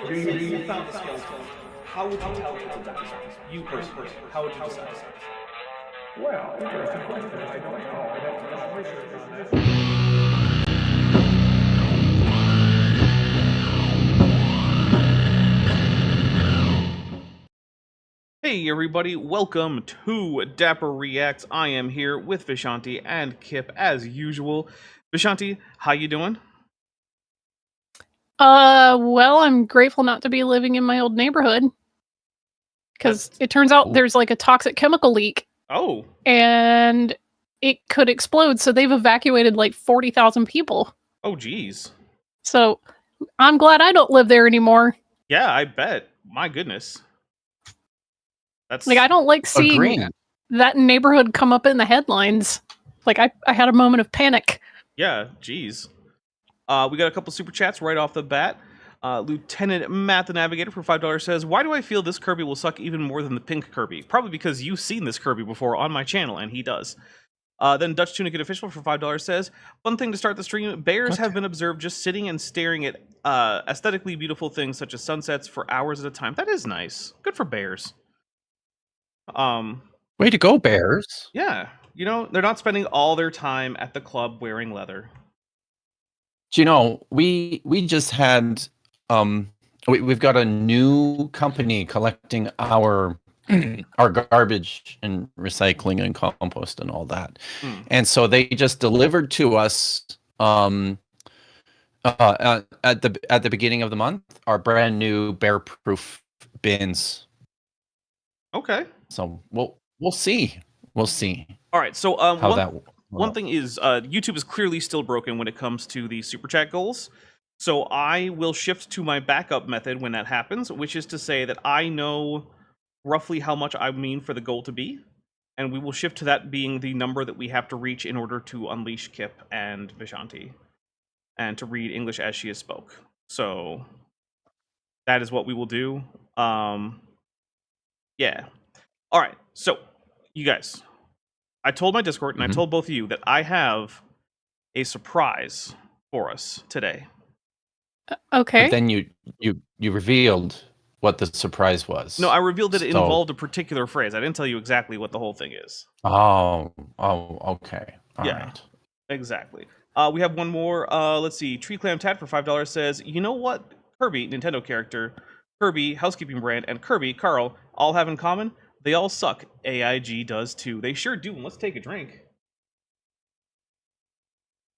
You found the skeleton. How would you tell people that? You personally, how would you decide? Well, interesting question. I don't know. I'd have to do some research on this. Hey everybody, welcome to Dapper Reacts. I am here with Vishanti and Kip as usual. Vishanti, how you doing? Well, I'm grateful not to be living in my old neighborhood. Because it turns out there's like a toxic chemical leak. Oh. And it could explode, so they've evacuated like 40,000 people. Oh, geez. So I'm glad I don't live there anymore. Yeah, I bet. My goodness. That's like I don't like seeing that neighborhood come up in the headlines. Like I had a moment of panic. Yeah, geez. We got a couple super chats right off the bat. Lieutenant Matt the Navigator for $5 says, "Why do I feel this Kirby will suck even more than the pink Kirby? Probably because you've seen this Kirby before on my channel, and he does." Then Dutch Tunic Official for $5 says, "Fun thing to start the stream, bears have been observed just sitting and staring at aesthetically beautiful things such as sunsets for hours at a time." That is nice. Good for bears. Way to go, bears. Yeah, you know, they're not spending all their time at the club wearing leather. Do you know, we just had we've got a new company collecting our garbage and recycling and compost and all that. And so they just delivered to us at the beginning of the month our brand new bear proof bins. Okay. So we'll see. We'll see. All right. So how one thing is YouTube is clearly still broken when it comes to the super chat goals. So I will shift to my backup method when that happens, which is to say that I know roughly how much I mean for the goal to be, and we will shift to that being the number that we have to reach in order to unleash Kip and Vishanti and to read English as she is spoke. So that is what we will do. Yeah. All right. So you guys, I told my Discord and I told both of you that I have a surprise for us today. Okay. But then you revealed what the surprise was. No, I revealed that it involved a particular phrase. I didn't tell you exactly what the whole thing is. Oh, okay. All right. Exactly. We have one more. Let's see. Tree Clam Tat for $5 says, "You know what Kirby, Nintendo character, Kirby, housekeeping brand, and Kirby, Carl, all have in common? They all suck. AIG does too. They sure do. And let's take a drink."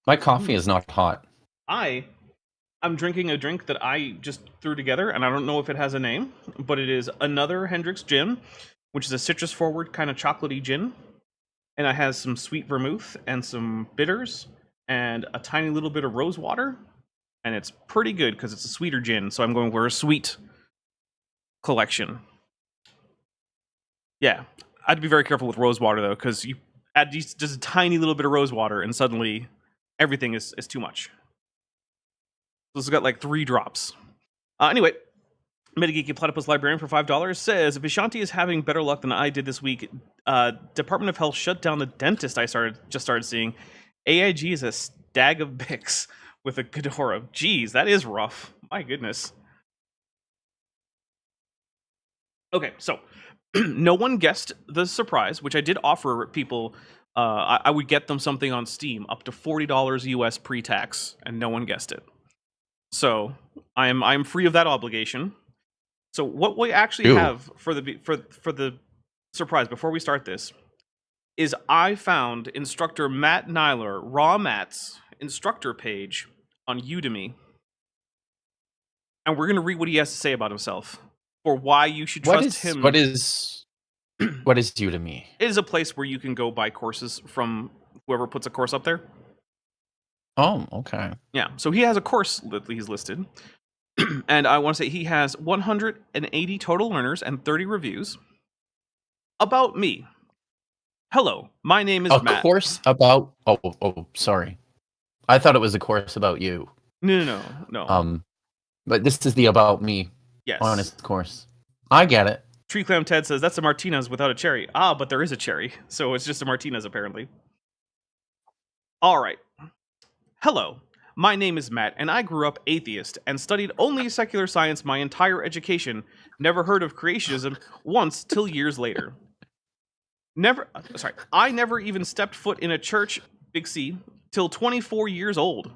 My coffee is not hot. I'm drinking a drink that I just threw together, and I don't know if it has a name, but it is another Hendrick's gin, which is a citrus-forward kind of chocolatey gin. And it has some sweet vermouth and some bitters and a tiny little bit of rose water. And it's pretty good because it's a sweeter gin, so I'm going for a sweet collection. Yeah, I had to be very careful with rose water, though, because you add just a tiny little bit of rose water, and suddenly everything is too much. So this has got like 3 drops. Anyway, Metageeky Platypus Librarian for $5 says, "Vishanti is having better luck than I did this week. Department of Health shut down the dentist I just started seeing. AIG is a stag of Bix with a Ghidorah. Geez, that is rough. My goodness." Okay, so no one guessed the surprise, which I did offer people. I would get them something on Steam up to $40 US pre-tax, and no one guessed it. So I'm free of that obligation. So what we actually have for the surprise before we start this is I found instructor Matt Nyler, Raw Matt's instructor page on Udemy, and we're gonna read what he has to say about himself for why you should trust him. What is Udemy? It is a place where you can go buy courses from whoever puts a course up there. Oh, okay. Yeah, so he has a course that he's listed. And I want to say he has 180 total learners and 30 reviews. About me. Hello, my name is Matt. A course about... Oh, sorry. I thought it was a course about you. No. But this is the about me. Yes. Honest course. I get it. Tree Clam Ted says, "That's a Martinez without a cherry." Ah, but there is a cherry. So it's just a Martinez, apparently. All right. Hello, My name is Matt, and I grew up atheist and studied only secular science my entire education. Never heard of creationism once till years later. I never even stepped foot in a church, big C, till 24 years old.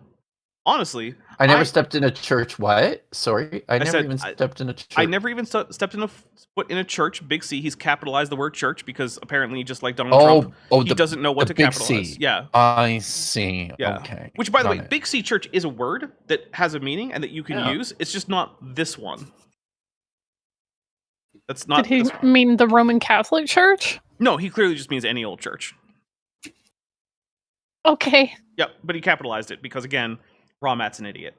Honestly, I never stepped in a church. What? Sorry, I never said even stepped in a church. I never even stepped in a foot in a church. Big C. He's capitalized the word church because apparently, just like Donald Trump, he doesn't know what to big capitalize. C. Yeah, I see. yeah. Okay. Which, by the Got way, it. big C church is a word that has a meaning and that you can use. It's just not this one. That's not. Did he this one. mean the Roman Catholic Church? No, he clearly just means any old church. Okay. Yep, but he capitalized it because again, Raw Matt's an idiot.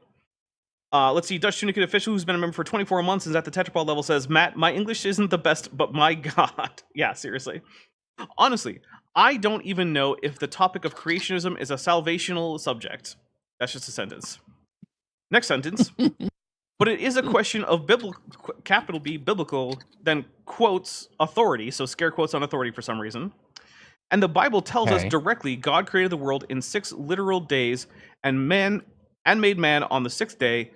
Let's see, Dutch Tunicate Official, who's been a member for 24 months and is at the Tetrapod level, says, Matt, my English isn't the best, but my God. Yeah, seriously. Honestly, I don't even know if the topic of creationism is a salvational subject. That's just a sentence. Next sentence. But it is a question of capital B, biblical, then quotes authority, so scare quotes on authority for some reason. And the Bible tells us directly God created the world in 6 literal days and made man on the 6th day.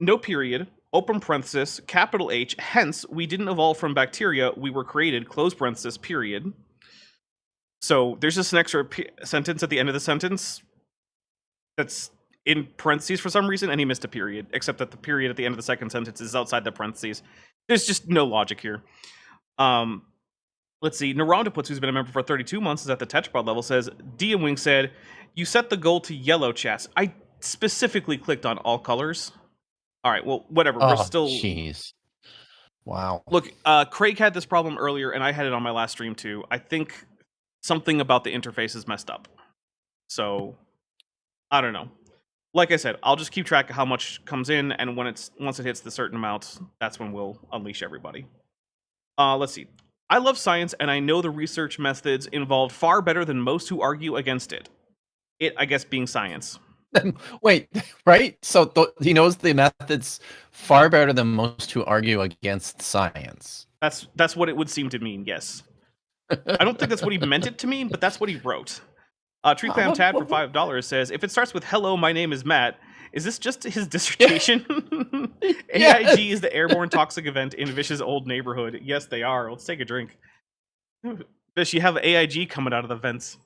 No period, open parenthesis, capital H, hence, we didn't evolve from bacteria, we were created, close parenthesis, period. So there's just an extra sentence at the end of the sentence that's in parentheses for some reason, and he missed a period, except that the period at the end of the second sentence is outside the parentheses. There's just no logic here. Let's see, Nerondaputs, who's been a member for 32 months, is at the Tetrapod level, says, DM Wing said, you set the goal to yellow chats. I specifically clicked on all colors. All right, well, whatever. We're still. Jeez. Wow. Look, Craig had this problem earlier, and I had it on my last stream too. I think something about the interface is messed up. So, I don't know. Like I said, I'll just keep track of how much comes in, and once it hits the certain amount, that's when we'll unleash everybody. Let's see. I love science, and I know the research methods involved far better than most who argue against it. It, I guess, being science. Wait, right? So he knows the methods far better than most who argue against science. That's what it would seem to mean, yes. I don't think that's what he meant it to mean, but that's what he wrote. Tree Clam Tad for $5 says, if it starts with hello, my name is Matt, is this just his dissertation? AIG is the airborne toxic event in Vish's old neighborhood. Yes, they are. Let's take a drink. Vish, you have AIG coming out of the vents.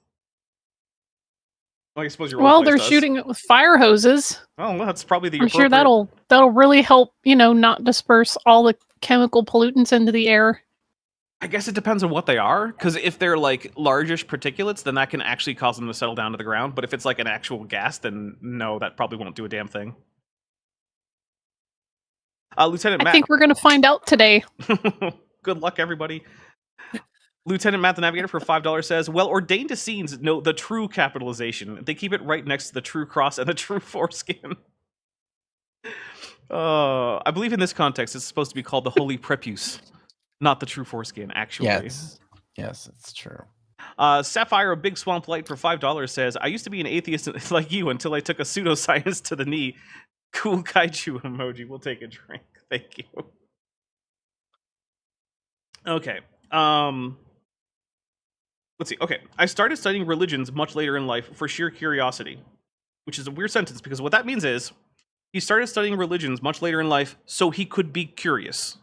Well, I suppose your Well, they're shooting it with fire hoses. Oh, well, that's probably the. I'm sure that'll really help, not disperse all the chemical pollutants into the air. I guess it depends on what they are, because if they're like largish particulates, then that can actually cause them to settle down to the ground. But if it's like an actual gas, then no, that probably won't do a damn thing. Lieutenant Matt. I think we're going to find out today. Good luck, everybody. Lieutenant Matt the Navigator for $5 says, well, ordained Essenes know the true capitalization. They keep it right next to the true cross and the true foreskin. I believe in this context, it's supposed to be called the holy prepuce, not the true foreskin, actually. Yes, it's true. Sapphire, a big swamp light for $5 says, I used to be an atheist like you until I took a pseudoscience to the knee. Cool kaiju emoji. We'll take a drink. Thank you. Okay. Let's see. Okay. I started studying religions much later in life for sheer curiosity, which is a weird sentence because what that means is he started studying religions much later in life so he could be curious.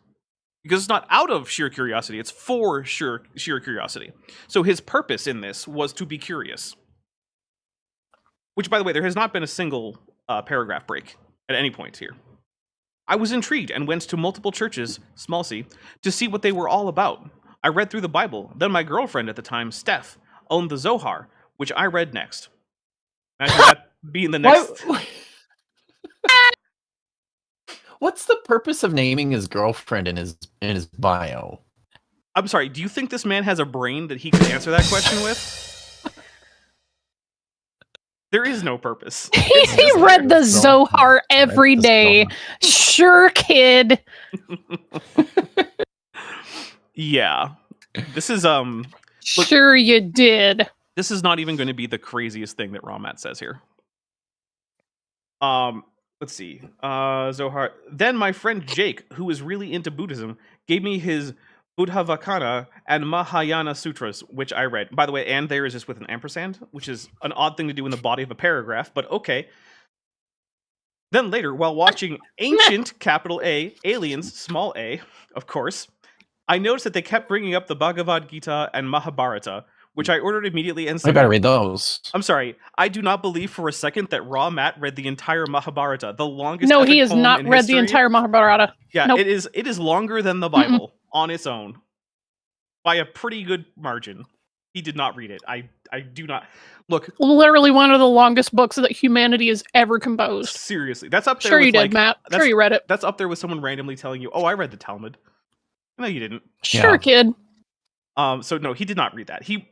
Because it's not out of sheer curiosity, it's for sheer curiosity. So his purpose in this was to be curious. Which, by the way, there has not been a single paragraph break at any point here. I was intrigued and went to multiple churches, small c, to see what they were all about. I read through the Bible. Then my girlfriend at the time, Steph, owned the Zohar, which I read next. Imagine that being the next... What's the purpose of naming his girlfriend in his bio? I'm sorry, do you think this man has a brain that he can answer that question with? There is no purpose. He read the Zohar every day. Sure, kid. Yeah. This is look, sure you did. This is not even going to be the craziest thing that Ramat says here. Let's see. Zohar. Then my friend Jake, who is really into Buddhism, gave me his Buddhavacana and Mahayana Sutras, which I read. By the way, and there is just with an ampersand, which is an odd thing to do in the body of a paragraph, but okay. Then later, while watching Ancient, capital A, Aliens, small a, of course, I noticed that they kept bringing up the Bhagavad Gita and Mahabharata, which I ordered immediately and I said, better read those. I'm sorry, I do not believe for a second that Raw Matt read the entire Mahabharata, the longest No, epic he has poem not in read history. the entire Mahabharata. Yeah, Nope. it is longer than the Bible on its own by a pretty good margin. He did not read it. I do not look. Literally one of the longest books that humanity has ever composed. Seriously, that's up there. Sure with you did, like, Matt. Sure you read it. That's up there with someone randomly telling you, "Oh, I read the Talmud." No, you didn't. Sure, Yeah. kid. So no, he did not read that. He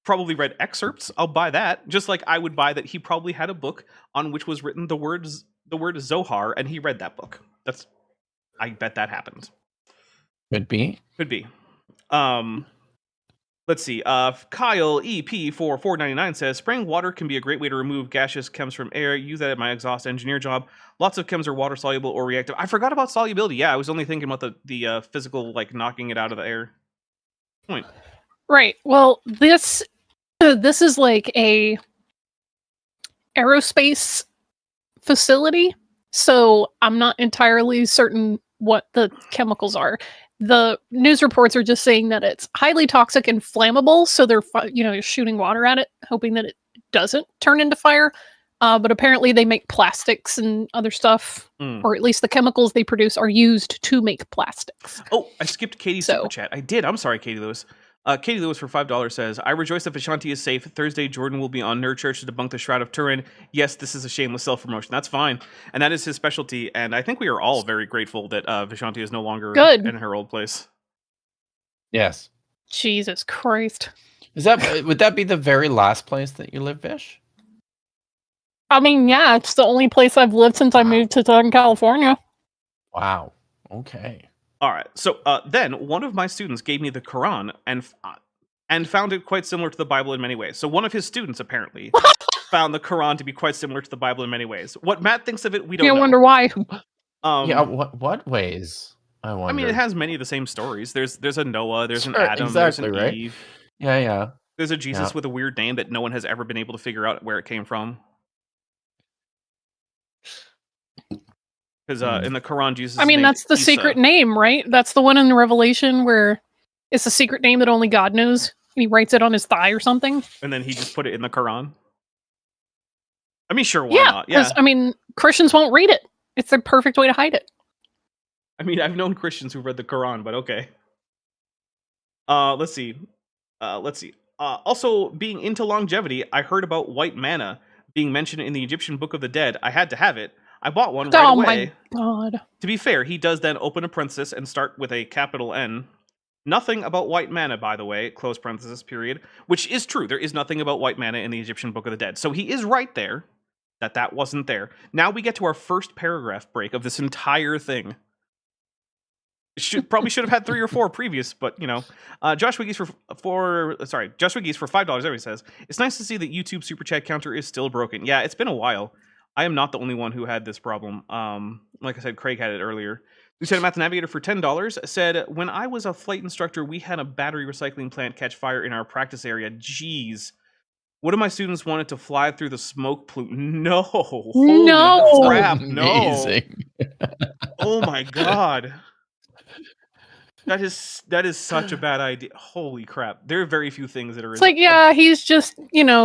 probably read excerpts. I'll buy that. Just like I would buy that he probably had a book on which was written the word Zohar, and he read that book. I bet that happened. Could be. Could be. Let's see. Kyle EP for $4.99 says spraying water can be a great way to remove gaseous chems from air. Use that at my exhaust engineer job. Lots of chems are water soluble or reactive. I forgot about solubility. Yeah, I was only thinking about the physical, like knocking it out of the air. Point. Right. Well, this is like a aerospace facility, so I'm not entirely certain what the chemicals are. The news reports are just saying that it's highly toxic and flammable, so they're shooting water at it, hoping that it doesn't turn into fire. But apparently they make plastics and other stuff, or at least the chemicals they produce are used to make plastics. Oh, I skipped Katie's super chat. I did. I'm sorry, Katie Lewis. Katie Lewis for $5 says, I rejoice that Vishanti is safe. Thursday, Jordan will be on Nerd Church to debunk the Shroud of Turin. Yes, this is a shameless self-promotion. That's fine. And that is his specialty. And I think we are all very grateful that Vishanti is no longer in her old place. Yes. Jesus Christ. Would that be the very last place that you live, Vish? I mean, yeah, it's the only place I've lived since I moved to Southern California. Wow. Okay. All right. So then one of my students gave me the Quran and found it quite similar to the Bible in many ways. So one of his students apparently found the Quran to be quite similar to the Bible in many ways. What Matt thinks of it, we don't know. I wonder why. What ways? I wonder. I mean, it has many of the same stories. There's a Noah, there's an Adam, there's an Eve. Yeah. There's a Jesus with a weird name that no one has ever been able to figure out where it came from. Because in the Quran, Jesus. I mean, that's the secret name, right? That's the one in the Revelation where it's a secret name that only God knows. And he writes it on his thigh or something. And then he just put it in the Quran. I mean, sure, why not? Yeah. I mean, Christians won't read it. It's the perfect way to hide it. I mean, I've known Christians who've read the Quran, but okay. Let's see. Also, being into longevity, I heard about white manna being mentioned in the Egyptian Book of the Dead. I had to have it. I bought one right away. Oh my god. To be fair, he does then open a parenthesis and start with a capital N. Nothing about white manna, by the way, close parenthesis, period. Which is true. There is nothing about white manna in the Egyptian Book of the Dead. So he is right there that wasn't there. Now we get to our first paragraph break of this entire thing. Probably should have had 3 or 4 previous, but you know. Josh Wiggy's for $5. Everybody says it's nice to see that YouTube super chat counter is still broken. Yeah, it's been a while. I am not the only one who had this problem. Like I said, Craig had it earlier. Lieutenant Math Navigator for $10 said, when I was a flight instructor, we had a battery recycling plant catch fire in our practice area. Jeez. One of my students wanted to fly through the smoke plume. No. Holy crap. Amazing. No. Oh my god. That is such a bad idea. Holy crap. There are very few things that are... It's like, he's just,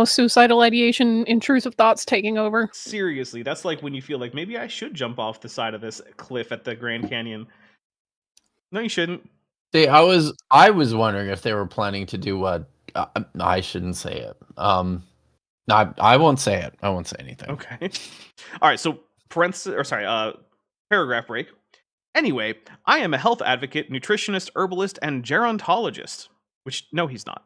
suicidal ideation, intrusive thoughts taking over. Seriously, that's like when you feel like, maybe I should jump off the side of this cliff at the Grand Canyon. No, you shouldn't. See, I was wondering if they were planning to do what... I shouldn't say it. I won't say it. I won't say anything. Okay. All right, so paragraph break. Anyway, I am a health advocate, nutritionist, herbalist, and gerontologist. Which, no, he's not.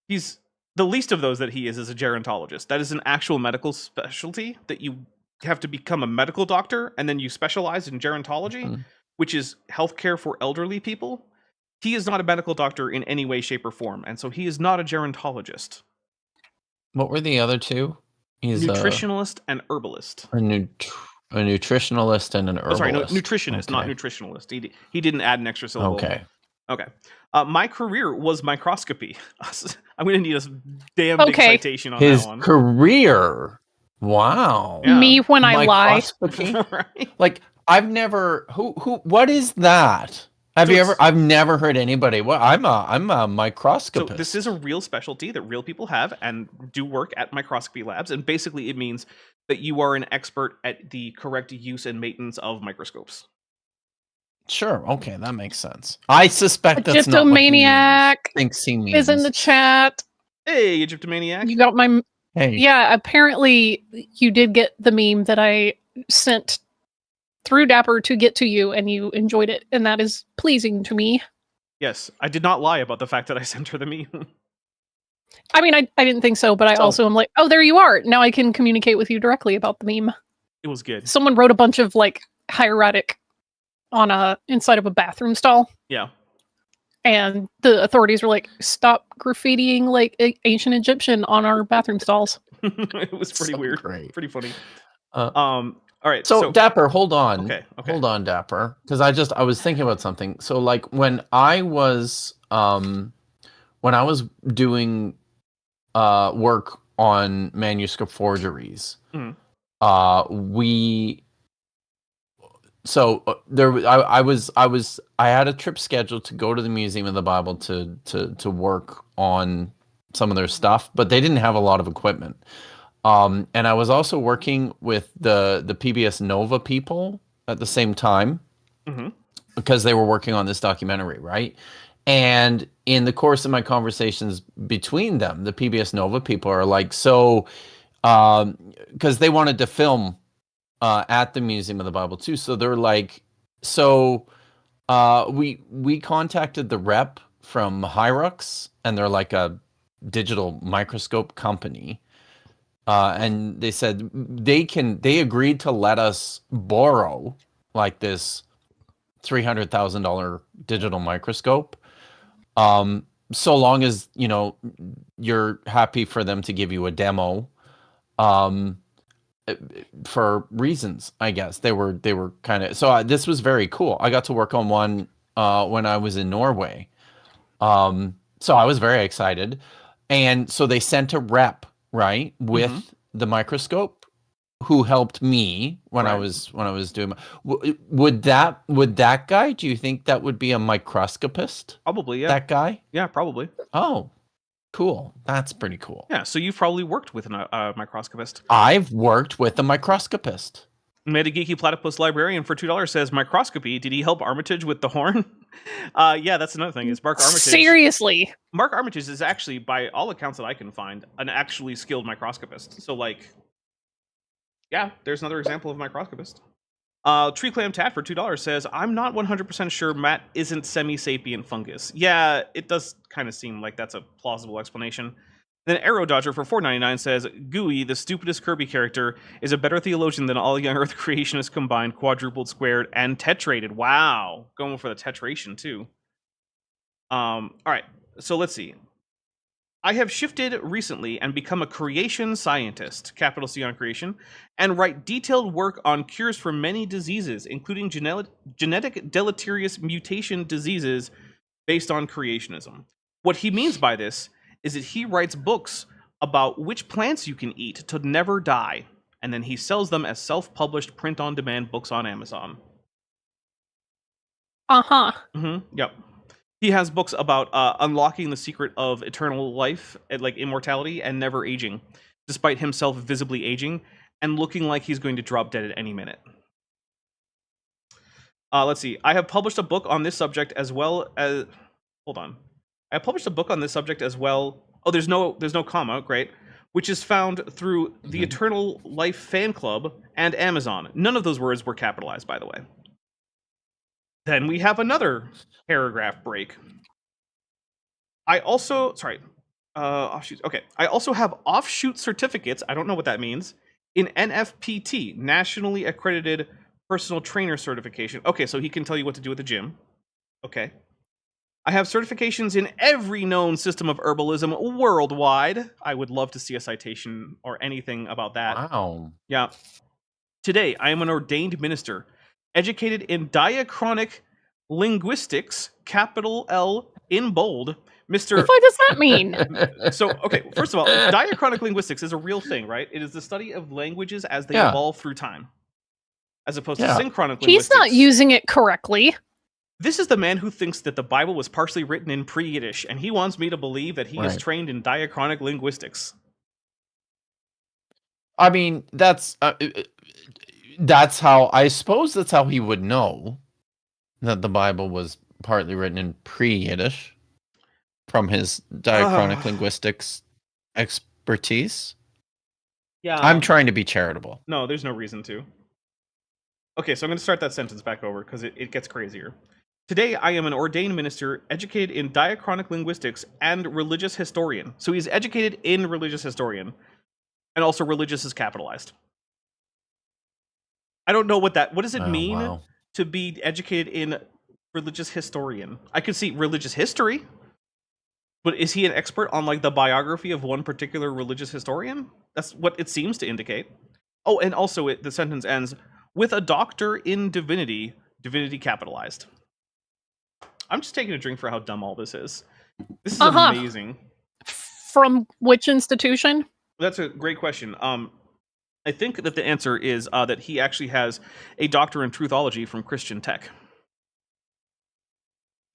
He's the least of those that he is a gerontologist. That is an actual medical specialty that you have to become a medical doctor, and then you specialize in gerontology, which is healthcare for elderly people. He is not a medical doctor in any way, shape, or form, and so he is not a gerontologist. What were the other two? He's nutritionalist and herbalist. A nutritionalist and an herbalist. Sorry, no, nutritionist, not nutritionalist. He didn't add an extra syllable. Okay. My career was microscopy. I'm going to need a damn big citation on that one. His career Wow. Yeah. Me when I lie. Microscopy? Right? Like I've never what is that? Have So you ever it's- I've never heard anybody. Well, I'm a So microscopist. this is a real specialty that real people have and do work at microscopy labs, and basically it means that you are an expert at the correct use and maintenance of microscopes. Sure, okay, that makes sense. I suspect that's not what he Egyptomaniac thinks he means. is in the chat. Hey, Egyptomaniac. You got my Hey. Yeah, apparently you did get the meme that I sent through Dapper to get to you, and you enjoyed it, and that is pleasing to me. Yes, I did not lie about the fact that I sent her the meme. I mean, I didn't think so, but I So- also am like, oh, there you are. Now I can communicate with you directly about the meme. It was good. Someone wrote a bunch of like hieratic on inside of a bathroom stall, Yeah. and the authorities were like, stop graffitiing like ancient Egyptian on our bathroom stalls. It was pretty So weird. great. Pretty funny. Uh, All right. So, Dapper, hold on. Okay. Hold on, Dapper, because I was thinking about something. So like when I was doing work on manuscript forgeries, Mhm. I had a trip scheduled to go to the Museum of the Bible to work on some of their stuff, but they didn't have a lot of equipment. And I was also working with the PBS Nova people at the same time Mhm. because they were working on this documentary, right? And in the course of my conversations between them, the PBS Nova people are like, so, because they wanted to film at the Museum of the Bible too. So they're like, so we contacted the rep from Hyrux, and they're like a digital microscope company. And they said they agreed to let us borrow like this $300,000 digital microscope, so long as you're happy for them to give you a demo, for reasons, I guess. They were kind of, so this was very cool. I got to work on one when I was in Norway, so I was very excited, and so they sent a rep, right, with the microscope, who helped me when I Right. was doing would that guy, do you think that would be a microscopist? Probably, yeah. That guy? Yeah, probably. Oh, cool. That's pretty cool. Yeah, so you've probably worked with a microscopist. I've worked with a microscopist. Metageeky Platypus Librarian for $2 says, microscopy, did he help Armitage with the horn? Yeah, that's another thing, is Mark Armitage. Seriously. Mark Armitage is actually, by all accounts that I can find, an actually skilled microscopist. So, like, yeah, there's another example of microscopist. Tree Clam Tat for $2 says, I'm not 100% sure Matt isn't semi-sapient fungus. Yeah, it does kind of seem like that's a plausible explanation. Then Arrow Dodger for $4.99 says, Gooey, the stupidest Kirby character, is a better theologian than all Young Earth creationists combined, quadrupled, squared, and tetrated. Wow. Going for the tetration, too. All right, so let's see. I have shifted recently and become a creation scientist, capital C on creation, and write detailed work on cures for many diseases, including genetic deleterious mutation diseases based on creationism. What he means by this is that he writes books about which plants you can eat to never die, and then he sells them as self-published print-on-demand books on Amazon. Uh-huh. Yep. He has books about unlocking the secret of eternal life, like immortality, and never aging, despite himself visibly aging and looking like he's going to drop dead at any minute. Let's see. I have published a book on this subject as well as... Hold on. I published a book on this subject as well. Oh, there's no comma. Great. Which is found through the Eternal Life Fan Club and Amazon. None of those words were capitalized, by the way. Then we have another paragraph break. I also... Sorry. Offshoots. Okay. I also have offshoot certificates. I don't know what that means. In NFPT, Nationally Accredited Personal Trainer Certification. Okay, so he can tell you what to do at the gym. Okay. I have certifications in every known system of herbalism worldwide. I would love to see a citation or anything about that. Wow. Yeah. Today, I am an ordained minister, educated in diachronic linguistics, capital L, in bold, What Mr. the fuck does that mean? So, okay, first of all, diachronic linguistics is a real thing, right? It is the study of languages as they Yeah. evolve through time, as opposed to Yeah. synchronic He's linguistics. not using it correctly. This is the man who thinks that the Bible was partially written in pre-Yiddish, and he wants me to believe that he is Right. trained in diachronic linguistics. I mean, that's how I suppose that's how he would know that the Bible was partly written in pre-Yiddish from his diachronic linguistics expertise. Yeah. I'm trying to be charitable. No, there's no reason to. Okay, so I'm going to start that sentence back over because it gets crazier. Today, I am an ordained minister, educated in diachronic linguistics and religious historian. So he's educated in religious historian, and also religious is capitalized. I don't know what does it mean Wow. to be educated in religious historian? I could see religious history, but is he an expert on like the biography of one particular religious historian? That's what it seems to indicate. Oh, and also the sentence ends with a doctor in divinity, divinity capitalized. I'm just taking a drink for how dumb all this is. This is amazing. From which institution? That's a great question. I think that the answer is that he actually has a doctor in truthology from Christian Tech.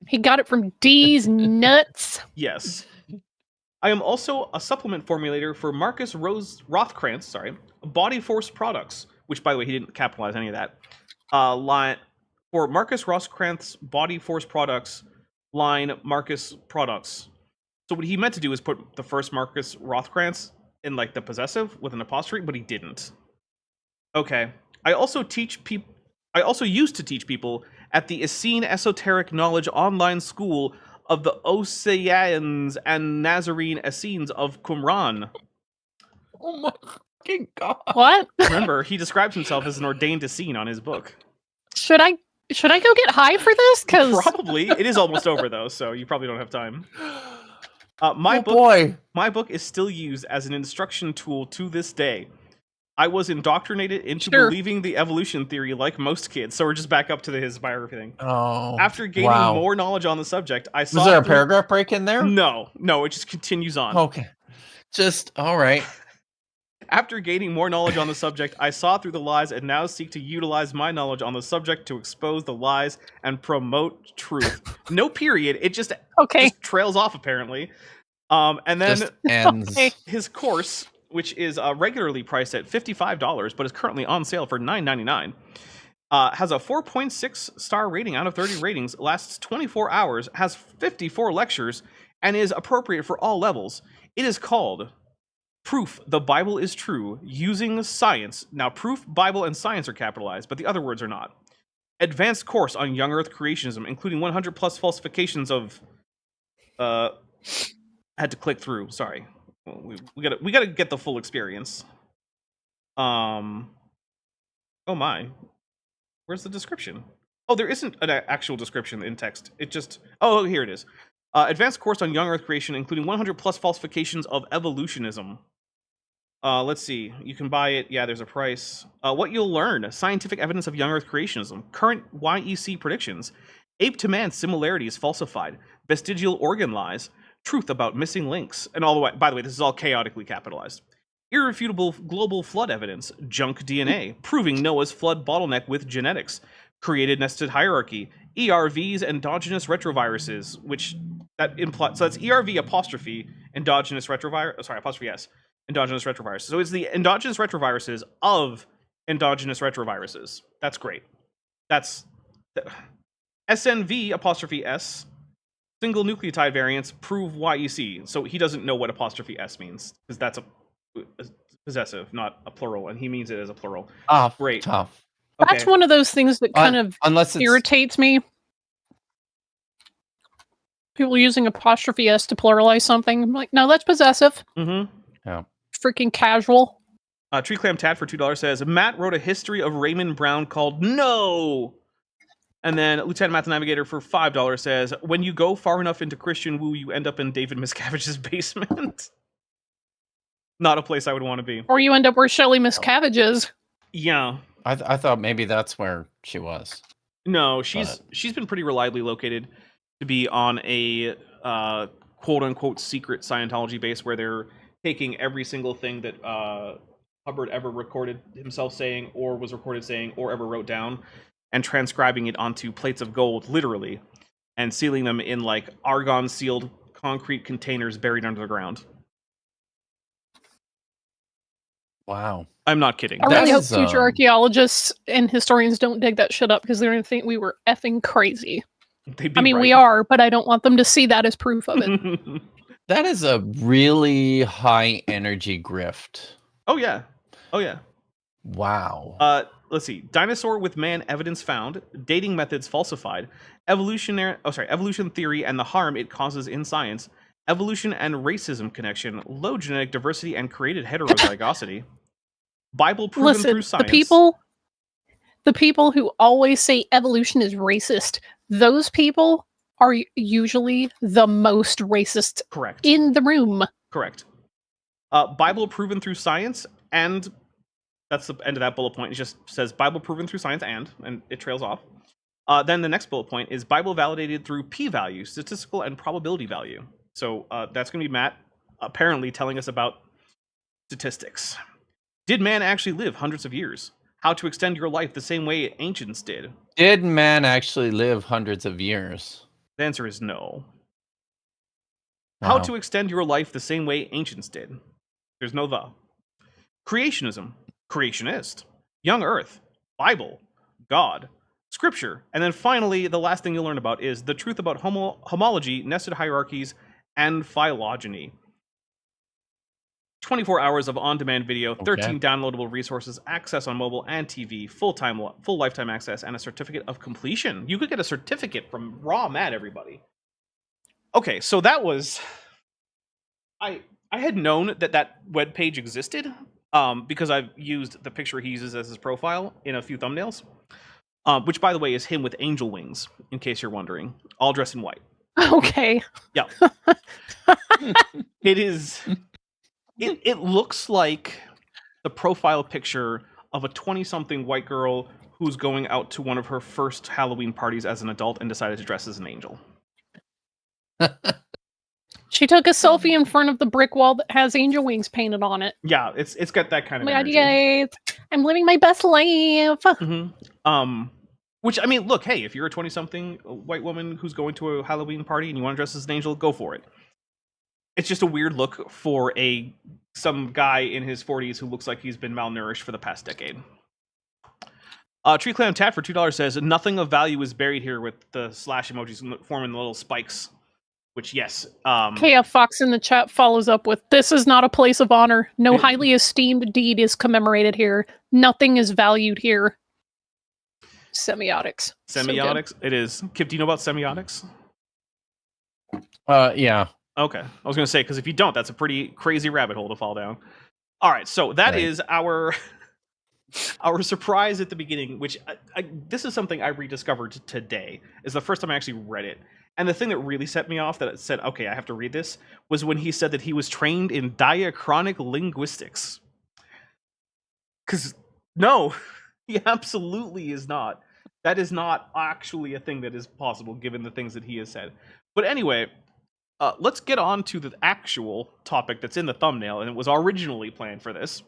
He got it from D's nuts. Yes. I am also a supplement formulator for Marcus Rothkrantz, Body Force Products, which, by the way, he didn't capitalize any of that. Line for Marcus Rothkrantz Body Force Products, line Marcus Products. So what he meant to do is put the first Marcus Rothkrantz in like the possessive with an apostrophe, but he didn't. Okay. I also used to teach people at the Essene Esoteric Knowledge Online School of the Oseans and Nazarene Essenes of Qumran. Oh my fucking god! What? Remember, he describes himself as an ordained Essene on his book. Should I go get high for this? Because Probably. It is almost over though, so you probably don't have time. My book is still used as an instruction tool to this day. I was indoctrinated into believing the evolution theory like most kids, so we're just back up to his biography thing. Oh. After gaining more knowledge on the subject, I saw... Was there a paragraph break in there? No, it just continues on. Okay. Just, alright. After gaining more knowledge on the subject, I saw through the lies and now seek to utilize my knowledge on the subject to expose the lies and promote truth. No period. It just trails off, apparently. And then just ends. His course, which is regularly priced at $55, but is currently on sale for $9.99, has a 4.6 star rating out of 30 ratings, lasts 24 hours, has 54 lectures, and is appropriate for all levels. It is called Proof the Bible is True Using Science. Now, proof, Bible, and science are capitalized, but the other words are not. Advanced course on young Earth creationism, including 100 plus falsifications of... I had to click through, sorry. We gotta get the full experience. Oh my. Where's the description? Oh, there isn't an actual description in text. It just... Oh, here it is. Advanced course on young Earth creation, including 100 plus falsifications of evolutionism. Let's see. You can buy it. Yeah, there's a price. What you'll learn. Scientific evidence of young Earth creationism. Current YEC predictions. Ape to man similarities falsified. Vestigial organ lies. Truth about missing links. And all the way... By the way, this is all chaotically capitalized. Irrefutable global flood evidence. Junk DNA. Proving Noah's flood bottleneck with genetics. Created nested hierarchy. ERVs, endogenous retroviruses, which that implies... So that's ERV apostrophe endogenous retrovirus... Sorry, apostrophe S. Endogenous retroviruses. So it's the endogenous retroviruses of endogenous retroviruses. That's great. That's... SNV apostrophe S. Single nucleotide variants prove YEC. So he doesn't know what apostrophe S means, because that's a possessive, not a plural, and he means it as a plural. Great. Tough. Okay. That's one of those things that kind of irritates me. People using apostrophe S to pluralize something. I'm like, no, that's possessive. Mm-hmm. Yeah. Freaking casual. Tree Clam Tat for $2 says, Matt wrote a history of Raymond Brown called No! And then Lieutenant Matt the Navigator for $5 says, when you go far enough into Christian woo, you end up in David Miscavige's basement. Not a place I would want to be. Or you end up where Shelley Miscavige is. Yeah. I thought maybe that's where she was. No, she's been pretty reliably located. to be on a quote unquote secret Scientology base where they're taking every single thing that Hubbard ever recorded himself saying, or was recorded saying, or ever wrote down, and transcribing it onto plates of gold, literally, and sealing them in like argon sealed concrete containers buried under the ground. Wow. I'm not kidding. I really hope That's, future archaeologists and historians don't dig that shit up because they're going to think we were effing crazy. I mean, we are, but I don't want them to see that as proof of it. That is a really high energy grift. Oh yeah. Oh yeah. Wow. Let's see. Dinosaur with man evidence found, dating methods falsified, evolution theory and the harm it causes in science, evolution and racism connection, low genetic diversity and created heterozygosity, Bible proven through science. The people who always say evolution is racist, those people are usually the most racist Correct. in the room. Correct. Bible proven through science, and that's the end of that bullet point. It just says Bible proven through science and it trails off. Then the next bullet point is Bible validated through p-value, statistical and probability value. So that's going to be Matt apparently telling us about statistics. Did man actually live hundreds of years? How to extend your life the same way ancients did? Did man actually live hundreds of years? The answer is no. Wow. How to extend your life the same way ancients did? There's no the. Creationism, Creationist, Young Earth, Bible, God, Scripture, and then finally, the last thing you'll learn about is the truth about homology, nested hierarchies, and phylogeny. 24 hours of on-demand video, 13 downloadable resources, access on mobile and TV, full lifetime access, and a certificate of completion. You could get a certificate from Raw Matt, everybody. Okay, so that was... I had known that web page existed because I've used the picture he uses as his profile in a few thumbnails, which, by the way, is him with angel wings, in case you're wondering, all dressed in white. Okay. Yeah. It is... It looks like the profile picture of a 20-something white girl who's going out to one of her first Halloween parties as an adult and decided to dress as an angel. She took a selfie in front of the brick wall that has angel wings painted on it. Yeah, it's got that kind of My energy. guys, I'm living my best life. Mm-hmm. Which, I mean, look, hey, if you're a 20-something white woman who's going to a Halloween party and you want to dress as an angel, go for it. It's just a weird look for some guy in his 40s who looks like he's been malnourished for the past decade. Tree Clam Tat for $2 says, nothing of value is buried here with the slash emojis forming the little spikes. Which, yes. KF Fox in the chat follows up with, this is not a place of honor. No highly esteemed deed is commemorated here. Nothing is valued here. Semiotics. Semiotics? So it is. Kip, do you know about semiotics? Yeah. Okay. I was going to say, because if you don't, that's a pretty crazy rabbit hole to fall down. All right. So that is our surprise at the beginning, which this is something I rediscovered today. Is the first time I actually read it. And the thing that really set me off, that it said, okay, I have to read this, was when he said that he was trained in diachronic linguistics. Because, no, he absolutely is not. That is not actually a thing that is possible, given the things that he has said. But anyway... let's get on to the actual topic that's in the thumbnail, and it was originally planned for this,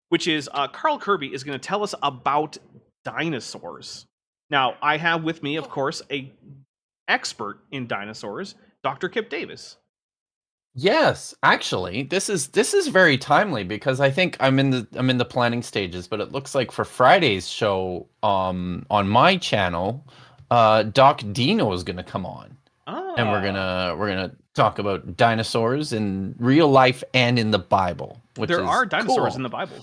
which is Carl Kirby is going to tell us about dinosaurs. Now, I have with me, of course, a expert in dinosaurs, Dr. Kip Davis. Yes, actually, this is very timely because I think I'm in the planning stages, but it looks like for Friday's show on my channel, Doc Dino is going to come on. And we're gonna talk about dinosaurs in real life and in the Bible. There are dinosaurs in the Bible.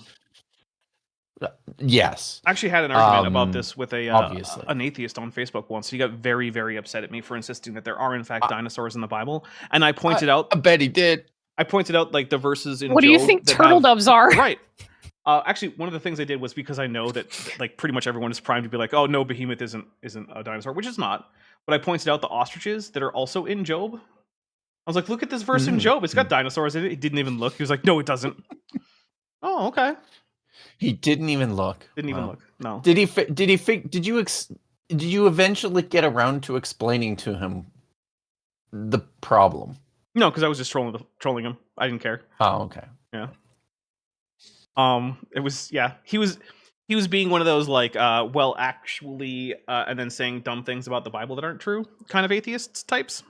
Yes. I actually had an argument about this with obviously. An atheist on Facebook once. He got very, very upset at me for insisting that there are in fact dinosaurs in the Bible, and I pointed out. I bet he did. I pointed out like the verses in. What do you think turtle doves are? Right. Actually, one of the things I did was because I know that like pretty much everyone is primed to be like, oh no, behemoth isn't a dinosaur, which is not. But I pointed out the ostriches that are also in Job. I was like, look at this verse in Job. It's got dinosaurs in it. He didn't even look. He was like, no, it doesn't. Oh, okay. He didn't even look. Didn't even look. No. Did you eventually get around to explaining to him the problem? No, because I was just trolling him. I didn't care. Oh, okay. Yeah. It was he was being one of those like well actually and then saying dumb things about the Bible that aren't true kind of atheists types.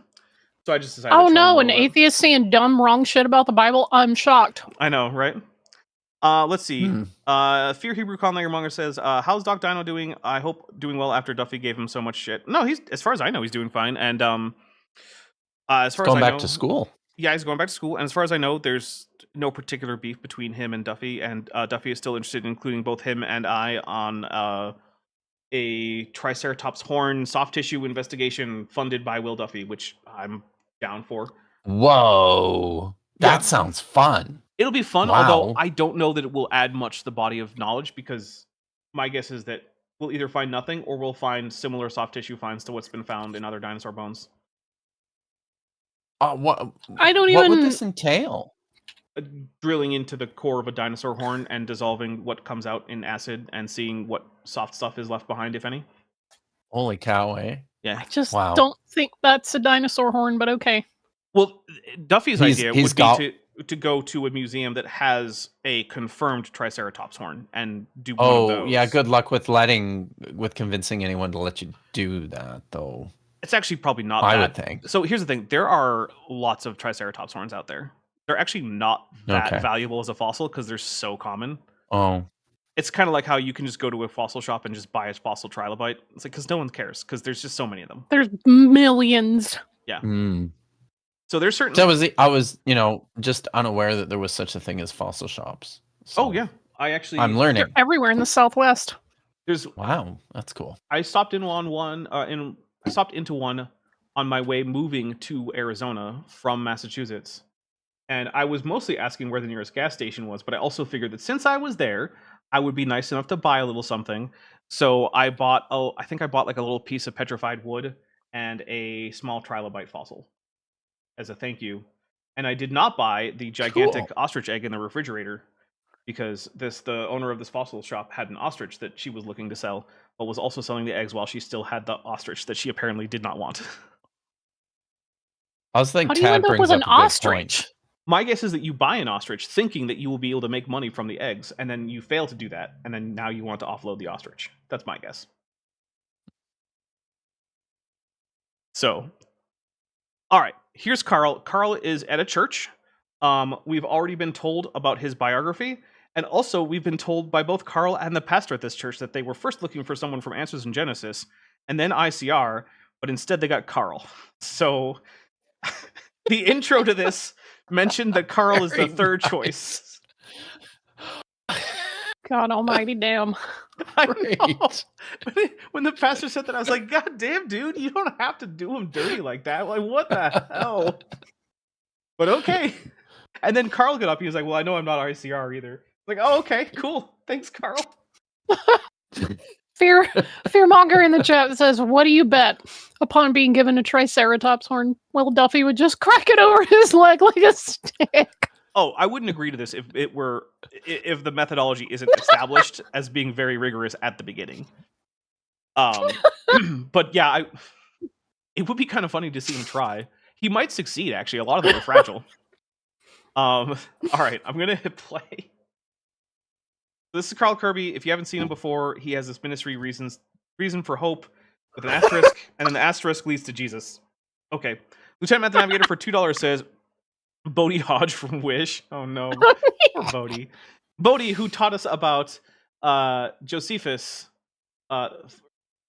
So I just decided Oh to troll him no, a an little bit. atheist saying dumb, wrong shit about the Bible? I'm shocked. I know, right? Let's see. Fear Hebrew Conlanger says, how's Doc Dino doing? I hope doing well after Duffy gave him so much shit. No, he's as far as I know, he's doing fine. And as far as Going I back know, to school. Yeah, he's going back to school. And as far as I know, there's no particular beef between him and Duffy. And Duffy is still interested in including both him and I on a Triceratops horn soft tissue investigation funded by Will Duffy, which I'm down for. Whoa. That Yeah. sounds fun. It'll be fun, Wow. although I don't know that it will add much to the body of knowledge, because my guess is that we'll either find nothing or we'll find similar soft tissue finds to what's been found in other dinosaur bones. What What would this entail? Drilling into the core of a dinosaur horn and dissolving what comes out in acid and seeing what soft stuff is left behind, if any. Holy cow, eh? Yeah. I just Wow. don't think that's a dinosaur horn, but okay. Well, Duffy's idea he's would be to go to a museum that has a confirmed Triceratops horn and do one of those. Yeah, good luck with convincing anyone to let you do that, though. It's actually probably not I that. would think. So here's the thing. There are lots of Triceratops horns out there. They're actually not that valuable as a fossil because they're so common. Oh. It's kind of like how you can just go to a fossil shop and just buy a fossil trilobite. It's like, because no one cares, because there's just so many of them. There's millions. Yeah. Mm. So there's certain... I was, just unaware that there was such a thing as fossil shops. So oh, yeah. I'm learning. They're everywhere in the Southwest. Wow, that's cool. I stopped into one on my way moving to Arizona from Massachusetts. And I was mostly asking where the nearest gas station was, but I also figured that since I was there, I would be nice enough to buy a little something. So I bought, I think I bought like a little piece of petrified wood and a small trilobite fossil as a thank you. And I did not buy the gigantic ostrich egg in the refrigerator because the owner of this fossil shop had an ostrich that she was looking to sell, but was also selling the eggs while she still had the ostrich that she apparently did not want. I was thinking, how do you end up with an ostrich? My guess is that you buy an ostrich thinking that you will be able to make money from the eggs, and then you fail to do that, and then now you want to offload the ostrich. That's my guess. So, all right, here's Carl. Carl is at a church. We've already been told about his biography, and also we've been told by both Carl and the pastor at this church that they were first looking for someone from Answers in Genesis, and then ICR, but instead they got Carl. So, the intro to this mentioned that Carl is the third choice. God almighty damn. I know. When the pastor said that, I was like, God damn, dude, you don't have to do him dirty like that. Like, what the hell? But okay. And then Carl got up. He was like, well, I know I'm not ICR either. Like, oh, okay, cool. Thanks, Carl. Fearmonger in the chat says, what do you bet? Upon being given a Triceratops horn, Will Duffy would just crack it over his leg like a stick. Oh, I wouldn't agree to this if the methodology isn't established as being very rigorous at the beginning. But yeah, it would be kind of funny to see him try. He might succeed, actually. A lot of them are fragile. All right, I'm gonna hit play. This is Carl Kirby. If you haven't seen him before, he has this ministry reason for hope with an asterisk, and then the asterisk leads to Jesus. Okay. Lieutenant Matt the Navigator for $2 says, Bodhi Hodge from Wish. Oh no. Poor Bodhi. Bodhi, who taught us about Josephus,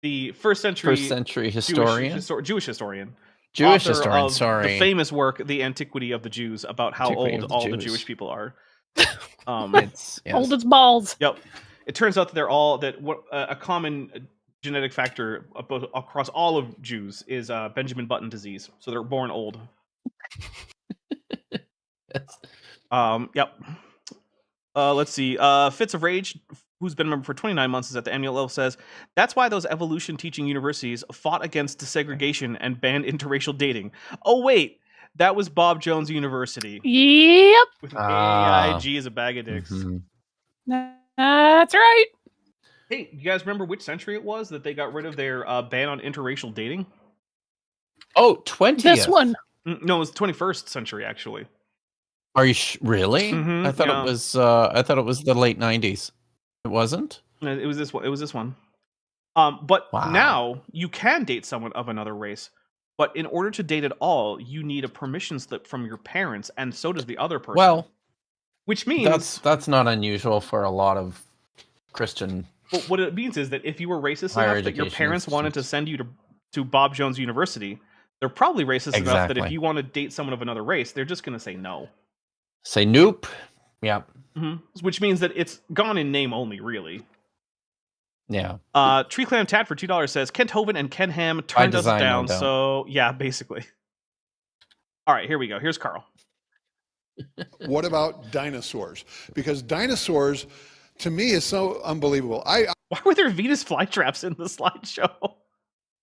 the first century historian. Jewish historian. Jewish historian, of sorry. The famous work, The Antiquity of the Jews, about how old all the Jewish people are. Yes. Old as balls. Yep. It turns out that a common genetic factor across all of Jews is Benjamin Button disease. So they're born old. Yes. Yep. Let's see. Fits of Rage, who's been a member for 29 months, is at the annual level, says, that's why those evolution teaching universities fought against desegregation and banned interracial dating. Oh, wait. That was Bob Jones University. Yep. With AIG as a bag of dicks. Mm-hmm. That's right. Hey, you guys remember which century it was that they got rid of their ban on interracial dating? Oh, 20th. This one. No, it was 21st century actually. Are you really? Mhm, I thought yeah. it was. I thought it was the late 90s. It wasn't. It was this one. It was this one. But Wow. now you can date someone of another race, but in order to date at all, you need a permission slip from your parents, and so does the other person. Well, which means that's not unusual for a lot of Christian. But what it means is that if you were racist Higher enough that your education parents wanted to institutions. send you to Bob Jones University, they're probably racist enough that if Exactly. you want to date someone of another race, they're just going to say no. Say nope. Yeah. Which means that it's gone in name only, really. Yeah. Tree Clam Tat for $2 says Kent Hovind and Ken Ham By turned us design, no down. doubt. So yeah, basically. All right, here we go. Here's Carl. What about dinosaurs? Because dinosaurs, to me, is so unbelievable. Why were there Venus flytraps in the slideshow?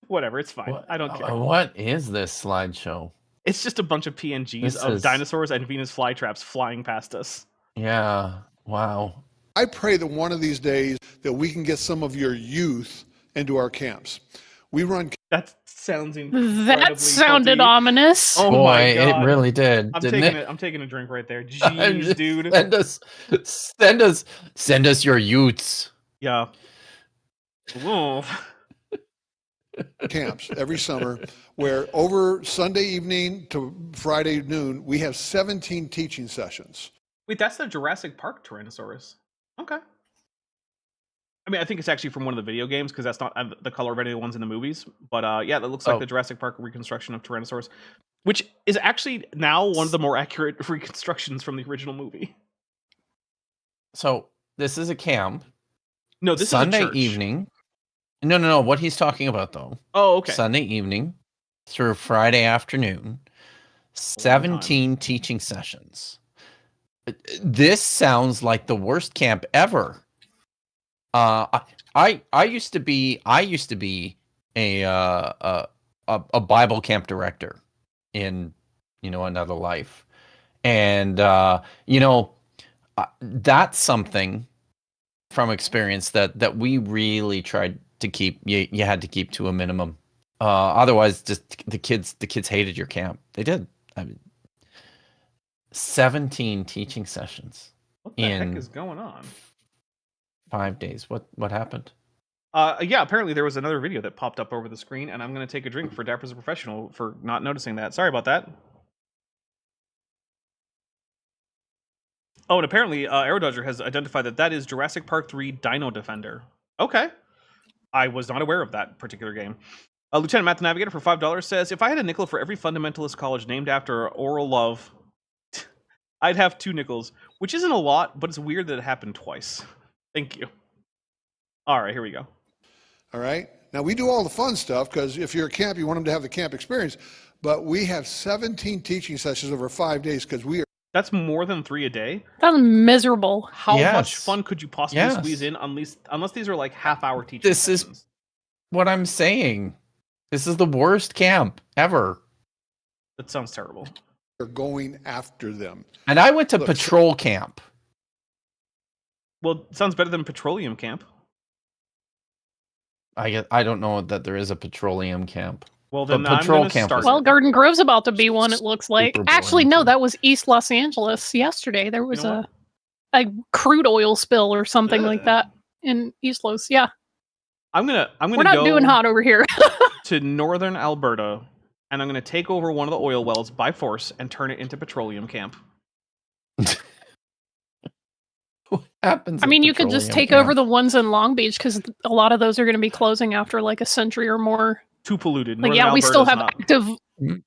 Whatever, it's fine. I don't care. What is this slideshow? It's just a bunch of PNGs This of is- dinosaurs and Venus flytraps flying past us. Yeah. Wow. I pray that one of these days that we can get some of your youth into our camps. We run That sounds incredibly That sounded culty. ominous. Oh Boy, my it God. really did, I'm didn't taking it? it. I'm taking a drink right there. Jeez, dude. Send us your youths. Yeah. Whoa. camps every summer where over Sunday evening to Friday noon, we have 17 teaching sessions. Wait, that's the Jurassic Park Tyrannosaurus. Okay. I mean, I think it's actually from one of the video games because that's not the color of any of the ones in the movies. But yeah, that looks like the Jurassic Park reconstruction of Tyrannosaurus, which is actually now one of the more accurate reconstructions from the original movie. So this is a camp. No, this Sunday is a church. evening. No. What he's talking about though. Oh, okay. Sunday evening through Friday afternoon. 17 teaching sessions. This sounds like the worst camp ever. I used to be a Bible camp director in another life, and that's something from experience that we really tried to keep. You had to keep to a minimum. Otherwise, just the kids hated your camp. They did. I mean, 17 teaching sessions. What the heck is going on? 5 days. What happened? Yeah, apparently there was another video that popped up over the screen, and I'm going to take a drink for Dapper as a professional for not noticing that. Sorry about that. Oh, and apparently Aerododger has identified that is Jurassic Park 3 Dino Defender. Okay. I was not aware of that particular game. Lieutenant Matt the Navigator for $5 says, if I had a nickel for every fundamentalist college named after Oral Love, I'd have 2 nickels, which isn't a lot, but it's weird that it happened twice. Thank you. All right, here we go. All right. Now we do all the fun stuff because if you're a camp, you want them to have the camp experience. But we have 17 teaching sessions over 5 days because we are. That's more than 3 a day. That's miserable. How Yes. much fun could you possibly Yes. squeeze in unless these are like half-hour teaching This sessions? is what I'm saying. This is the worst camp ever. That sounds terrible. Are going after them. And I went to Look, patrol camp. Well, it sounds better than petroleum camp. I don't know that there is a petroleum camp. Well, then But I'm patrol gonna camp start is- Well, it. Garden Grove's about to be one, it looks like. Super Actually, boring, no, too. that was East Los Angeles yesterday. There was You know a crude oil spill or something like Ugh. that in East Los. Yeah. I'm gonna We're not go doing hot over here. to northern Alberta, and I'm gonna take over one of the oil wells by force and turn it into petroleum camp. What happens? I at mean, you could just petroleum take camp? over the ones in Long Beach because a lot of those are going to be closing after like a century or more. Too polluted. Like, Northern yeah, we still Alberta's have not. active. Mm.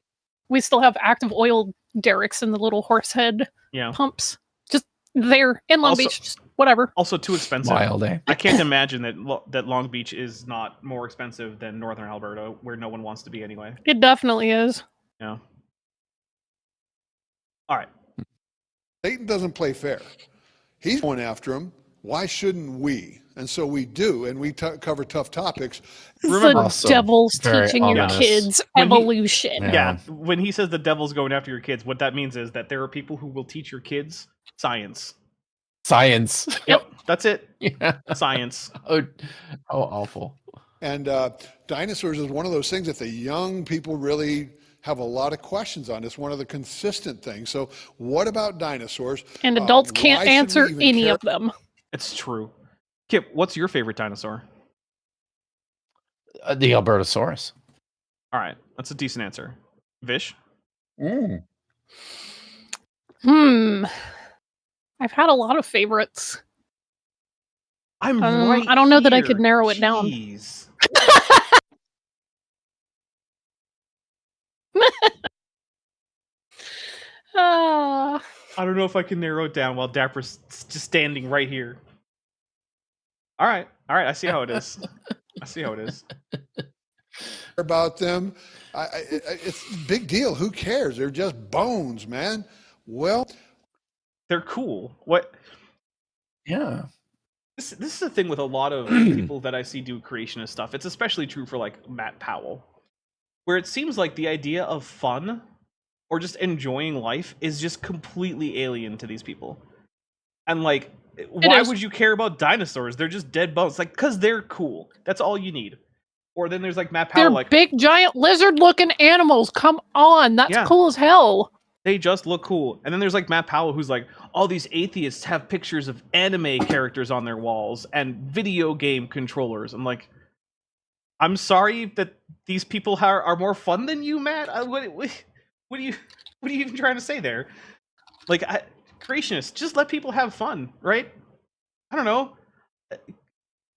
We still have active oil derricks and the little horse head Yeah. pumps just there in Long Also- Beach. Just whatever. Also too expensive. Wild, eh? I can't imagine that Long Beach is not more expensive than northern Alberta, where no one wants to be anyway. It definitely is. Yeah. All right. Satan doesn't play fair. He's going after him. Why shouldn't we? And so we do, and we cover tough topics. Remember- the Also devil's very teaching your ominous. kids When he- evolution. Yeah. Yeah, when he says the devil's going after your kids, what that means is that there are people who will teach your kids science. Science. Yep, that's it. Yeah. Science. Oh, how awful. And dinosaurs is one of those things that the young people really have a lot of questions on. It's one of the consistent things. So what about dinosaurs? And adults Why can't should we answer even any care? of them. It's true. Kip, what's your favorite dinosaur? The Albertosaurus. All right, that's a decent answer. Vish? I've had a lot of favorites. I'm right. I don't know that I here. could narrow it down. Jeez. Ah. I don't know if I can narrow it down while Dapper's just standing right here. All right. I see how it is. About them. It's a big deal. Who cares? They're just bones, man. Well, They're cool. What? Yeah. This is the thing with a lot of people that I see do creationist stuff. It's especially true for like Matt Powell, where it seems like the idea of fun or just enjoying life is just completely alien to these people. And like, why would you care about dinosaurs? They're just dead bones. Like, because they're cool. That's all you need. Or then there's like Matt Powell, They're like big, giant, lizard-looking animals. Come on, that's Yeah. cool as hell. they just look cool. And then there's like Matt Powell, who's like, all these atheists have pictures of anime characters on their walls and video game controllers. I'm like, I'm sorry that these people are more fun than you, Matt. What are you even trying to say there? Like, creationists, just let people have fun, right? I don't know.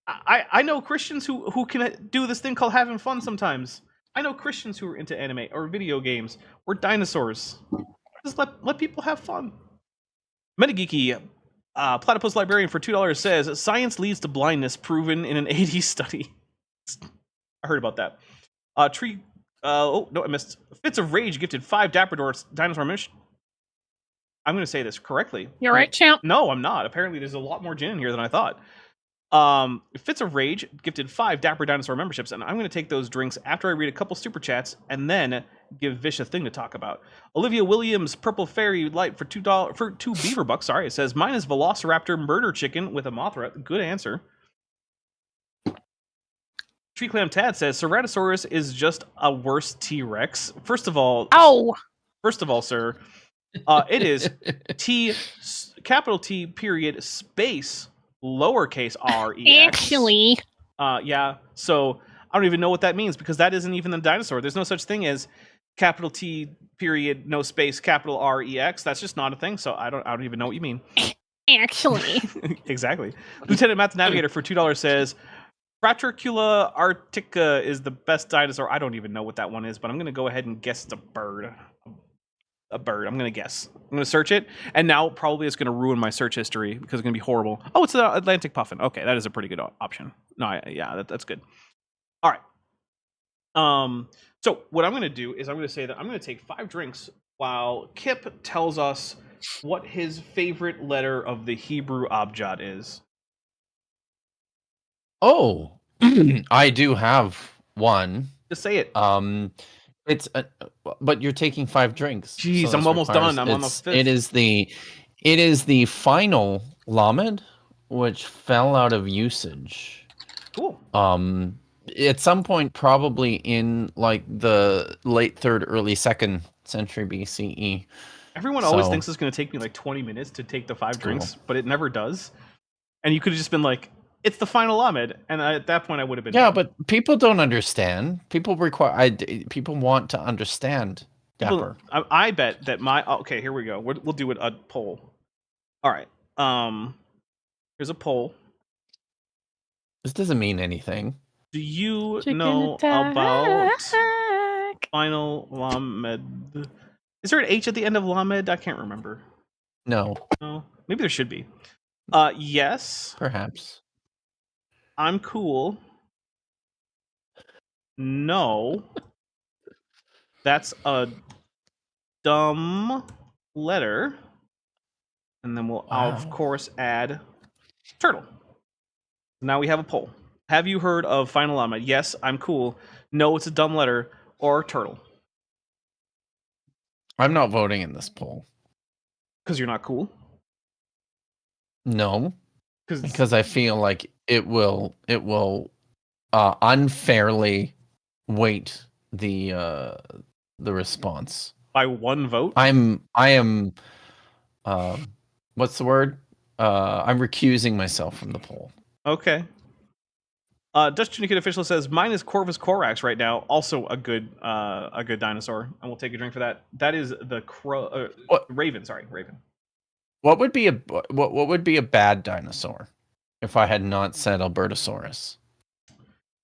I know Christians who can do this thing called having fun sometimes. I know Christians who are into anime or video games or dinosaurs. Just let people have fun. Metageeky, Platypus Librarian for $2 says, science leads to blindness proven in an 80s study. I heard about that. Oh, no, I missed. Fits of Rage gifted 5 Dapper Dinosaur Mish. I'm going to say this correctly. You're right, champ. No, I'm not. Apparently, there's a lot more gin in here than I thought. Fits of Rage gifted 5 Dapper Dinosaur memberships, and I'm going to take those drinks after I read a couple super chats and then give Vish a thing to talk about. Olivia Williams, Purple Fairy Light for $2 for 2 beaver bucks. Sorry, it says mine is Velociraptor Murder Chicken with a Mothra. Good answer. Tree Clam Tad says Ceratosaurus is just a worse T-Rex. First of all, sir, it is capital T period space lowercase r e x. Actually, yeah. So I don't even know what that means because that isn't even a dinosaur. There's no such thing as capital T period no space capital R E X. That's just not a thing. So I don't even know what you mean. Actually, Exactly. Lieutenant Matt the Navigator for $2 says Fratricula artica is the best dinosaur. I don't even know what that one is, but I'm going to go ahead and guess it's a bird. A bird. I'm going to guess. I'm going to search it, and now probably it's going to ruin my search history because it's going to be horrible. Oh, it's the Atlantic puffin. Okay, that is a pretty good option. No, that's good. All right. So what I'm going to do is I'm going to say that I'm going to take 5 drinks while Kip tells us what his favorite letter of the Hebrew abjad is. Oh, I do have one. Just say it. It's but you're taking 5 drinks. Jeez, so I'm this almost requires- done. I'm on the it's- 5th. It is the final lamed, which fell out of usage. Cool. At some point, probably in like the late 3rd, early 2nd century BCE. Everyone always thinks it's going to take me like 20 minutes to take the 5 drinks, but it never does. And you could have just been like, it's the final Ahmed, and at that point I would have been. Yeah, but people don't understand. People people want to understand. Dapper. I bet that okay, here we go. We'll do a poll. All right. Here's a poll. This doesn't mean anything. Do you Chicken know attack. about final Lamed? Is there an H at the end of Lamed? I can't remember. No, No, maybe there should be. Yes. perhaps. I'm cool. No. That's a dumb letter. And then we'll, of course, add turtle. Now we have a poll. Have you heard of Final Ahmed? Yes, I'm cool. No, it's a dumb letter. Or turtle. I'm not voting in this poll. Because you're not cool? No, because I feel like it will unfairly weight the response. By one vote? I am what's the word? I'm recusing myself from the poll. Okay. Dutch Tunicate Official says, mine is Corvus Corax right now. Also a good dinosaur. And we'll take a drink for that. That is the Raven. Sorry, Raven. What would be a bad dinosaur if I had not said Albertosaurus?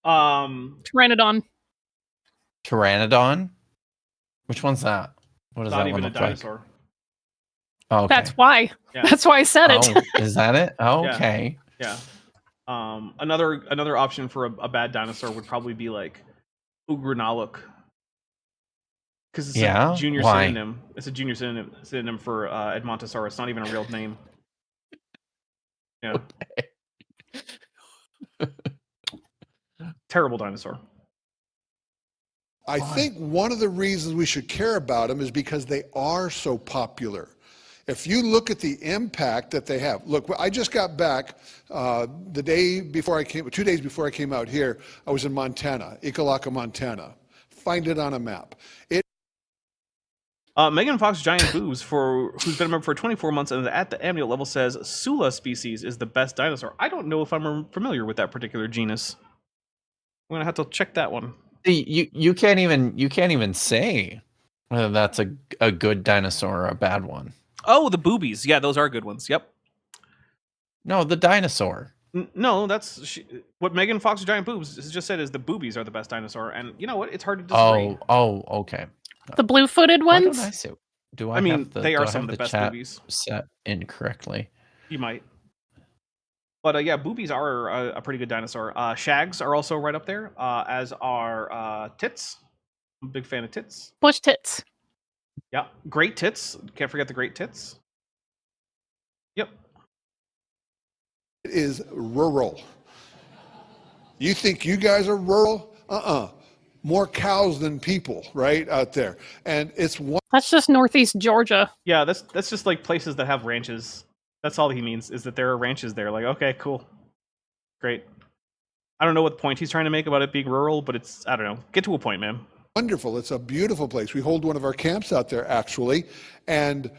Pteranodon. Pteranodon? Which one's that? What does Not that even one a look dinosaur. like? Oh, okay. That's why. Yeah. That's why I said it. Oh, is that it? Oh, Yeah. okay. Yeah. Another option for a bad dinosaur would probably be like Ugranaluk. Because it's a junior Why? synonym. It's a junior synonym for Edmontosaurus. It's not even a real name. Yeah. Terrible dinosaur. I think one of the reasons we should care about them is because they are so popular. If you look at the impact that they have, look, I just got back the day before I came, 2 days before I came out here. I was in Montana, Ekalaka, Montana. Find it on a map. Megan Fox Giant Boobs, who's been a member for 24 months and is at the amniote level, says Sula species is the best dinosaur. I don't know if I'm familiar with that particular genus. I'm gonna have to check that one. You can't even say whether that's a good dinosaur or a bad one. Oh, the boobies. Yeah, those are good ones. Yep. No, the dinosaur. No, what Megan Fox Giant Boobs has just said is the boobies are the best dinosaur, and you know what? It's hard to disagree. Oh, okay. The blue-footed Why ones? don't I say? Do I? I mean, have the, they do are I some have of the best chat boobies. set incorrectly. You might. But yeah, boobies are a pretty good dinosaur. Shags are also right up there, as are tits. I'm a big fan of tits. Bush tits. Yeah, great tits. Can't forget the great tits. Yep. It is rural. You think you guys are rural? More cows than people, right, out there. And it's one. That's just northeast Georgia. Yeah, that's just like places that have ranches. That's all he means, is that there are ranches there. Like, okay, cool. Great. I don't know what point he's trying to make about it being rural, but it's, I don't know. Get to a point, man. Wonderful. It's a beautiful place. We hold one of our camps out there, actually. And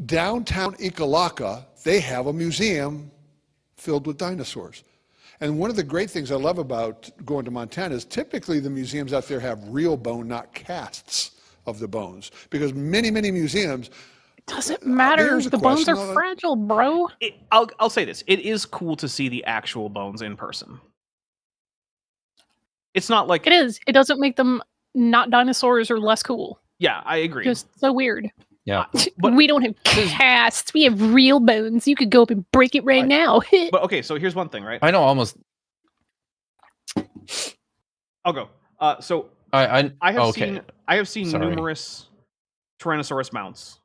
downtown Ekalaka, they have a museum filled with dinosaurs. And one of the great things I love about going to Montana is typically the museums out there have real bone, not casts of the bones. Because many, many museums... Doesn't matter. Here's a The bones question, are fragile, bro. I'll say this. It is cool to see the actual bones in person. It's not like... It is. It doesn't make them not dinosaurs or less cool. Yeah, I agree. Just so weird. Yeah. But- we don't have casts. We have real bones. You could go up and break it right now. But okay, so here's one thing, right? I know almost. I'll go. So I have seen Sorry. numerous Tyrannosaurus mounts,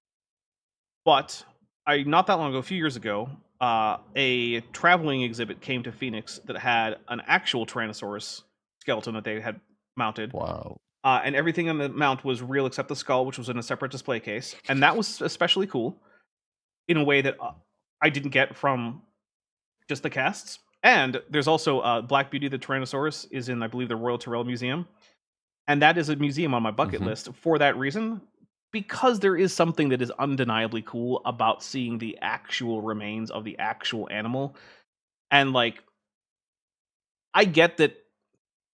but not that long ago, a few years ago, a traveling exhibit came to Phoenix that had an actual Tyrannosaurus skeleton that they had mounted. Wow. And everything on the mount was real except the skull, which was in a separate display case. And that was especially cool in a way that I didn't get from just the casts. And there's also Black Beauty, the Tyrannosaurus, is in, I believe, the Royal Tyrrell Museum. And that is a museum on my bucket list for that reason, because there is something that is undeniably cool about seeing the actual remains of the actual animal. And, like, I get that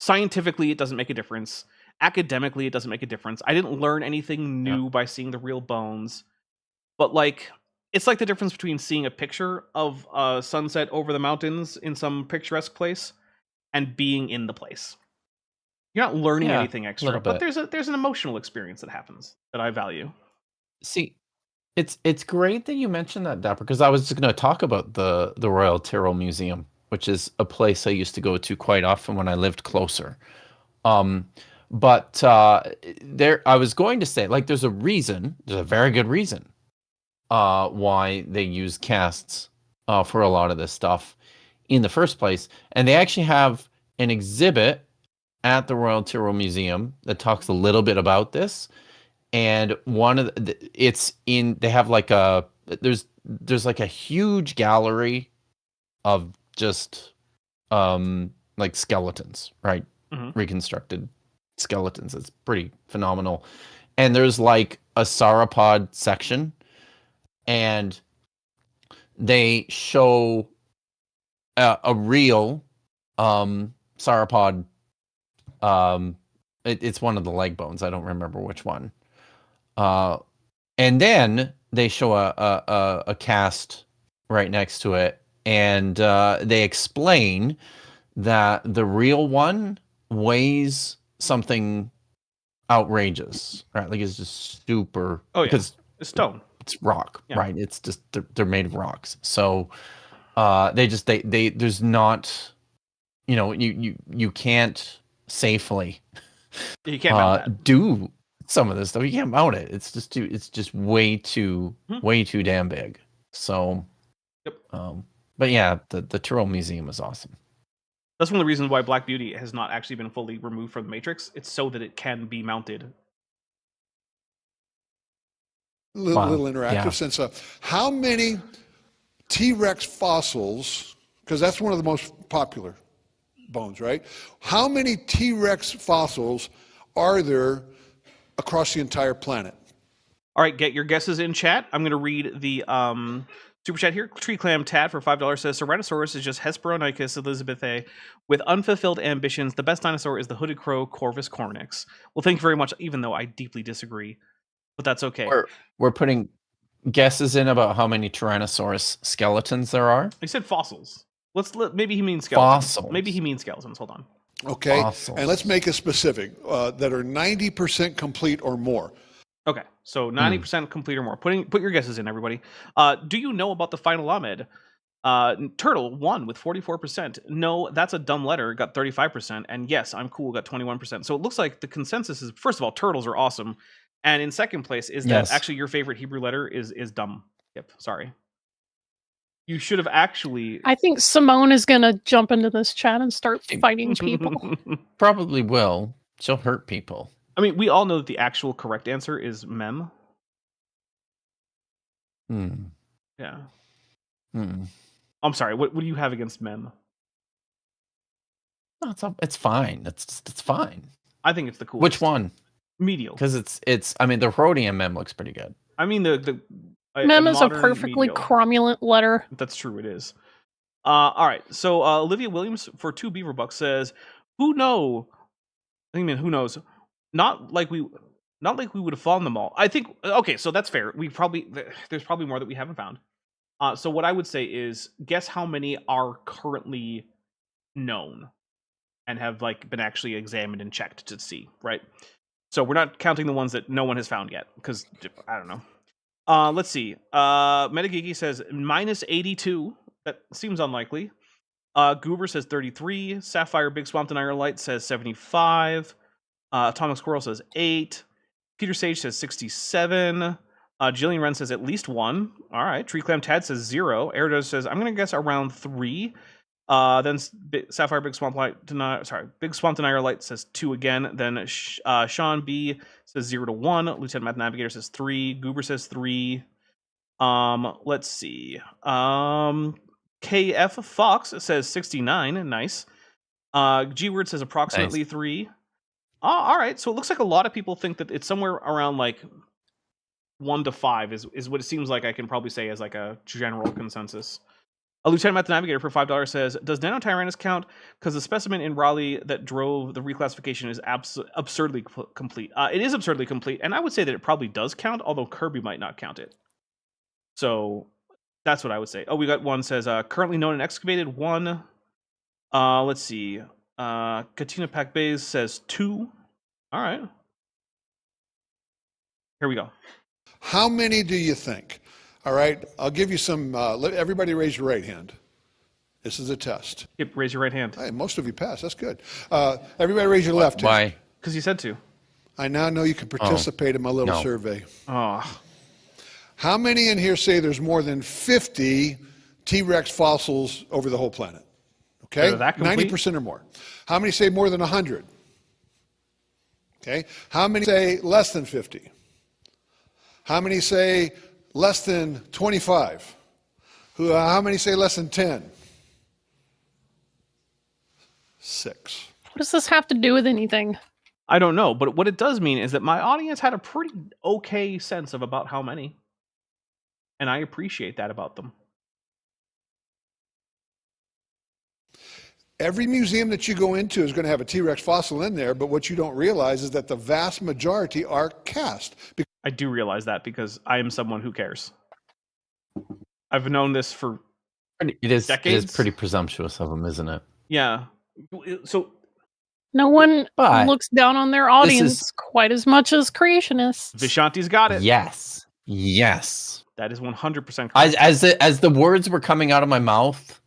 scientifically it doesn't make a difference. Academically, it doesn't make a difference. I didn't learn anything new by seeing the real bones. But, like, it's like the difference between seeing a picture of a sunset over the mountains in some picturesque place and being in the place. You're not learning anything extra, but there's an emotional experience that happens that I value. See, it's great that you mentioned that, Dapper, because I was just going to talk about the Royal Tyrrell Museum, which is a place I used to go to quite often when I lived closer. But there, I was going to say, like, there's a very good reason why they use casts for a lot of this stuff in the first place. And they actually have an exhibit at the Royal Tyrrell Museum that talks a little bit about this. And one of they have like there's like a huge gallery of just like like skeletons, right? Mhm. Reconstructed skeletons. It's pretty phenomenal. And there's like a sauropod section, and they show a real sauropod. It's one of the leg bones. I don't remember which one. And then they show a cast right next to it, and they explain that the real one weighs something outrageous, right? Like it's just super. Oh, yeah. Because It's stone. it's rock, Yeah. right? It's just they're made of rocks. So they there's not, you can't safely You can't mount that. do some of this stuff. You can't mount it. It's just way too Hmm. way too damn big. So Yep. but yeah, the Tyrrell Museum is awesome. That's one of the reasons why Black Beauty has not actually been fully removed from the Matrix. It's so that it can be mounted. Little interactive yeah. sense of how many T-Rex fossils, because that's one of the most popular bones, right? How many T-Rex fossils are there across the entire planet? All right, get your guesses in chat. I'm going to read the super chat here. Tree Clam Tad for $5 says Tyrannosaurus is just Hesperonychus elizabethae with unfulfilled ambitions. The best dinosaur is the hooded crow Corvus cornix. Well, thank you very much, even though I deeply disagree. But that's okay. We're putting guesses in about how many Tyrannosaurus skeletons there are. He said fossils. Maybe he means skeletons. Fossils. Maybe he means skeletons. Hold on. Okay, Fossils. and let's make it specific, that are 90% complete or more. Okay, so 90% complete or more. Put your guesses in, everybody. Do you know about the final Ahmed? Turtle won with 44%. No, that's a dumb letter. Got 35%. And yes, I'm cool. Got 21%. So it looks like the consensus is, first of all, turtles are awesome. And in second place is Yes. that actually your favorite Hebrew letter is dumb. Yep, sorry. You should have actually. I think Simone is going to jump into this chat and start fighting people. Probably will. She'll hurt people. I mean, we all know that the actual correct answer is mem. Yeah. I'm sorry. What do you have against mem? No, it's fine. It's fine. I think it's the coolest. Which one? Medial. Because it's. I mean, the rhodium mem looks pretty good. I mean Mem is a modern perfectly medial. cromulent letter. That's true. It is. All right. So Olivia Williams for 2 beaver bucks says, "Who know? I mean, who knows? Not like we would have found them all. I think. Okay, so that's fair. There's probably more that we haven't found. So what I would say is, guess how many are currently known and have like been actually examined and checked to see, right? So we're not counting the ones that no one has found yet, because I don't know. Let's see. Metagigi says minus 82. That seems unlikely. Goober says 33. Sapphire Big Swamp Denier Light says 75. Atomic Squirrel says 8. Peter Sage says 67. Jillian Wren says at least 1. All right. Tree Clam Tad says 0. Airdos says I'm going to guess around 3. Then Sapphire Big Swamp Big Swamp Denier Light says 2 again. Then Sean B says 0 to 1. Lieutenant Math Navigator says 3. Goober says 3. Let's see. KF Fox says 69. Nice. G Word says approximately 3. All right. So it looks like a lot of people think that it's somewhere around like 1 to 5 is what it seems like. I can probably say as like a general consensus. A Lieutenant Math Navigator for $5 says, does Nanotyrannus count? Because the specimen in Raleigh that drove the reclassification is absurdly complete. It is absurdly complete, and I would say that it probably does count, although Kirby might not count it. So that's what I would say. Oh, we got one says, currently known and excavated, 1. Let's see. Katina Pac Bays says 2. All right. Here we go. How many do you think? All right, I'll give you some, let everybody raise your right hand. This is a test. Yep, raise your right hand. Hey, most of you passed, that's good. Everybody raise your left hand. Why? Because you said to. I now know you can participate in my little survey. Oh. How many in here say there's more than 50 T-Rex fossils over the whole planet? Okay, Are that complete? 90% or more. How many say more than 100? Okay, how many say less than 50? How many say less than 25? How many say less than 10? 6. What does this have to do with anything? I don't know, but what it does mean is that my audience had a pretty okay sense of about how many. And I appreciate that about them. Every museum that you go into is going to have a T-Rex fossil in there, but what you don't realize is that the vast majority are cast. I do realize that because I am someone who cares. I've known this for decades. It is pretty presumptuous of them, isn't it? Yeah. So No one But looks down on their audience quite as much as creationists. Vishanti's got it. Yes. Yes. That is 100% correct. As the words were coming out of my mouth,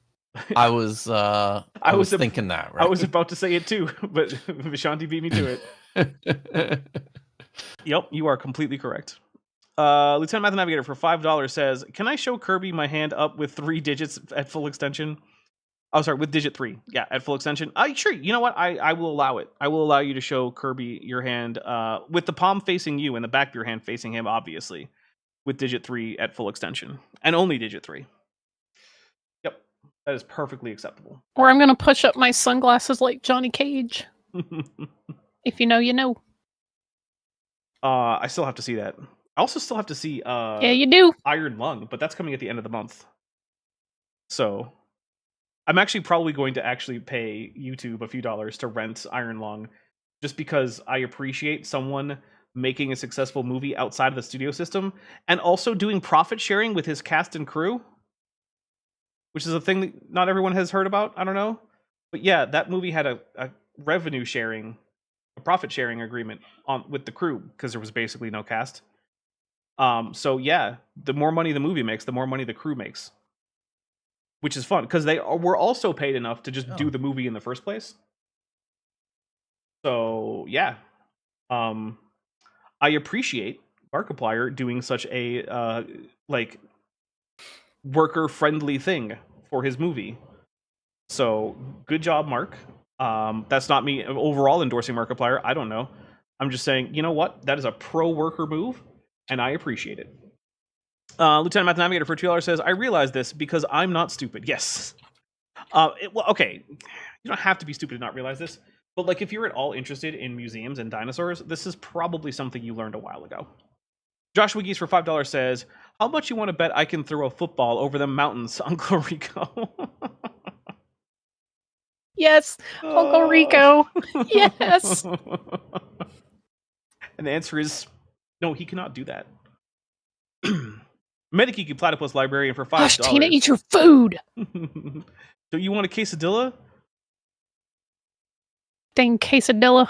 I was thinking that, right? I was about to say it too, but Vishanti beat me to it. Yep, you are completely correct. Lieutenant Math Navigator for $5 says, "Can I show Kirby my hand up with 3 digits at full extension?" Oh, sorry, with digit 3. Yeah, at full extension. Sure. You know what? I will allow it. I will allow you to show Kirby your hand with the palm facing you and the back of your hand facing him, obviously, with digit 3 at full extension. And only digit 3. Yep, that is perfectly acceptable. Or I'm going to push up my sunglasses like Johnny Cage. If you know, you know. I still have to see that. I also still have to see Yeah, you do. Iron Lung, but that's coming at the end of the month. So I'm actually probably going to actually pay YouTube a few dollars to rent Iron Lung, just because I appreciate someone making a successful movie outside of the studio system and also doing profit sharing with his cast and crew, which is a thing that not everyone has heard about. I don't know. But yeah, that movie had a revenue sharing, a profit sharing agreement with the crew because there was basically no cast. So yeah, the more money the movie makes, the more money the crew makes, which is fun because they were also paid enough to just do the movie in the first place. So yeah, I appreciate Markiplier doing such a like worker friendly thing for his movie. So good job, Mark. That's not me overall endorsing Markiplier. I don't know. I'm just saying, you know what? That is a pro worker move, and I appreciate it. Lieutenant Math Navigator for $2 says, "I realize this because I'm not stupid." Yes. Well, okay. You don't have to be stupid to not realize this. But like, if you're at all interested in museums and dinosaurs, this is probably something you learned a while ago. Josh Wiggies for $5 says, "How much you want to bet I can throw a football over the mountains, Uncle Rico?" Yes, Uncle Rico. Yes. And the answer is no, he cannot do that. Medikiki Platypus Librarian for $5. Hush, Tina, eat your food. So you want a quesadilla? Dang quesadilla.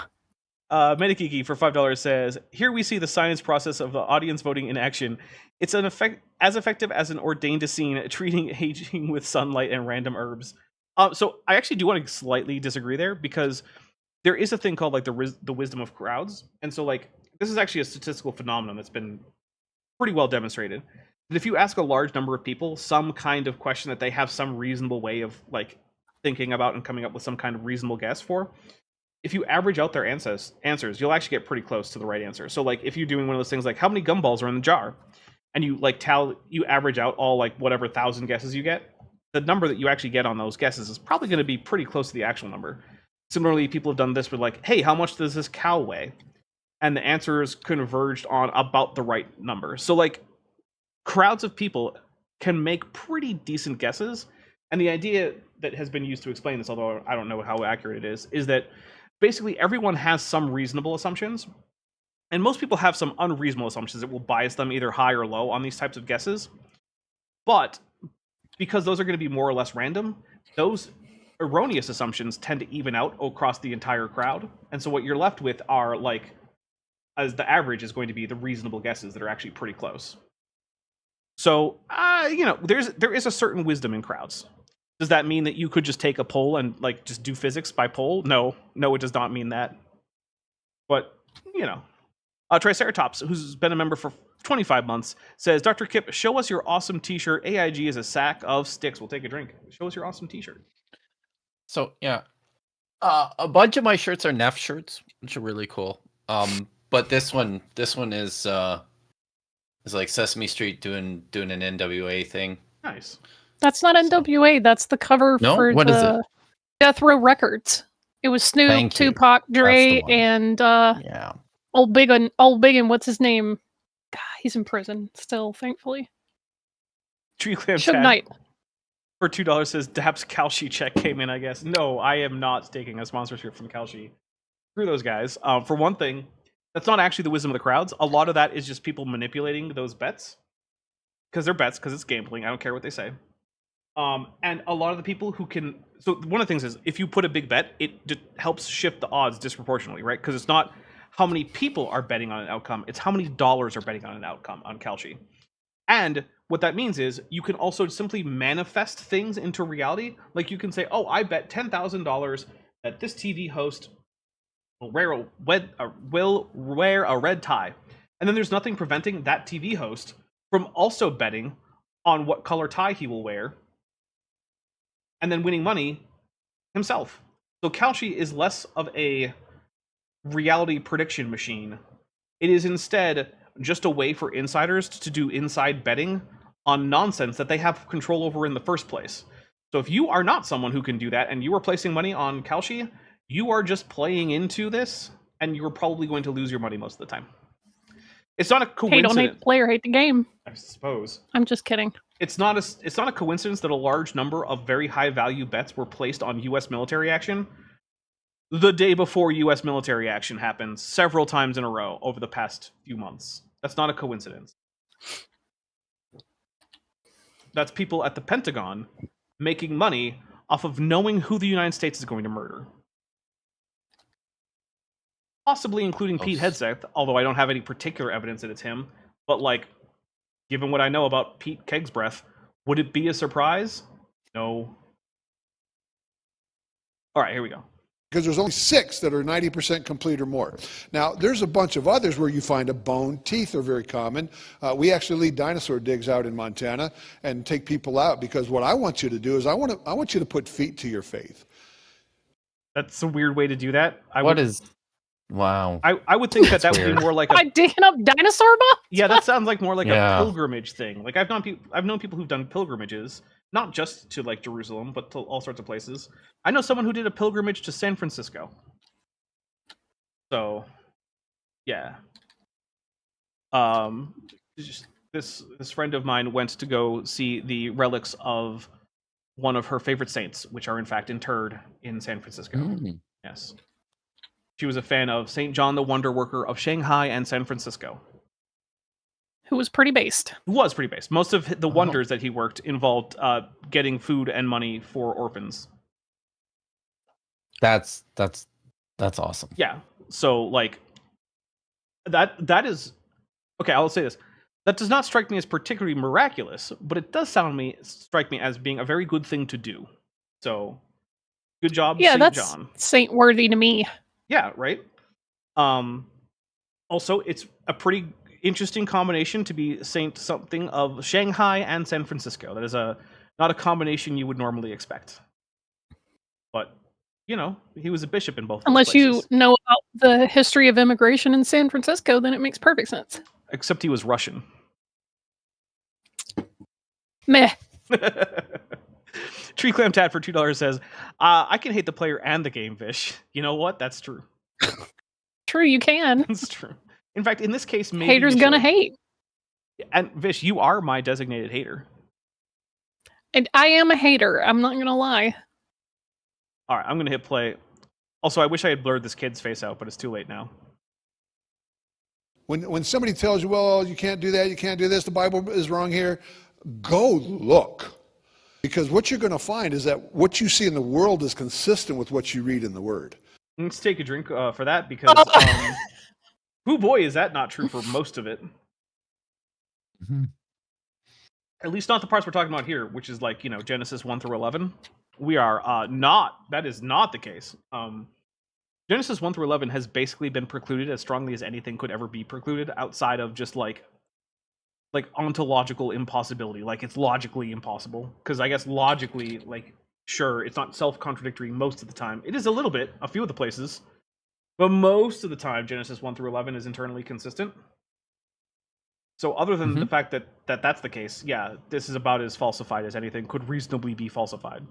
Medikiki for $5 says, "Here we see the science process of the audience voting in action. It's as effective as an ordained scene treating aging with sunlight and random herbs." So I actually do want to slightly disagree there because there is a thing called like the wisdom of crowds, and so like this is actually a statistical phenomenon that's been pretty well demonstrated. That if you ask a large number of people some kind of question that they have some reasonable way of like thinking about and coming up with some kind of reasonable guess for, if you average out their answers, you'll actually get pretty close to the right answer. So like if you're doing one of those things like how many gumballs are in the jar, and you like you average out all like whatever 1,000 guesses you get, the number that you actually get on those guesses is probably going to be pretty close to the actual number. Similarly, people have done this with like, hey, how much does this cow weigh? And the answers converged on about the right number. So like crowds of people can make pretty decent guesses. And the idea that has been used to explain this, although I don't know how accurate it is that basically everyone has some reasonable assumptions. And most people have some unreasonable assumptions that will bias them either high or low on these types of guesses. But because those are going to be more or less random, those erroneous assumptions tend to even out across the entire crowd. And so what you're left with are like, as the average is going to be the reasonable guesses that are actually pretty close. So, there is a certain wisdom in crowds. Does that mean that you could just take a poll and like just do physics by poll? No, it does not mean that. But, Triceratops, who's been a member for 25 months, says, "Dr. Kip, show us your awesome t-shirt. AIG is a sack of sticks." We'll take a drink. Show us your awesome t-shirt. So, yeah. A bunch of my shirts are Neff shirts, which are really cool. But this one is like Sesame Street doing an NWA thing. Nice. That's not NWA. That's the cover for what is it? Death Row Records. It was Snoop, Thank you. Tupac, Dre, one. and Yeah. old big and what's his name? God, he's in prison still, thankfully. Tree Clam Suge Chad Knight. for $2 says Dap's Kalshi check came in, I guess. No, I am not taking a sponsorship from Kalshi. Screw those guys. For one thing, that's not actually the wisdom of the crowds. A lot of that is just people manipulating those bets. Because they're bets, because it's gambling. I don't care what they say. And a lot of the people who can... So one of the things is, if you put a big bet, it just helps shift the odds disproportionately, right? Because it's not how many people are betting on an outcome, it's how many dollars are betting on an outcome on Kalshi. And what that means is, you can also simply manifest things into reality. Like you can say, oh, I bet $10,000 that this TV host will wear a red tie. And then there's nothing preventing that TV host from also betting on what color tie he will wear, and then winning money himself. So Kalshi is less of a reality prediction machine. It is instead just a way for insiders to do inside betting on nonsense that they have control over in the first place. So if you are not someone who can do that, and you are placing money on Kalshi, you are just playing into this, and you're probably going to lose your money most of the time. It's not a coincidence. Don't hate the player, hate the game. I suppose. I'm just kidding. It's not a coincidence that a large number of very high value bets were placed on U.S. military action the day before U.S. military action happened several times in a row over the past few months. That's not a coincidence. That's people at the Pentagon making money off of knowing who the United States is going to murder. Possibly including Pete Hegseth, although I don't have any particular evidence that it's him. But, like, given what I know about Pete Kegsbreath, would it be a surprise? No. All right, here we go. Because there's only 6 that are 90% complete or more. Now, there's a bunch of others where you find a bone. Teeth are very common. We actually lead dinosaur digs out in Montana and take people out, because what I want you to do is I want you to put feet to your faith. That's a weird way to do that. Wow. I would think that would be more like By digging up dinosaur bones? Yeah, that sounds like more like a pilgrimage thing. Like I've known people who've done pilgrimages, not just to like Jerusalem, but to all sorts of places. I know someone who did a pilgrimage to San Francisco. So, yeah. This friend of mine went to go see the relics of one of her favorite saints, which are in fact interred in San Francisco. Mm. Yes. She was a fan of St. John the Wonder Worker of Shanghai and San Francisco. Who was pretty based. Who was pretty based. Most of the wonders that he worked involved getting food and money for orphans. That's awesome. Yeah. So like that is okay, I'll say this. That does not strike me as particularly miraculous, but it does strike me as being a very good thing to do. So good job, yeah, St. that's John. saint worthy to me. Yeah, right. Also, it's a pretty interesting combination to be Saint something of Shanghai and San Francisco. That is not a combination you would normally expect. But you know, he was a bishop in both. Unless you know about the history of immigration in San Francisco, then it makes perfect sense. Except he was Russian. Meh. Tree Clam Tat for $2 says, I can hate the player and the game, Vish. You know what? That's true. True, you can. That's true. In fact, in this case, maybe Haters gonna hate. And Vish, you are my designated hater. And I am a hater. I'm not gonna lie. All right, I'm gonna hit play. Also, I wish I had blurred this kid's face out, but it's too late now. When somebody tells you, well, you can't do that, you can't do this, the Bible is wrong here, go look. Because what you're going to find is that what you see in the world is consistent with what you read in the Word. Let's take a drink for that, because oh boy, is that not true for most of it. Mm-hmm. At least not the parts we're talking about here, which is like, you know, Genesis 1 through 11. We are not. That is not the case. Genesis 1 through 11 has basically been precluded as strongly as anything could ever be precluded, outside of just like ontological impossibility. Like, it's logically impossible. Because I guess logically, like, sure, it's not self-contradictory most of the time. It is a little bit, a few of the places. But most of the time, Genesis 1 through 11 is internally consistent. So other than the fact that that's the case, yeah, this is about as falsified as anything could reasonably be falsified.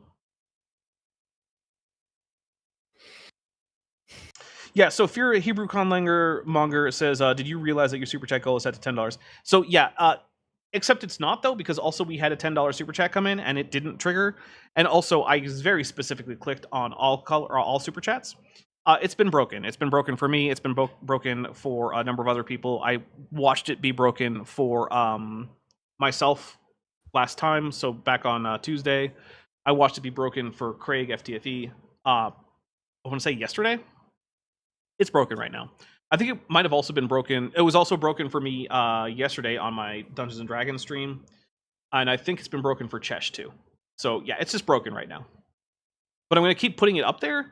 Yeah, so Fear Hebrew Conlanger Monger says, did you realize that your super chat goal is set to $10? So yeah, except it's not though, because also we had a $10 super chat come in and it didn't trigger. And also I very specifically clicked on all super chats. It's been broken. It's been broken for me. It's been broken for a number of other people. I watched it be broken for myself last time. So back on Tuesday, I watched it be broken for Craig FTFE. I want to say yesterday. It's broken right now. I think it might have also been broken. It was also broken for me yesterday on my Dungeons and Dragons stream, and I think it's been broken for Chesh too. So yeah, it's just broken right now. But I'm going to keep putting it up there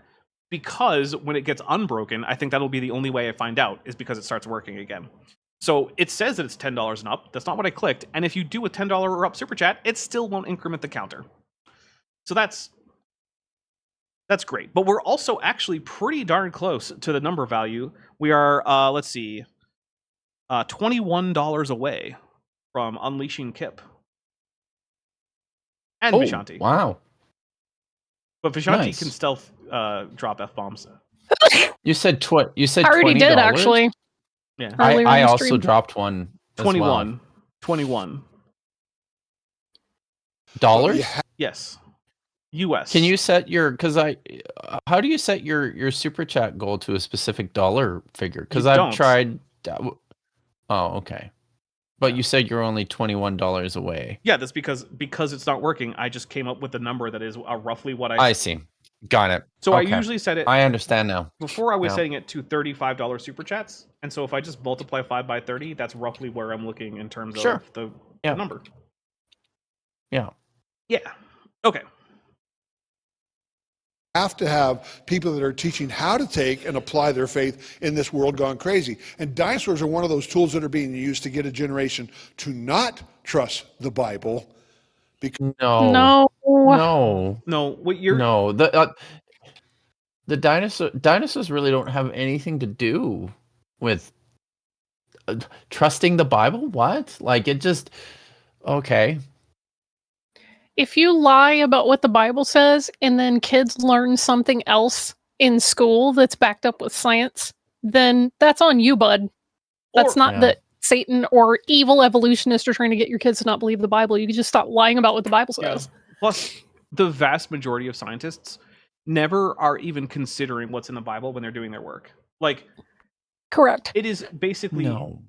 because when it gets unbroken, I think that'll be the only way I find out is because it starts working again. So it says that it's $10 and up. That's not what I clicked. And if you do a $10 or up super chat, it still won't increment the counter. So that's great. But we're also actually pretty darn close to the number value. We are, let's see, $21 away from unleashing Kip. And Vishanti. Wow. But Vishanti Nice. can stealth drop F-bombs. You said you said I already $20? did actually. Yeah. Earlier in I the also stream. dropped one. as 21. well. 21. Dollars? You ha- Yes. US. Can you set your how do you set your super chat goal to a specific dollar figure? Because You I've don't. tried. Oh, okay. But you said you're only $21 away. Yeah, that's because it's not working. I just came up with a number that is roughly what I see. Got it. So Okay. I usually set it I understand now. before I was Yeah. setting it to $35 super chats. And so if I just multiply 5 by 30, that's roughly where I'm looking in terms Sure. of the Yeah. number. Yeah. Yeah. Okay. have to have people that are teaching how to take and apply their faith in this world gone crazy. And dinosaurs are one of those tools that are being used to get a generation to not trust the Bible. No. No. No, what you're No. The dinosaurs really don't have anything to do with trusting the Bible. What? Like it just okay. If you lie about what the Bible says and then kids learn something else in school that's backed up with science, then that's on you, bud. That's not Yeah. that Satan or evil evolutionists are trying to get your kids to not believe the Bible. You can just stop lying about what the Bible Yeah. says. Plus, the vast majority of scientists never are even considering what's in the Bible when they're doing their work. Like, Correct. it is basically No.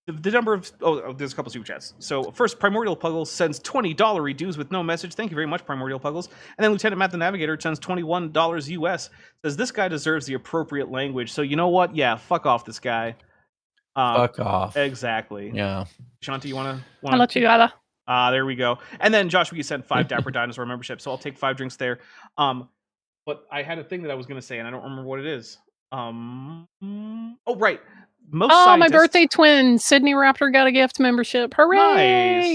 the number of... Oh, there's a couple super chats. So, first, Primordial Puggles sends $20 dues with no message. Thank you very much, Primordial Puggles. And then Lieutenant Matt the Navigator sends $21 US. Says, this guy deserves the appropriate language. So, you know what? Yeah, fuck off this guy. Fuck off. Exactly. Yeah. Shanti, you want I'll let you either. there we go. And then Josh, we sent 5 Dapper Dinosaur memberships, so I'll take 5 drinks there. But I had a thing that I was going to say, and I don't remember what it is. Oh, right. Most Oh, my scientists- birthday twin, Sydney Raptor, got a gift membership. Hooray!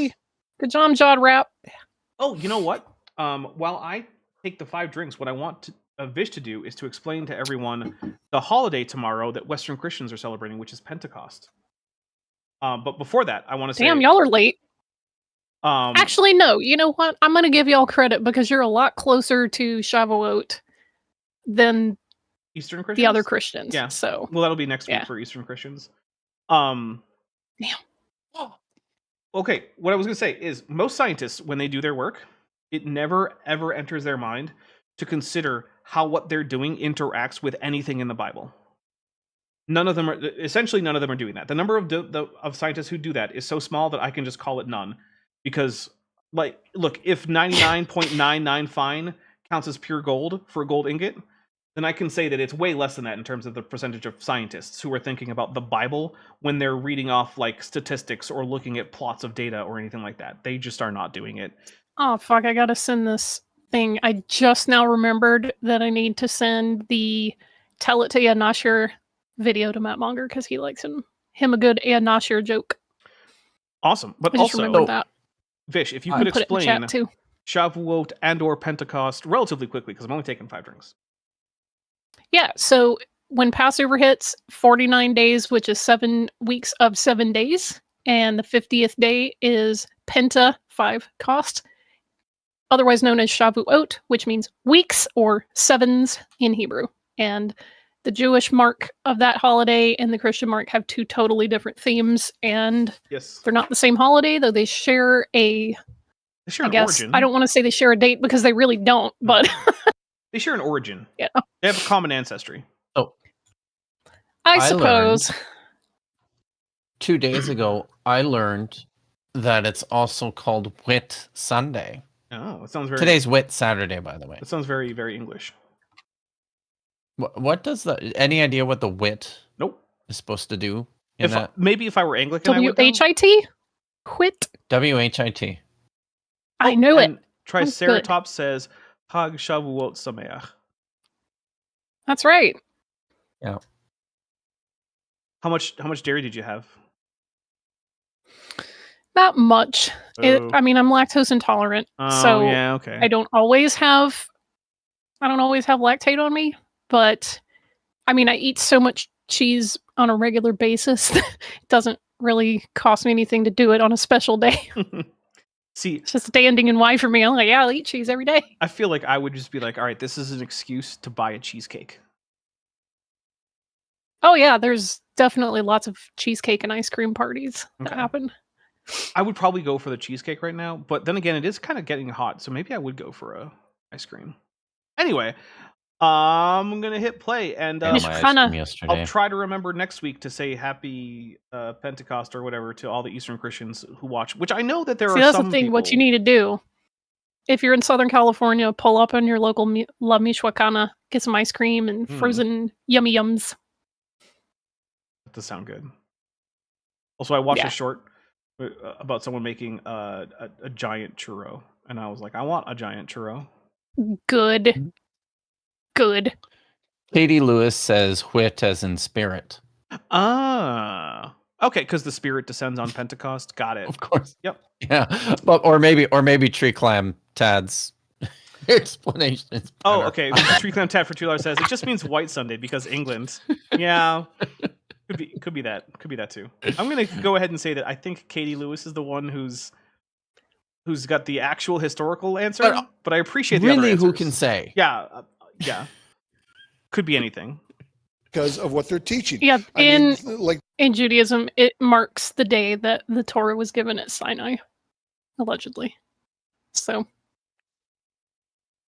Nice. Good job, Jod Rap. Oh, you know what? While I take the 5 drinks, what I want Vish to do is to explain to everyone the holiday tomorrow that Western Christians are celebrating, which is Pentecost. But before that, I want to say... Damn, y'all are late. Um, Actually, no. You know what? I'm going to give y'all credit because you're a lot closer to Shavuot than Eastern Christians? the other Christians. Yeah. So, Well, that'll be next week Yeah. for Eastern Christians. Damn. Okay, what I was going to say is most scientists, when they do their work, it never ever enters their mind to consider how what they're doing interacts with anything in the Bible. None of them are doing that. The number of scientists who do that is so small that I can just call it none, because, like, look, if 99.99 fine counts as pure gold for a gold ingot, then I can say that it's way less than that in terms of the percentage of scientists who are thinking about the Bible when they're reading off like statistics or looking at plots of data or anything like that. They just are not doing it. Oh, fuck. I got to send this thing. I just now remembered that I need to send the Tell It to Ed Nasher video to Matt Monger because he likes him a good Ed Nasher joke. Awesome. But I just also, remembered that. Vish, if you I'll could put it in the explain chat too. Shavuot and or Pentecost relatively quickly, because I'm only taking 5 drinks. Yeah, so when Passover hits, 49 days, which is 7 weeks of 7 days, and the 50th day is Penta 5 cost, otherwise known as Shavuot, which means weeks or sevens in Hebrew. And the Jewish mark of that holiday and the Christian mark have two totally different themes, and Yes. they're not the same holiday, though they share They share I an guess origin. I don't want to say they share a date because they really don't, No. but They share an origin. yeah, They have a common ancestry. Oh, I I suppose. 2 days ago, I learned that it's also called Whit Sunday. Oh, it sounds very. Today's Whit Saturday, by the way. It sounds very, very English. What does the? Any idea what the Whit Nope. is supposed to do in that? Maybe if I were Anglican, I would know. WHIT? Quit. WHIT. I knew it. And Triceratops says, Hag Shavuot Sameach. That's right. Yeah. How much dairy did you have? Not much. Oh. I mean, I'm lactose intolerant, Oh, so yeah, okay. I don't always have lactate on me, but I mean, I eat so much cheese on a regular basis that it doesn't really cost me anything to do it on a special day. See, It's just a day ending in Y for me. I'm like, yeah, I'll eat cheese every day. I feel like I would just be like, all right, this is an excuse to buy a cheesecake. Oh yeah, there's definitely lots of cheesecake and ice cream parties that Okay. happen. I would probably go for the cheesecake right now, but then again, it is kind of getting hot, so maybe I would go for a ice cream. Anyway, I'm gonna hit play, and I had my ice kinda- cream yesterday. I'll try to remember next week to say Happy Pentecost or whatever to all the Eastern Christians who watch. Which I know that there See, are that's some the thing. people. What you need to do, if you're in Southern California, pull up on your local La Michoacana, get some ice cream and frozen yummy yums. That does sound good. Also, I watched Yeah. a short about someone making a giant churro, and I was like, I want a giant churro. Good. Good. Katie Lewis says Whit as in spirit. Ah, okay, because the Spirit descends on Pentecost. Got it. Of course. Yep. Yeah, but or maybe Tree Clam Tad's explanation is Oh, better. okay. Tree Clam Tat for $2 says it just means White Sunday because England. Yeah, could be that. Could be that too. I'm gonna go ahead and say that I think Katie Lewis is the one who's got the actual historical answer, but I appreciate the other Really, who answers. can say? Yeah, yeah. Could be anything. Because of what they're teaching. Yeah, I mean, like in Judaism, it marks the day that the Torah was given at Sinai, allegedly. So,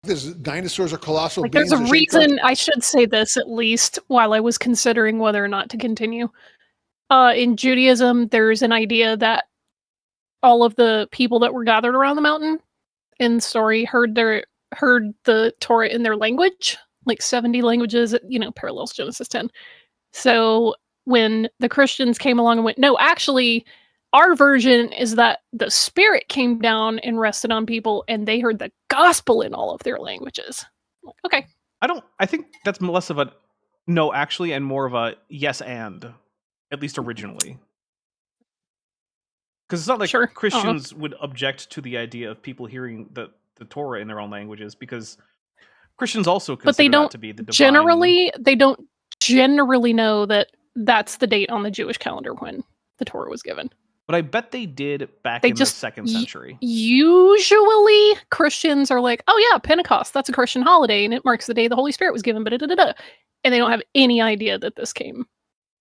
this dinosaurs are colossal like, beings. there's a that shaped like- reason I should say this at least while I was considering whether or not to continue. In Judaism, there's an idea that all of the people that were gathered around the mountain in the story heard the Torah in their language, like 70 languages, parallels Genesis 10. So when the Christians came along and went, no, actually, our version is that the Spirit came down and rested on people, and they heard the gospel in all of their languages. Like, okay. I think that's less of a no, actually, and more of a yes and, at least originally. Because it's not like Sure. Christians would object to the idea of people hearing the Torah in their own languages, because Christians also consider But they that don't to be the divine. they don't generally know that that's the date on the Jewish calendar when the Torah was given. But I bet they did back They in just the 2nd century. Usually, Christians are like, "Oh yeah, Pentecost. That's a Christian holiday, and it marks the day the Holy Spirit was given." And they don't have any idea that this came.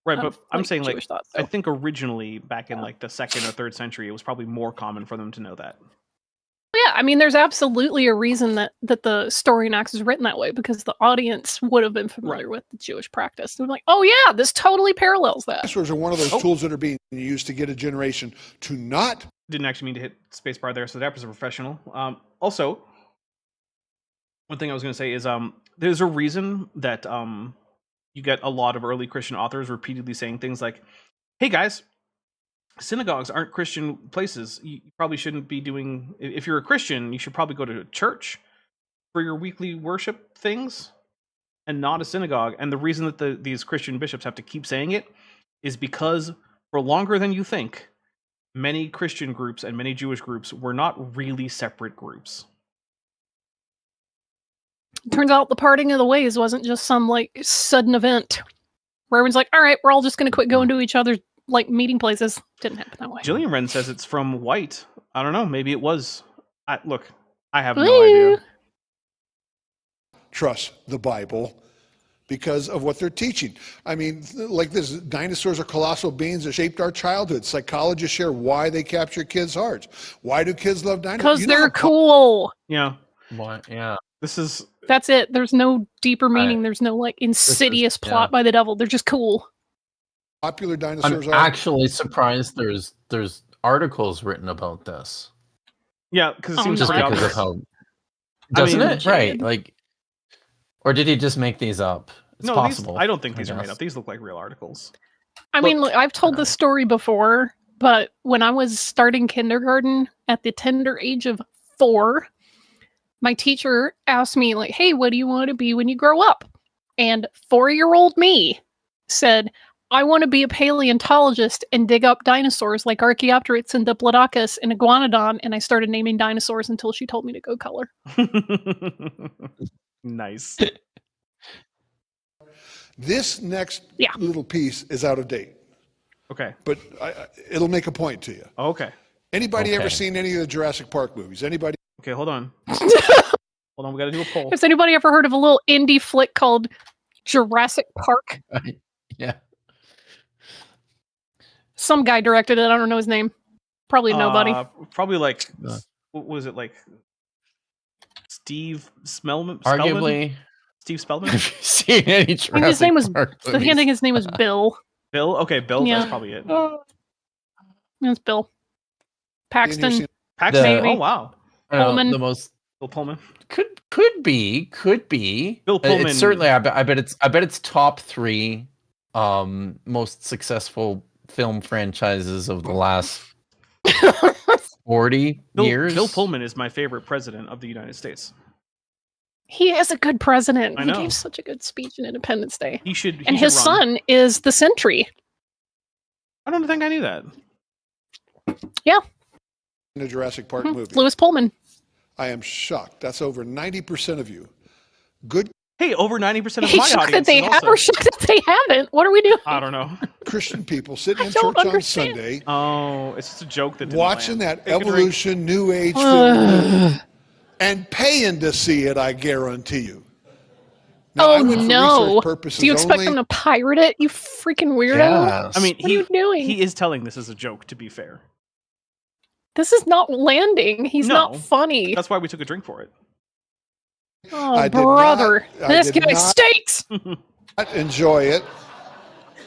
Right, out but of, I'm saying, like, Jewish thought, I so. think originally, back in like the 2nd or 3rd century, it was probably more common for them to know that. Yeah, I mean, there's absolutely a reason that the story in Acts is written that way, because the audience would have been familiar with the Jewish practice. They're like, "Oh yeah, this totally parallels that." Dinosaurs are one of those tools that are being used to get a generation to not. Didn't actually mean to hit spacebar there, so Dapper's a professional. Also, one thing I was going to say is there's a reason that you get a lot of early Christian authors repeatedly saying things like, "Hey guys, synagogues aren't Christian places. You probably shouldn't be doing. If you're a Christian, you should probably go to church for your weekly worship things, and not a synagogue." And the reason that these Christian bishops have to keep saying it is because for longer than you think, many Christian groups and many Jewish groups were not really separate groups. Turns out the parting of the ways wasn't just some like sudden event where everyone's like, "All right, we're all just going to quit going to each other's like meeting places." Didn't happen that way. Jillian Wren says it's from White. I don't know. Maybe it was. Look, I have no Woo! idea. Trust the Bible. because of what they're teaching. I mean, like this, dinosaurs are colossal beings that shaped our childhood. Psychologists share why they capture kids' hearts. Why do kids love dinosaurs? Because they're cool. Yeah. What? Yeah. This is That's it. There's no deeper meaning. Right. There's no like insidious yeah. plot by the devil. They're just cool. Popular I'm dinosaurs are. actually surprised there's articles written about this. yeah, because it Oh, seems no. Just pretty because obvious. of how doesn't mean, it? Right. Like, or did he just make these up? It's no, possible. I don't think these are made guess. up. These look like real articles. I mean, look, I've told this story before, but when I was starting kindergarten at the tender age of 4, my teacher asked me, like, hey, what do you want to be when you grow up? And 4-year-old me said, I want to be a paleontologist and dig up dinosaurs like Archaeopteryx and Diplodocus and Iguanodon. And I started naming dinosaurs until she told me to go color. Nice. This next Yeah. little piece is out of date, Okay. but it'll make a point to you. Okay. Anybody ever Okay. seen any of the Jurassic Park movies? Anybody? Okay, hold on. Hold on, we gotta do a poll. Has anybody ever heard of a little indie flick called Jurassic Park? Yeah. Some guy directed it. I don't know his name. Probably nobody. Probably like Uh. what was it like? Steve Spellman? Arguably, Steve Spellman? have you seen any I think his Jurassic name was. Park I movies? think his name was Bill. Bill? Okay, Bill, Yeah. that's probably it. It's Bill Paxton. seen- Paxton. Maybe. Oh wow. I don't know, Pullman. the most Bill Pullman. could be. Bill Pullman. It's certainly. I bet it's top 3 most successful film franchises of the last 40 years. Bill Pullman is my favorite president of the United States. He is a good president. I He know. gave such a good speech in Independence Day. He should And his run. son is the Sentry. I don't think I knew that. In a Jurassic Park Mhm. movie. Lewis Pullman. I am shocked. That's over 90% of you. Good Hey, over 90% of He's my shocked that audience they is have also. or shocked that they haven't. What are we doing? I don't know. Christian people sitting in I church don't on understand. Sunday, Oh, it's just a joke that didn't watching land. that Take a drink. evolution, new age film, and paying to see it, I guarantee you. Now, I Oh went for no! research purposes Do you expect only. them to pirate it? You freaking weirdo! Yes. I mean, What are you doing? he is telling this as a joke, to be fair. This is not landing. He's not No. funny. That's why we took a drink for it. Oh, I did brother. not- I This did guy not- stinks. Enjoy it.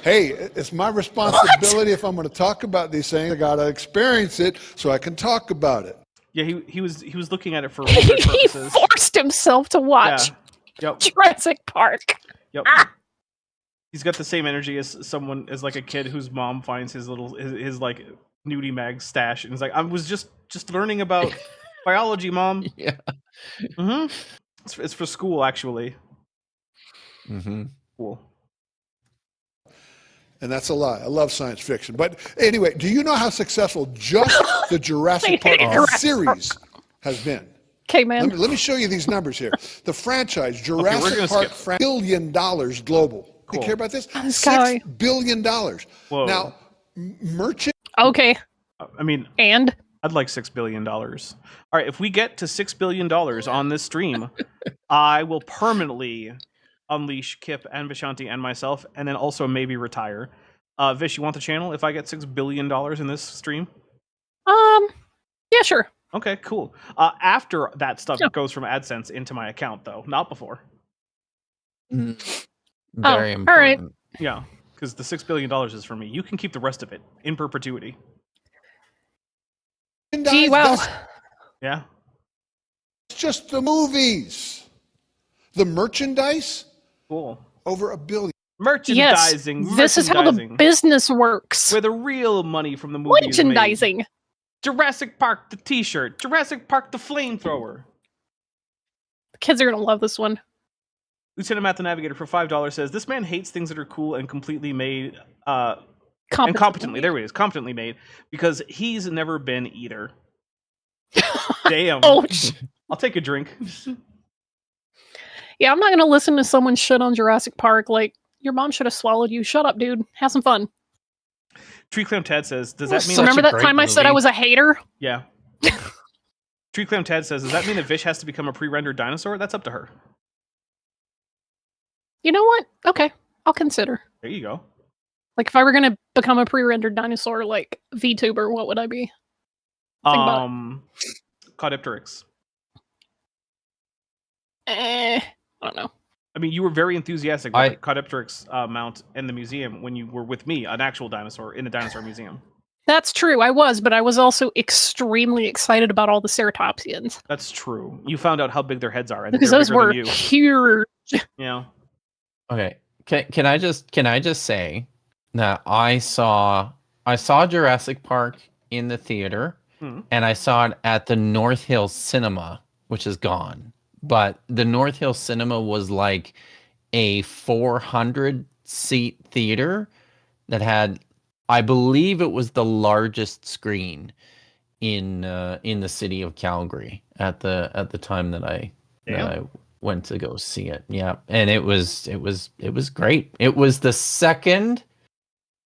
Hey, it's my responsibility if I'm going to talk about these things. I got to experience it so I can talk about it. Yeah, he was looking at it for research He purposes. forced himself to watch Yeah. Yep. Jurassic Park. Yep. Ah. He's got the same energy as someone as like a kid whose mom finds his little his like nudie mag stash and he's like, I was just learning about biology, mom. Yeah. Mm-hmm. It's for school actually. Mm-hmm. Cool. And that's a lie. I love science fiction. But anyway, do you know how successful just the Jurassic I hate Park Jurassic series has been? Okay, man. Let me show you these numbers here. The franchise, we're Jurassic gonna Park, skip. $1 billion global. Cool. You care about this? This guy. $6 billion. Whoa. Now, merchant. Okay, I mean, and I'd like $6 billion. All right, if we get to $6 billion on this stream, I will permanently unleash Kip and Vishanti and myself, and then also maybe retire. Vish, you want the channel if I get $6 billion in this stream? yeah, sure. Okay, cool. After that stuff Yeah. goes from AdSense into my account, though, not before. Very all important. right. Yeah, because the $6 billion is for me. You can keep the rest of it in perpetuity. Gee, wow. That's Yeah. just the movies. The merchandise, Cool. over $1 billion. Yes, Merchandising. this is how the merchandising. business works. Where the real money from the movie is made. Merchandising. Jurassic Park the T-shirt. Jurassic Park the flamethrower. The kids are gonna love this one. Lieutenant Matt the Navigator for $5 says this man hates things that are cool and completely made and Competently. competently. There it is, competently made because he's never been either. Damn. Ouch. I'll take a drink. Yeah, I'm not gonna listen to someone shit on Jurassic Park. Like, your mom should have swallowed you. Shut up, dude. Have some fun. Tree Clam Tad says, does that mean Such Remember a that great time I said I movie. was a hater? Yeah. Tree Clam Tad says, does that mean that Vish has to become a pre-rendered dinosaur? That's up to her. You know what? Okay, I'll consider. There you go. Like, if I were gonna become a pre-rendered dinosaur, like VTuber, what would I be? Think about Caudipteryx. I don't know. I mean, you were very enthusiastic about the Caudipteryx mount in the museum when you were with me, an actual dinosaur in the dinosaur museum. That's true. I was, but I was also extremely excited about all the ceratopsians. That's true. You found out how big their heads are, and Because they're those bigger were than you. huge. Yeah. Okay. Can I just say that I saw Jurassic Park in the theater, and I saw it at the North Hill Cinema, which is gone. But the North Hill Cinema was like a 400-seat theater that had, I believe it was the largest screen in the city of Calgary at the time that I went to go see it. Yeah, and it was great. It was the second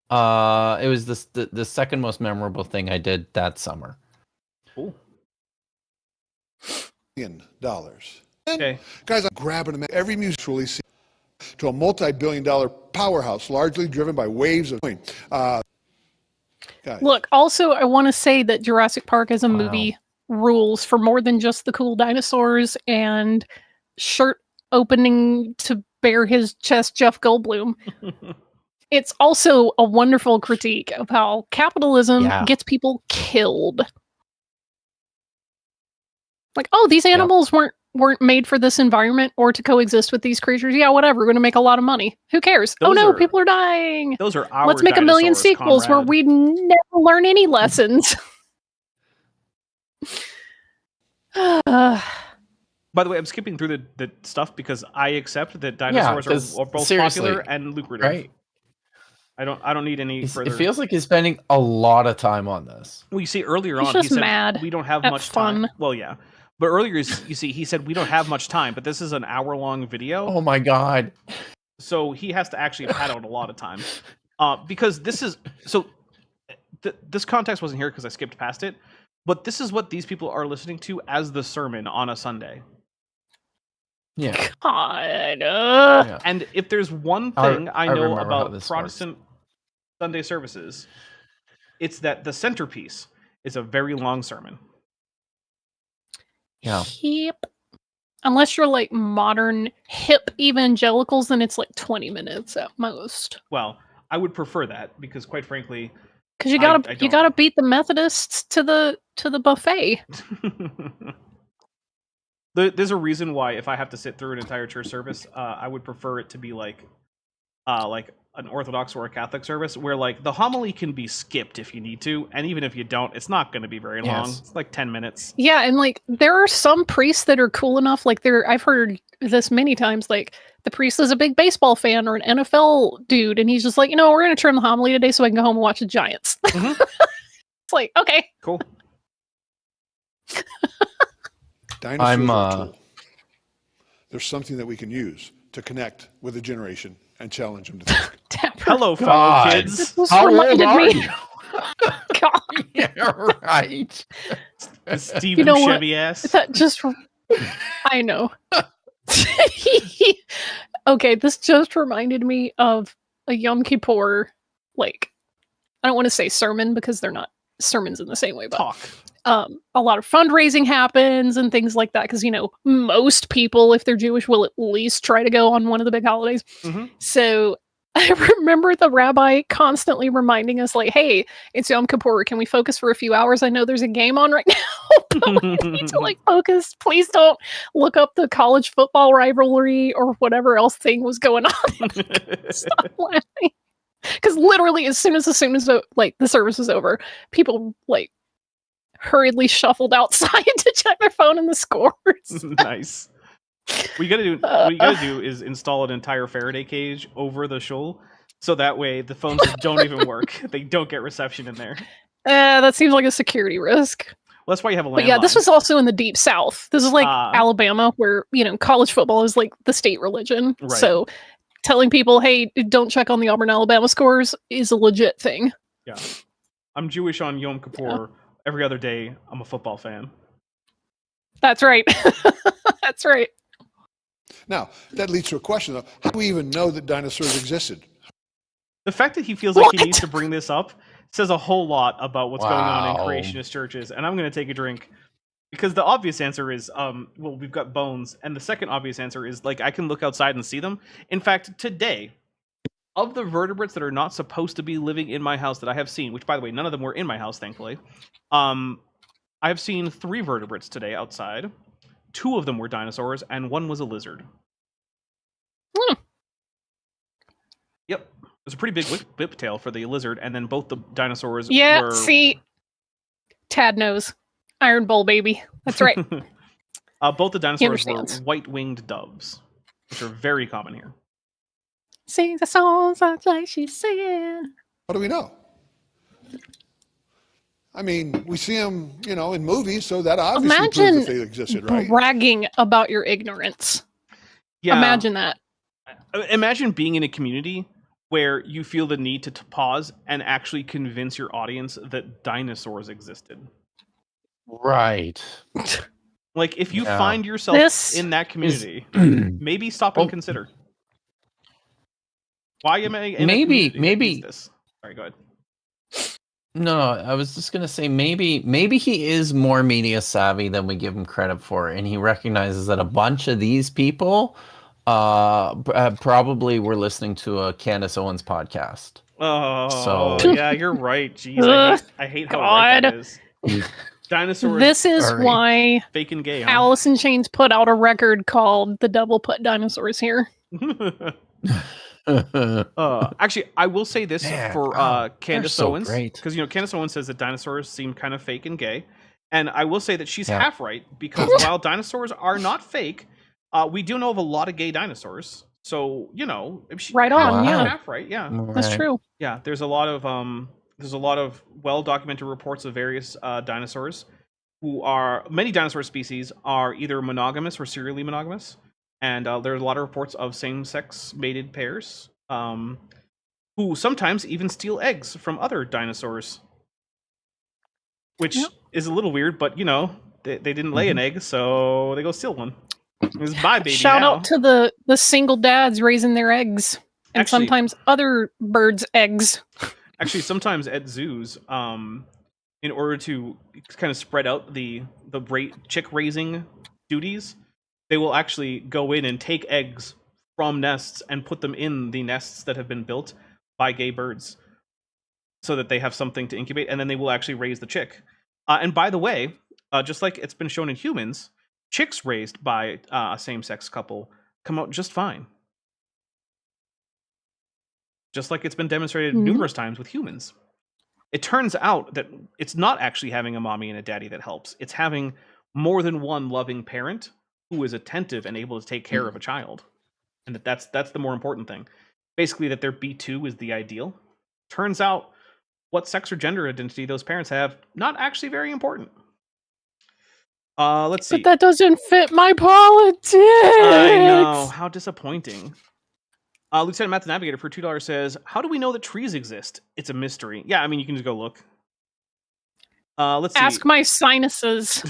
the second most memorable thing I did that summer. Cool. $1 billion. Okay. Guys, I'm grabbing them. Every music release to a multi-billion-dollar powerhouse, largely driven by waves of coin. Guys. Look, also, I want to say that Jurassic Park as a movie rules for more than just the cool dinosaurs and shirt opening to bare his chest Jeff Goldblum. It's also a wonderful critique of how capitalism gets people killed. Like, oh, these animals weren't made for this environment or to coexist with these creatures. Yeah, whatever. We're going to make a lot of money. Who cares? People are dying. Those are our Let's make a million dinosaurs, sequels comrade. where we never learn any lessons. By the way, I'm skipping through the stuff because I accept that dinosaurs are both popular and lucrative. Right. I don't need any further. It feels like he's spending a lot of time on this. Well, you see, earlier He's on, just he said mad we don't have at much fun. time. Well, yeah. But earlier, you see, he said we don't have much time, but this is an hour-long video. Oh my god. So he has to actually pad out a lot of time. Because this is... So this context wasn't here because I skipped past it, but this is what these people are listening to as the sermon on a Sunday. Yeah. God. Yeah. And if there's one thing I know remember how about this Protestant Sunday services, it's that the centerpiece is a very long sermon. Yeah. Yep. Unless you're like modern hip evangelicals, then it's like 20 minutes at most. Well, I would prefer that because, quite frankly, Because you gotta beat the Methodists to the buffet. There's a reason why if I have to sit through an entire church service, I would prefer it to be like an Orthodox or a Catholic service where like the homily can be skipped if you need to, and even if you don't, it's not going to be very long. It's like 10 minutes. Yeah, and like there are some priests that are cool enough. Like I've heard this many times. Like the priest is a big baseball fan or an NFL dude, and he's just like, we're going to trim the homily today so I can go home and watch the Giants. Mm-hmm. It's like, okay, cool. Dinosaurs are a tool. There's something that we can use to connect with a generation and challenge them to think. Dapper. Hello, fellow kids. This How old reminded are me. you? God. Yeah, right. Stephen You know what? Chevy ass. That just, I know. Okay, this just reminded me of a Yom Kippur, like, I don't want to say sermon because they're not sermons in the same way, but Talk. a lot of fundraising happens and things like that because, most people, if they're Jewish, will at least try to go on one of the big holidays. Mm-hmm. So I remember the rabbi constantly reminding us, like, hey, it's Yom Kippur. Can we focus for a few hours? I know there's a game on right now, but we need to, like, focus. Please don't look up the college football rivalry or whatever else thing was going on. Stop laughing. Because literally, as soon as like the service was over, people, like, hurriedly shuffled outside to check their phone and the scores. Nice. What you gotta do is install an entire Faraday cage over the shul, so that way the phones don't even work. They don't get reception in there. That seems like a security risk. Well, that's why you have a landline. But yeah, this was also in the deep south. This is like Alabama, where college football is like the state religion. Right. So telling people, hey, don't check on the Auburn Alabama scores is a legit thing. Yeah, I'm Jewish on Yom Kippur. Yeah. Every other day, I'm a football fan. That's right. That's right. Now, that leads to a question, though. How do we even know that dinosaurs existed? The fact that he feels like he What? needs to bring this up says a whole lot about what's going on in Wow. creationist churches. And I'm going to take a drink because the obvious answer is, well, we've got bones, and the second obvious answer is like I can look outside and see them. In fact, today, of the vertebrates that are not supposed to be living in my house that I have seen, which by the way, none of them were in my house, thankfully. I have seen 3 vertebrates today outside. 2 of them were dinosaurs, and 1 was a lizard. Hmm. Yep. It was a pretty big whip tail for the lizard, and then both the dinosaurs Yeah, were... see, Tad knows. Iron Bull, baby. That's right. Both the dinosaurs were understands. white-winged doves, which are very common here. Sings a song like she's singing. How do we know? I mean, we see them, in movies, so that obviously proves Imagine that they existed, right? bragging about your ignorance. Yeah. Imagine that. Imagine being in a community where you feel the need to pause and actually convince your audience that dinosaurs existed. Right. Like, if you Yeah. find yourself This in that community, maybe stop and consider. Why am I in a community that maybe- needs this? Sorry, go ahead. No, I was just gonna say maybe he is more media savvy than we give him credit for, and he recognizes that a bunch of these people probably were listening to a Candace Owens podcast. Oh, So- yeah, you're right. Jeez, I hate how right that is. Dinosaurs This is Sorry. why fake and gay, huh? Alice in Chains put out a record called "The Devil Put Dinosaurs Here." Actually, I will say this Man, for wow, Candace so Owens, great. because Candace Owens says that dinosaurs seem kind of fake and gay, and I will say that she's Yeah. half right, because while dinosaurs are not fake, we do know of a lot of gay dinosaurs. So if she Right on, she's yeah. half right, yeah, That's Right. true. yeah. There's a lot of well documented reports of various dinosaurs many dinosaur species are either monogamous or serially monogamous. And there's a lot of reports of same-sex mated pairs who sometimes even steal eggs from other dinosaurs, which Yep. is a little weird, but they didn't lay an egg, so they go steal one. It's my baby Shout now. out to the single dads raising their eggs, and Actually- sometimes other birds' eggs. Actually, sometimes at zoos, in order to kind of spread out the chick raising duties, they will actually go in and take eggs from nests and put them in the nests that have been built by gay birds, so that they have something to incubate, and then they will actually raise the chick. And by the way, just like it's been shown in humans, chicks raised by a same-sex couple come out just fine. Just like it's been demonstrated Mhm. numerous times with humans. It turns out that it's not actually having a mommy and a daddy that helps. It's having more than one loving parent who is attentive and able to take care of a child. And that's the more important thing. Basically, that their B2 is the ideal. Turns out what sex or gender identity those parents have, not actually very important. Let's see. But that doesn't fit my politics. I know. How disappointing. Lieutenant Matt the Navigator for $2 says, how do we know that trees exist? It's a mystery. Yeah, I mean, you can just go look. Let's see. Ask my sinuses.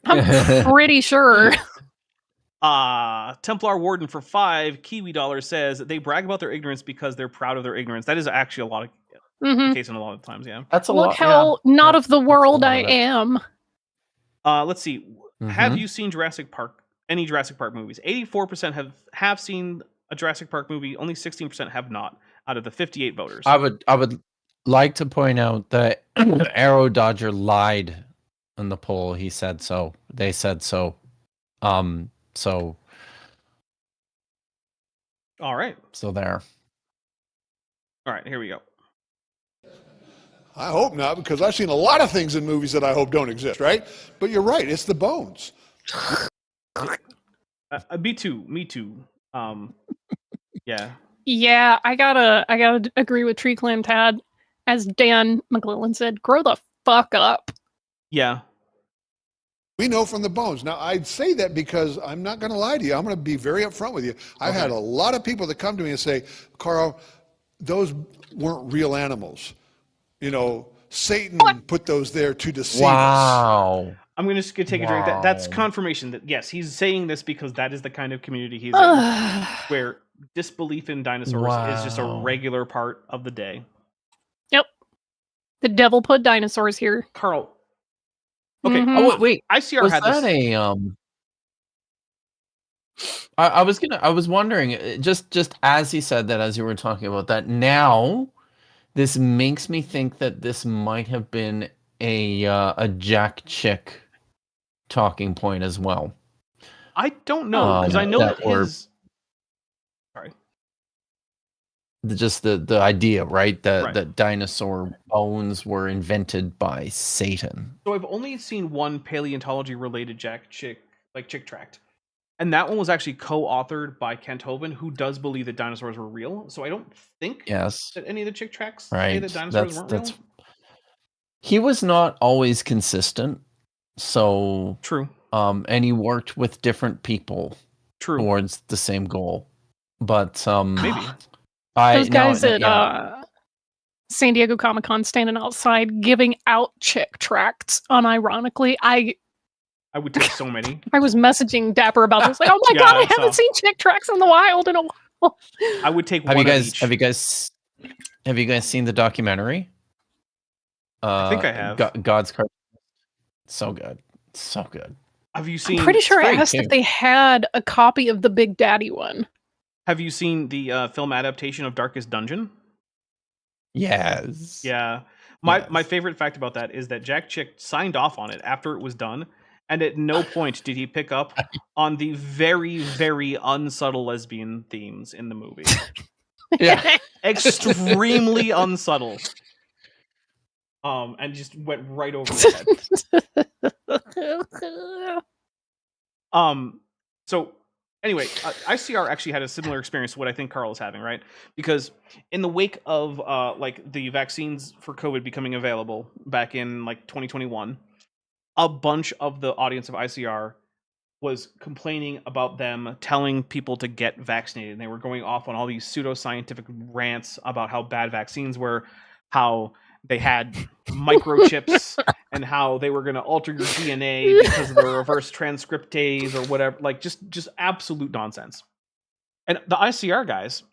I'm pretty sure. Templar Warden for $5 Kiwi dollars says they brag about their ignorance because they're proud of their ignorance. That is actually a lot of Mhm. the case in a lot of times, yeah. That's a Look lot. how not of the world lot I of it. am. Let's see. Have Mhm. you seen Jurassic Park? Any Jurassic Park movies? 84% have seen a Jurassic Park movie. Only 16% have not. Out of the 58 voters. I would like to point out that Arrow Dodger lied on the poll. He said so. They said so. So All right. there. All right. Here we go. I hope not, because I've seen a lot of things in movies that I hope don't exist, right? But you're right, it's the bones. Me too. Me too. Yeah. Yeah, I gotta agree with Tree Clan Tad. As Dan McClellan said, grow the fuck up. Yeah. We know from the bones. Now, I'd say that because I'm not going to lie to you. I'm going to be very upfront with you. I've had a lot of people that come to me and say, Carl, those weren't real animals. Satan put those there to deceive us. Wow. I'm gonna just take a drink. That's Wow. confirmation that yes, he's saying this because that is the kind of community he's in, where disbelief in dinosaurs is just a Wow. regular part of the day. Yep. The devil put dinosaurs here. Carl. Okay. Mhm. Oh wait, ICR was had that this. I was wondering, just as he said that, as you were talking about that, now this makes me think that this might have been a Jack Chick talking point as well. I don't know because I know that that were- his. Sorry. Just the idea, right? Right. That dinosaur bones were invented by Satan. So I've only seen one paleontology related Chick tract. And that one was actually co-authored by Kent Hovind, who does believe that dinosaurs were real. So I don't think Yes, that any of the Chick tracts say right. that dinosaurs weren't real. He was not always consistent, so True. and he worked with different people True. towards the same goal. But Maybe. Those guys at San Diego Comic-Con standing outside giving out Chick tracts unironically. I would take so many. I was messaging Dapper about this. Like, oh my Yeah, god, I I saw. haven't seen Chick tracts in the wild in a while. I would take Have one you of guys each. have you guys seen the documentary? I think I have. God's Cartoonist. So good. So good. Have you seen? I'm pretty sure I very asked cute. if they had a copy of the Big Daddy one. Have you seen the film adaptation of Darkest Dungeon? Yes. Yeah. My Yes. favorite fact about that is that Jack Chick signed off on it after it was done, and at no point did he pick up on the very, very unsubtle lesbian themes in the movie. Yeah. Extremely unsubtle. And just went right over his head. So anyway, ICR actually had a similar experience to what I think Carl is having, right? Because in the wake of like the vaccines for COVID becoming available back in like 2021, a bunch of the audience of ICR was complaining about them telling people to get vaccinated. And they were going off on all these pseudoscientific rants about how bad vaccines were, how they had microchips, and how they were going to alter your DNA because of the reverse transcriptase or whatever. Like just absolute nonsense. And the ICR guys,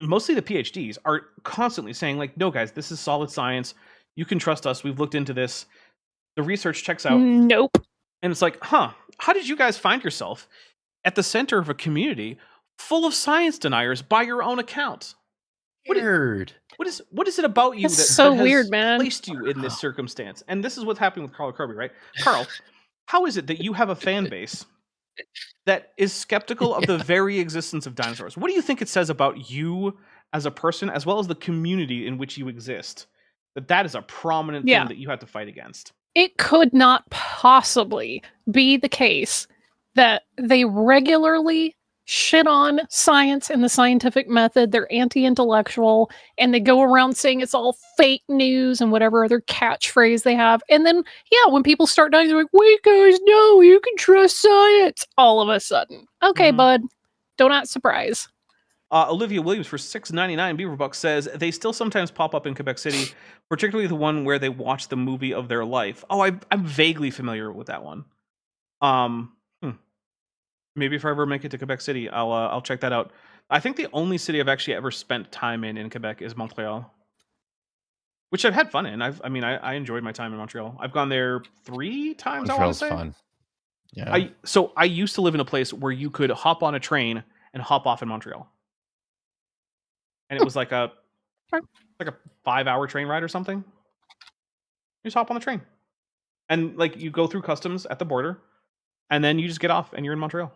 mostly the PhDs, are constantly saying like, no guys, this is solid science. You can trust us. We've looked into this. The research checks out. Nope. And it's like, how did you guys find yourself at the center of a community full of science deniers by your own account? Weird. What is it about you That's that so has weird, man. placed you in this circumstance? And this is what's happening with Carl Kirby, right? Carl, how is it that you have a fan base that is skeptical of the very existence of dinosaurs? What do you think it says about you as a person, as well as the community in which you exist, that is a prominent thing that you have to fight against? It could not possibly be the case that they regularly shit on science and the scientific method. They're anti-intellectual, and they go around saying it's all fake news and whatever other catchphrase they have. And then, when people start dying, they're like, wait, guys, no, you can trust science. All of a sudden. Okay, bud. Don't act surprised. Olivia Williams for $6.99 Beaverbucks says they still sometimes pop up in Quebec City, particularly the one where they watch the movie of their life. Oh, I'm vaguely familiar with that one. Maybe if I ever make it to Quebec City, I'll check that out. I think the only city I've actually ever spent time in Quebec is Montreal, which I've had fun in. I enjoyed my time in Montreal. I've gone there 3 times. Montreal's I want to say. fun. Yeah. I used to live in a place where you could hop on a train and hop off in Montreal. And it was like a 5-hour train ride or something. You just hop on the train. And like you go through customs at the border, and then you just get off and you're in Montreal.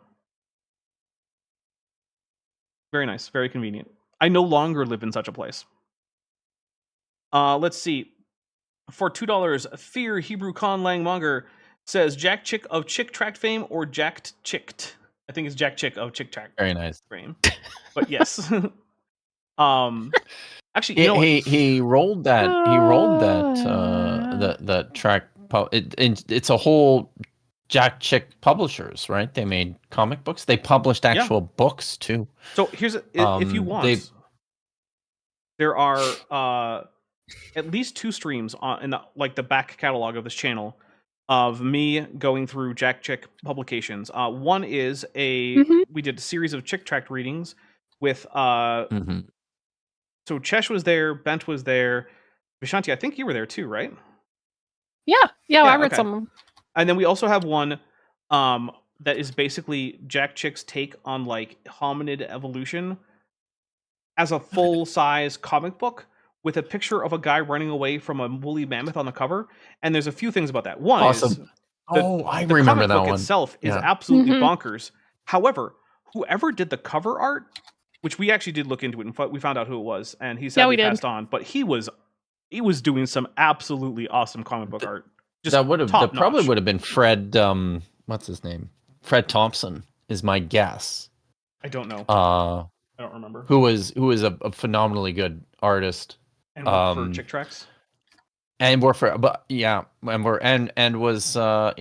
Very nice, very convenient. I no longer live in such a place. Let's see. For $2, Fear Hebrew Con Langmonger says Jack Chick of Chick Tract fame or Jacked Chicked. I think it's Jack Chick of Chick Tract. Very nice. Fame. But yes. Actually, he rolled that. He rolled that track. It's a whole Jack Chick Publishers, right? They made comic books. They published actual books too. So here's if you want, there are at least 2 streams in the back catalog of this channel of me going through Jack Chick publications. One is we did a series of Chick Tract readings with Mhm. so Chesh was there, Bent was there, Vishanti, I think you were there too, right? Yeah, I read okay. some of them. And then we also have one that is basically Jack Chick's take on like hominid evolution as a full-size comic book with a picture of a guy running away from a woolly mammoth on the cover. And there's a few things about that. One is Awesome. I the remember comic that book one. itself is Yeah. absolutely Mhm. bonkers. However, whoever did the cover art, which we actually did look into it, and we found out who it was, and he said Yeah, we did. passed on, but he was doing some absolutely awesome comic book art. Just That probably top-notch. would have been Fred. What's his name? Fred Thompson is my guess. I don't know. Uh, I don't remember. who was a phenomenally good artist. And worked for Chick Tracts. And worked for, but yeah, and was a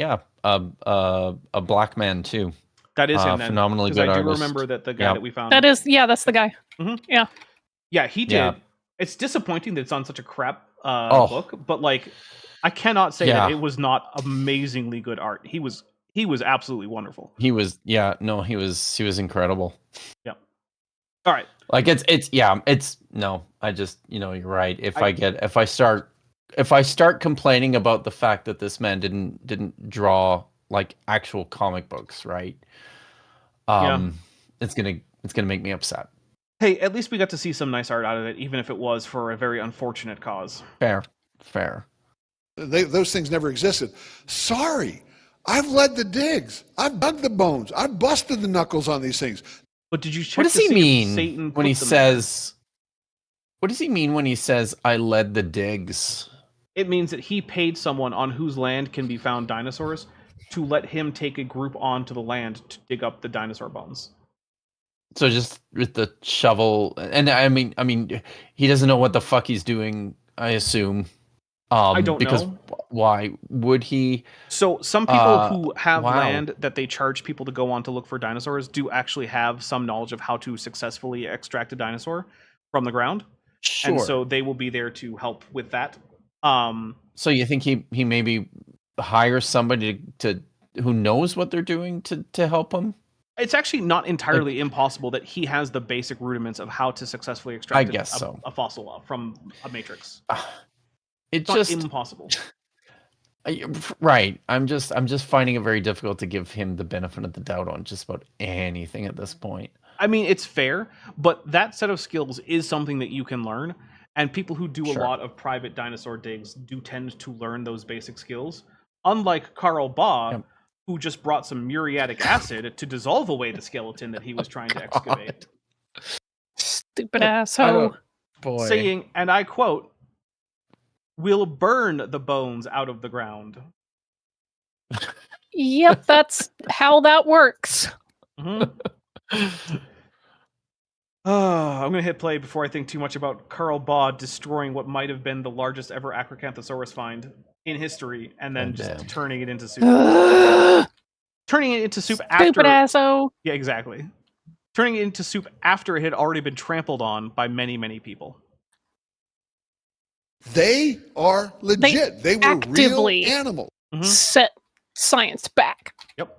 black man too. That is him then. Phenomenally Because good I do artist. remember that the guy Yeah. that we found. That's the guy. Yeah, he did. Yeah. It's disappointing that it's on such a crap Oh. book, but like, I cannot say Yeah. that it was not amazingly good art. He was absolutely wonderful. He was incredible. All right. Like I just, you're right. If I start complaining about the fact that this man didn't draw like actual comic books, right? It's gonna make me upset. Hey, at least we got to see some nice art out of it, even if it was for a very unfortunate cause. Fair. Those things never existed. Sorry, I've led the digs. I've dug the bones. I've busted the knuckles on these things. But did you check What does to he see if mean Satan when he put them there? says? What does he mean when he says I led the digs? It means that he paid someone on whose land can be found dinosaurs to let him take a group onto the land to dig up the dinosaur bones. So just with the shovel, and I mean, he doesn't know what the fuck he's doing. I assume. I don't because know. Why would he? So some people who have wow. land that they charge people to go on to look for dinosaurs do actually have some knowledge of how to successfully extract a dinosaur from the ground. Sure. And so they will be there to help with that. So you think he maybe hires somebody to who knows what they're doing to help him? It's actually not entirely impossible that he has the basic rudiments of how to successfully extract a fossil from a matrix. It's not just impossible. Right. I'm just finding it very difficult to give him the benefit of the doubt on just about anything at this point. I mean, it's fair, but that set of skills is something that you can learn. And people who do a lot of private dinosaur digs do tend to learn those basic skills. Unlike Carl Baugh, who just brought some muriatic acid to dissolve away the skeleton that he was trying to excavate. Stupid asshole. Boy. Saying, and I quote, "We'll burn the bones out of the ground." Yep, that's how that works. Mm-hmm. I'm going to hit play before I think too much about Carl Baugh destroying what might have been the largest ever Acrocanthosaurus find in history, and then turning it into soup. Turning it into soup after... Stupid asshole. Yeah, exactly. Turning it into soup after it had already been trampled on by many, many people. They are legit. They were real animals. Set science back. Yep.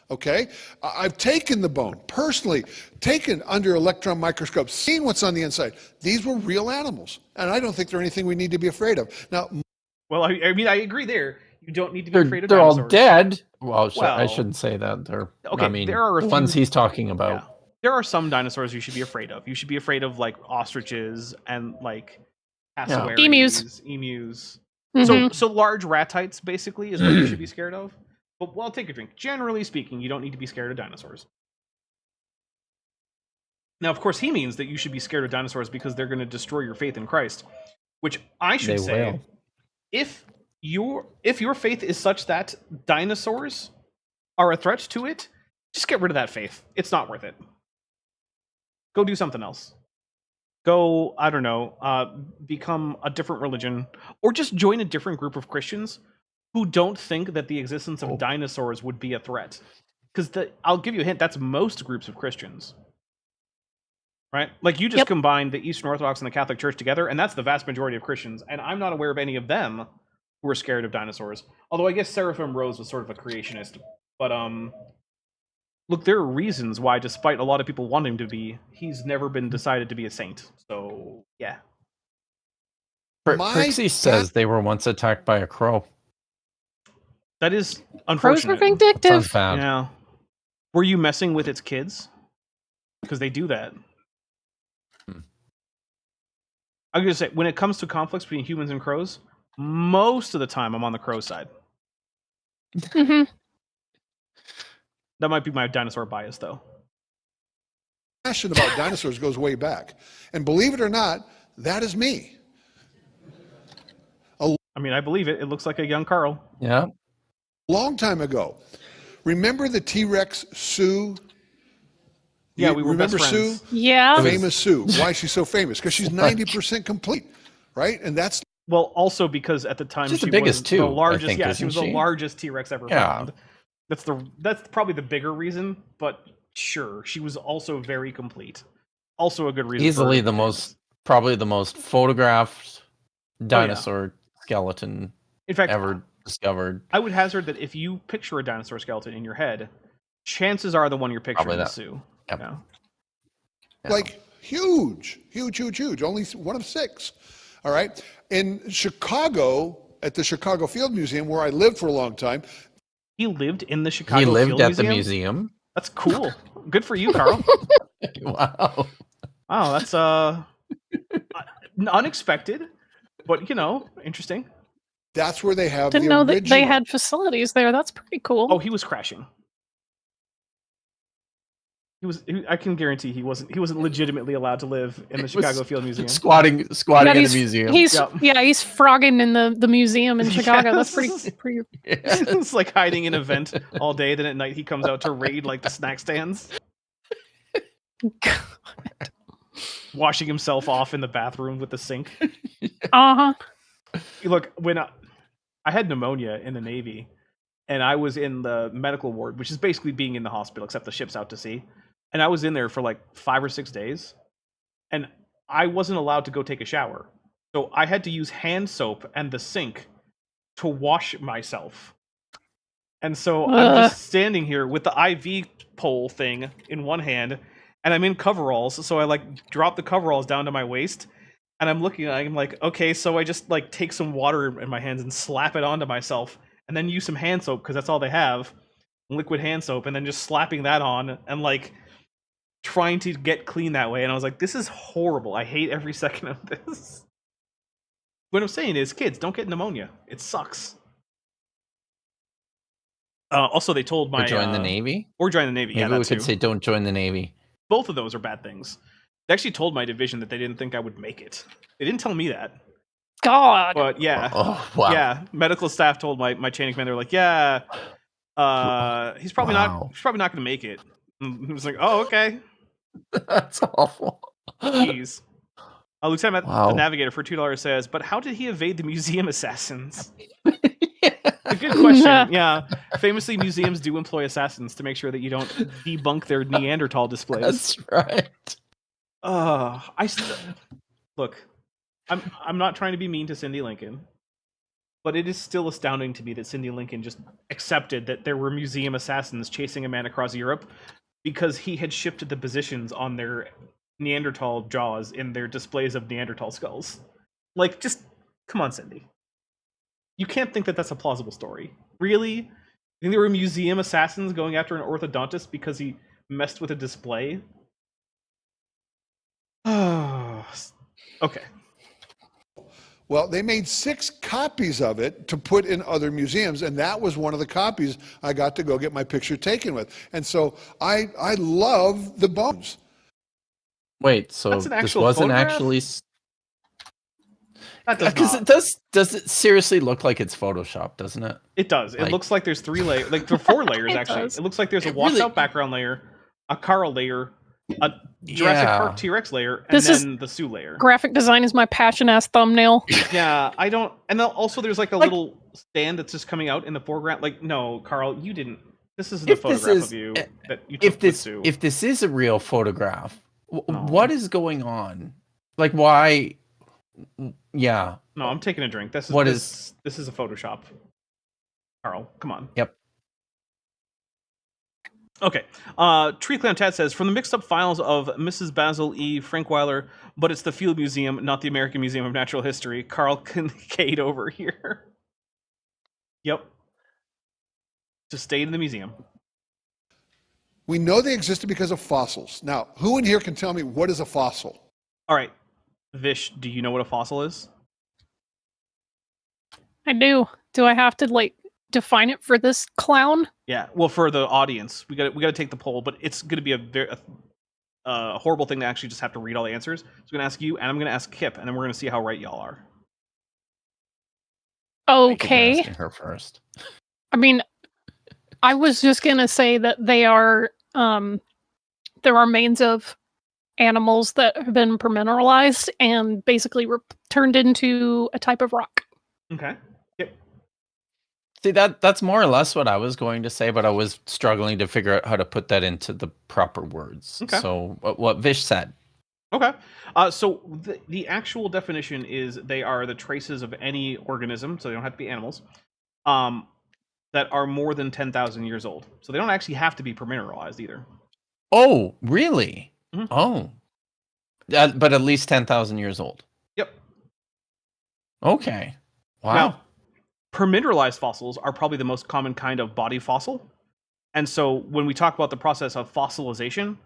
Okay, I've taken the bone personally, taken under electron microscope, seen what's on the inside. These were real animals, and I don't think they're anything we need to be afraid of. Now, well, I mean, I agree there. You don't need to be afraid of they're dinosaurs. all dead. Well, I shouldn't say that. They're okay. I mean, there are the ones he's talking about. Yeah. There are some dinosaurs you should be afraid of. You should be afraid of like ostriches and like cassowaries, emus. Mm-hmm. So large ratites basically is what you should be scared of. But well, take a drink. Generally speaking, you don't need to be scared of dinosaurs. Now, of course, he means that you should be scared of dinosaurs because they're going to destroy your faith in Christ. Which I should say, if your faith is such that dinosaurs are a threat to it, just get rid of that faith. It's not worth it. Go do something else. Go, I don't know, become a different religion, or just join a different group of Christians who don't think that the existence of dinosaurs would be a threat. Because I'll give you a hint, that's most groups of Christians. Right? Like, you just combine the Eastern Orthodox and the Catholic Church together, and that's the vast majority of Christians, and I'm not aware of any of them who who were scared of dinosaurs. Although I guess Seraphim Rose was sort of a creationist. But look, there are reasons why, despite a lot of people wanting him to be, he's never been decided to be a saint. So yeah. Trixie says they were once attacked by a crow. That is Crows unfortunate. are vindictive. Sounds bad. Yeah. Were you messing with its kids? Because they do that. I'm gonna say, when it comes to conflicts between humans and crows, most of the time I'm on the crow side. hmm That might be my dinosaur bias, though. Passion about dinosaurs goes way back. And believe it or not, that is me. I mean, I believe it. It looks like a young Carl. Yeah. Long time ago. Remember the T-Rex Sue? Yeah, You we were best remember Sue? friends. Yeah. Famous Sue. Why is she so famous? Because she's 90% complete, right? And that's Well, also because at the time She's the she biggest was too, the I largest. think, Yeah, she isn't was the she? largest T-Rex ever Yeah. found. That's probably the bigger reason, but sure, she was also very complete. Also a good reason. Easily for probably the most photographed dinosaur skeleton In fact, ever discovered. I would hazard that if you picture a dinosaur skeleton in your head, chances are the one you're picturing Probably is that. Sue. Yep. Yeah. Yeah. like huge. Only one of 6. All right. In Chicago, at the Chicago Field Museum, where I lived for a long time, He lived in the Chicago. He lived Field at Museum? the museum. That's cool. Good for you, Carl. Wow. Wow, that's unexpected, but interesting. that's where they have Didn't the know original. that they had facilities there. That's pretty cool. Oh, he was crashing. I can guarantee he wasn't legitimately allowed to live in the Was Chicago Field Museum. Squatting Yeah, in he's, the museum. He's Yep. he's frogging in the museum in Chicago. That's pretty. Yeah. It's like hiding in a vent all day. Then at night he comes out to raid like the snack stands, washing himself off in the bathroom with the sink. Uh huh. Look, when I had pneumonia in the Navy, and I was in the medical ward, which is basically being in the hospital, except the ship's out to sea. And I was in there for like 5 or 6 days, and I wasn't allowed to go take a shower. So I had to use hand soap and the sink to wash myself. And so I'm just standing here with the IV pole thing in one hand, and I'm in coveralls. So I like drop the coveralls down to my waist, and I'm looking. I'm like, okay, so I just like take some water in my hands and slap it onto myself, and then use some hand soap because that's all they have, liquid hand soap, and then just slapping that on and like trying to get clean that way. And I was like, this is horrible. I hate every second of this. What I'm saying is, kids, don't get pneumonia. It sucks. Also, they told my Or join the Navy. or join the Navy. Maybe Yeah, that we could too. say don't join the Navy. Both of those are bad things. They actually told my division that they didn't think I would make it. They didn't tell me that, God. but yeah. Oh wow. Yeah, medical staff told my chain of command, they're like, yeah, he's probably Wow. not going to make it. And he was like, oh, okay, That's awful. jeez. Lieutenant Wow. the Navigator for $2 says, but how did he evade the museum assassins? A good question. Yeah, famously, museums do employ assassins to make sure that you don't debunk their Neanderthal displays. That's right. Look. I'm not trying to be mean to Cindy Lincoln, but it is still astounding to me that Cindy Lincoln just accepted that there were museum assassins chasing a man across Europe because he had shifted the positions on their Neanderthal jaws in their displays of Neanderthal skulls. Like, just come on, Cindy. You can't think that that's a plausible story. Really? You think there were museum assassins going after an orthodontist because he messed with a display? Okay. Well, they made 6 copies of it to put in other museums, and that was one of the copies I got to go get my picture taken with. And so I love the bones. Wait, so That's an this actual wasn't photograph? actually That does because not. it does it seriously look like it's Photoshop, doesn't it? It does. It Like- looks like there's 3 layers, like there are 4 layers It actually. does. It looks like there's a It really- washed out background layer, a Carl layer, a Jurassic Yeah. Park T-Rex layer, and This is- then the Sue layer. Graphic design is my passion ass thumbnail. Yeah, I don't. And then also there's like a little stand that's just coming out in the foreground. Like, no, Carl, you didn't. This isn't a If this photograph is- of you that you took If with this Sue. if this is a real photograph, No. what is going on? Like why Yeah. No, I'm taking a drink. This is a Photoshop. Carl, come on. Yep. Okay. Tree Clan Tat says, from the mixed up files of Mrs. Basil E. Frankweiler, but it's the Field Museum, not the American Museum of Natural History. Carl Kincaid over here. Yep. Just stayed in the museum. We know they existed because of fossils. Now, who in here can tell me what is a fossil? All right. Vish, do you know what a fossil is? I do. Do I have to like define it for this clown? Yeah. Well, for the audience, we got to take the poll, but it's going to be a horrible thing to actually just have to read all the answers. So I'm going to ask you, and I'm going to ask Kip, and then we're going to see how right y'all are. Okay. Asking her first. I mean, I was just gonna say that they are there are remains of animals that have been permineralized and basically turned into a type of rock. Okay. Yep. See, that's more or less what I was going to say, but I was struggling to figure out how to put that into the proper words. Okay. So what Vish said. Okay. So the actual definition is they are the traces of any organism, so they don't have to be animals, that are more than 10,000 years old. So they don't actually have to be permineralized either. Oh, really? Mhm. Oh. But at least 10,000 years old. Yep. Okay. Wow. Now, permineralized fossils are probably the most common kind of body fossil. And so when we talk about the process of fossilization,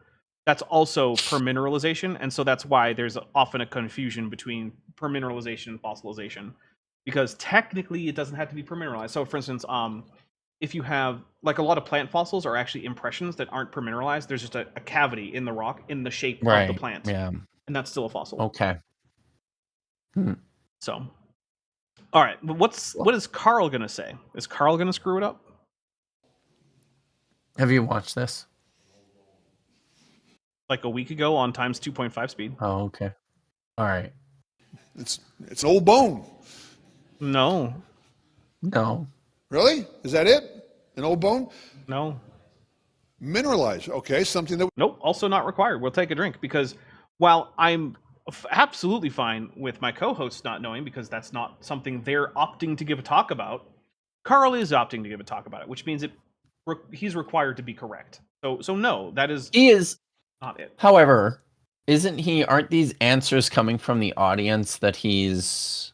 that's also permineralization. And so that's why there's often a confusion between permineralization and fossilization. Because technically it doesn't have to be permineralized. So for instance, if you have, like, a lot of plant fossils are actually impressions that aren't permineralized. There's just a cavity in the rock in the shape of the plant. Yeah. And that's still a fossil. Okay. So, all right. But what is Carl going to say? Is Carl going to screw it up? Have you watched this? Like a week ago on times 2.5 speed. Oh, okay. All right. It's an old bone. No. No. Really? Is that it? An old bone? No. Mineralized. Okay, something that Nope. Also not required. We'll take a drink because while I'm absolutely fine with my co-hosts not knowing because that's not something they're opting to give a talk about, Carl is opting to give a talk about it, which means he's required to be correct. So no, that is He is. not it. However, aren't these answers coming from the audience that he's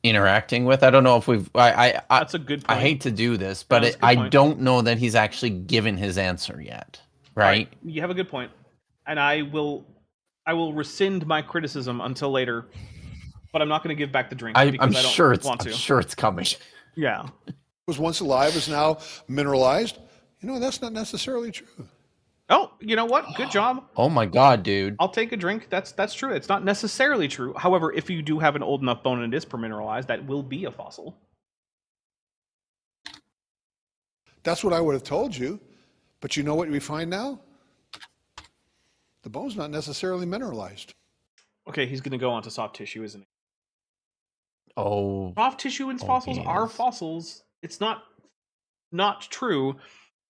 interacting with? I don't know if That's a good point. I hate to do this, No, but that's a good I point. don't know that he's actually given his answer yet. All Right? You have a good point. And I will rescind my criticism until later, but I'm not going to give back the drink because I'm I don't sure it's want to. I'm sure it's coming. Yeah. was once alive is now mineralized. You know, that's not necessarily true. Oh, you know what? Good job. Oh my god, dude. I'll take a drink. That's true. It's not necessarily true. However, if you do have an old enough bone and it is permineralized, that will be a fossil. That's what I would have told you. But you know what we find now? The bone's not necessarily mineralized. Okay, he's going to go on to soft tissue, isn't he? Oh. Soft tissue and Oh, fossils he are is. fossils. It's not true,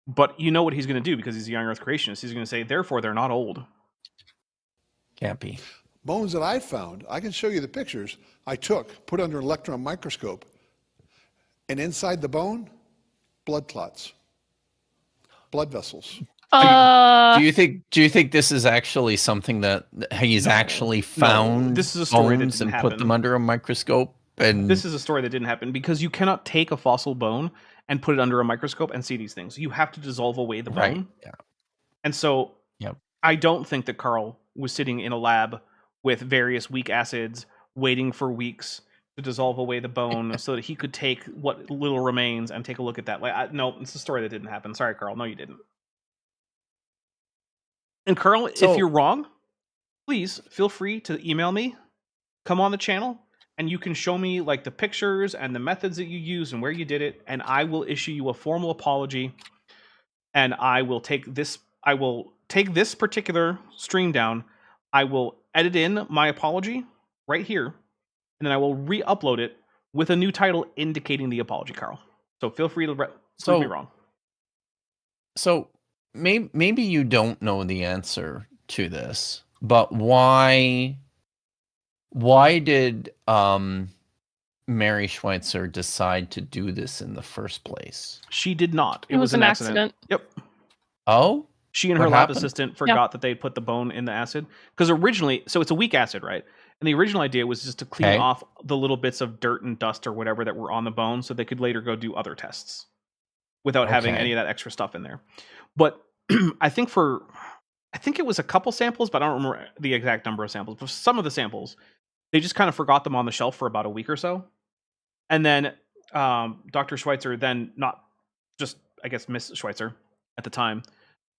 but you know what he's going to do because he's a young Earth creationist. He's going to say, therefore, they're not old. Can't be. Bones that I found, I can show you the pictures I took, put under an electron microscope, and inside the bone, blood clots, blood vessels. Do you think this is actually something that he's actually found this is a story that bones didn't and put happen. them under a microscope? And This is a story that didn't happen because you cannot take a fossil bone and put it under a microscope and see these things. You have to dissolve away the bone. right. Yeah. And so Yep. I don't think that Carl was sitting in a lab with various weak acids waiting for weeks to dissolve away the bone so that he could take what little remains and take a look at that. No, it's a story that didn't happen. Sorry, Carl. No, you didn't. And Carl, So- if you're wrong, please feel free to email me, come on the channel, and you can show me like the pictures and the methods that you use and where you did it, and I will issue you a formal apology. And I will take this particular stream down. I will edit in my apology right here, and then I will re-upload it with a new title indicating the apology, Carl. So feel free to prove me wrong. So maybe you don't know the answer to this, but why Why did Mary Schweitzer decide to do this in the first place? She did not. It was an accident. Yep. Oh, She and What her lab happened? assistant forgot that they'd put the bone in the acid. Because originally, so it's a weak acid, right? And the original idea was just to clean Okay. off the little bits of dirt and dust or whatever that were on the bone so they could later go do other tests without having Okay. any of that extra stuff in there. But I think it was a couple samples, but I don't remember the exact number of samples. But some of the samples, they just kind of forgot them on the shelf for about a week or so. And then Dr. Schweitzer, then not just, I guess, Miss Schweitzer at the time,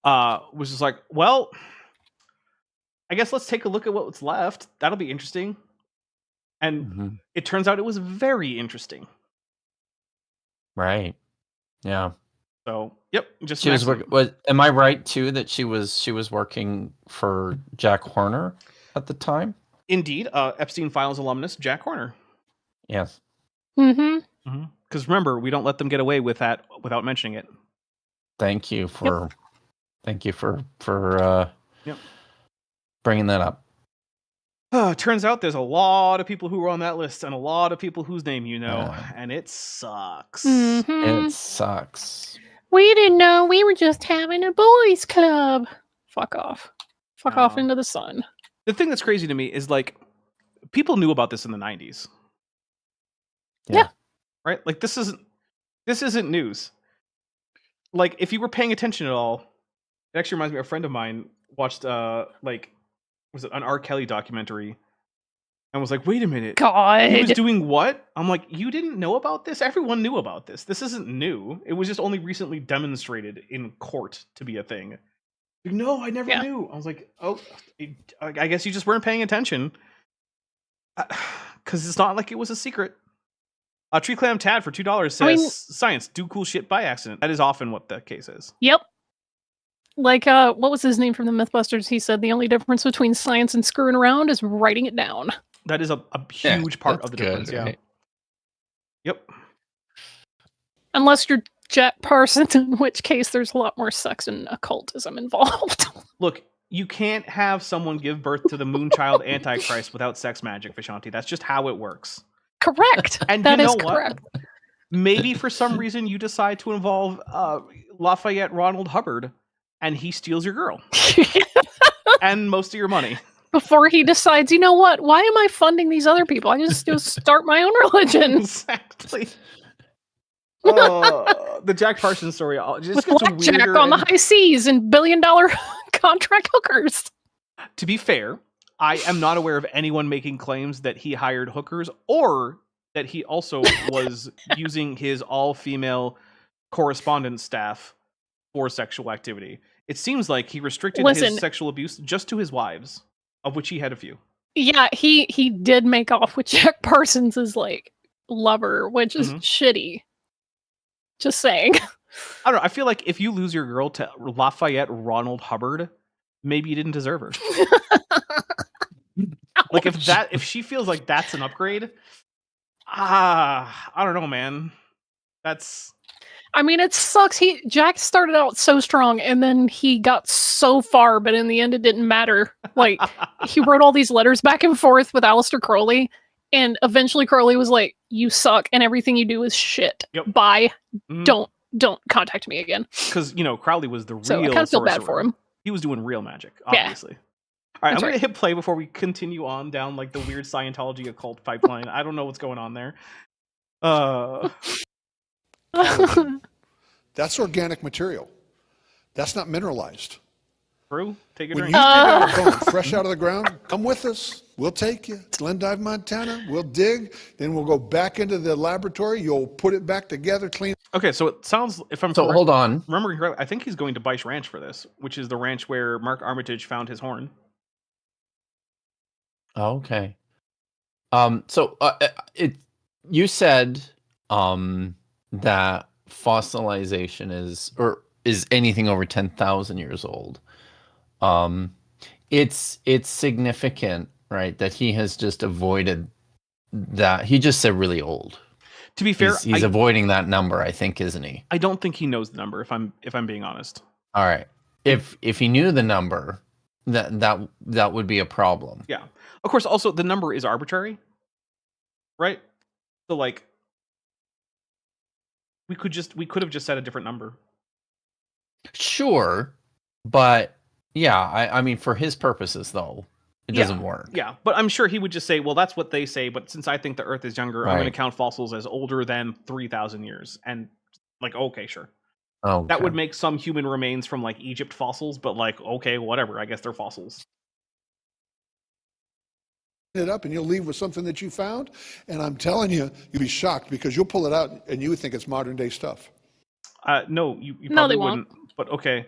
was just like, well, I guess let's take a look at what's left. That'll be interesting. And Mhm. it turns out it was very interesting. Right. Yeah. So, yep, just She an was, accident. am I right too that she was working for Jack Horner at the time? Indeed, Epstein Files alumnus Jack Horner. Yes. Mm-hmm. Because remember, we don't let them get away with that without mentioning it. Thank you for Yep. bringing that up. Turns out there's a lot of people who were on that list and a lot of people whose name you know, Yeah. and it sucks. Mm-hmm. It sucks. We didn't know. We were just having a boys' club. Fuck off. Fuck off Aw. into the sun. The thing that's crazy to me is like people knew about this in the 90s. Yeah. Right? Like this isn't news. Like if you were paying attention at all, it actually reminds me of a friend of mine watched was it an R. Kelly documentary and was like, wait a minute. God. He was doing what? I'm like, you didn't know about this? Everyone knew about this. This isn't new. It was just only recently demonstrated in court to be a thing. Like, no, I never Yeah. knew. I was like, oh, I guess you just weren't paying attention. Because it's not like it was a secret. Tree Clam Tad for $2 says, I mean- science, do cool shit by accident. That is often what the case is. Yep. Like, what was his name from the Mythbusters? He said the only difference between science and screwing around is writing it down. That is a Yeah, huge part that's of the good, difference, yeah. right? Yep. Unless you're Jack Parsons, in which case there's a lot more sex and occultism involved. Look, you can't have someone give birth to the Moonchild Antichrist without sex magic, Vishanti. That's just how it works. Correct. And That you is know what? correct. Maybe for some reason you decide to involve Lafayette Ronald Hubbard, and he steals your girl and most of your money. Before he decides, you know what? Why am I funding these other people? I just go start my own religion Exactly. The Jack Parsons story just with gets blackjack weirder. on the and- high seas and billion-dollar contract hookers. To be fair, I am not aware of anyone making claims that he hired hookers or that he also was using his all-female correspondence staff for sexual activity. It seems like he restricted Listen. his sexual abuse just to his wives, of which he had a few. Yeah, he did make off with Jack Parsons' like lover, which is Mhm. shitty. Just saying. I don't know. I feel like if you lose your girl to Lafayette Ronald Hubbard, maybe you didn't deserve her. Like if she feels like that's an upgrade, I don't know, man. That's I mean, it sucks. Jack started out so strong, and then he got so far, but in the end, it didn't matter. Like he wrote all these letters back and forth with Aleister Crowley, and eventually Crowley was like, "You suck, and everything you do is shit. Yep. Bye. Mhm. Don't contact me again." because Crowley was the real. So I kind of feel bad for sorcerer. him. He was doing real magic, Yeah. obviously. All right, That's I'm gonna hit play before we continue on down like the weird Scientology occult pipeline. I don't know what's going on there. That's organic material. That's not mineralized. Brew, take a When you drink. dig out a bone fresh out of the ground, come with us. We'll take you. Glendive, Montana. We'll dig. Then we'll go back into the laboratory. You'll put it back together, clean. Okay, so it sounds, if I'm So correct, hold on. remembering correctly, I think he's going to Bice Ranch for this, which is the ranch where Mark Armitage found his horn. Okay. So you said that fossilization is anything over 10,000 years old. It's significant, right? That he has just avoided that. He just said really old. To be fair, He's avoiding that number, I think, isn't he? I don't think he knows the number. If I'm being honest, All right. If he knew the number, that would be a problem. Yeah. Of course, also the number is arbitrary, right? So like, we could have just set a different number. Sure, but yeah, I mean, for his purposes though, it doesn't work. Yeah, but I'm sure he would just say, well, that's what they say, but since I think the Earth is younger, I'm going to Right. count fossils as older than 3,000 years. And like, okay, sure. Oh, That would make some human remains from like Egypt fossils, but like, okay, whatever. I guess they're fossils. It up and you'll leave with something that you found, and I'm telling you, you'll be shocked because you'll pull it out and you would think it's modern day stuff. No, you No, probably they won't. wouldn't. But okay.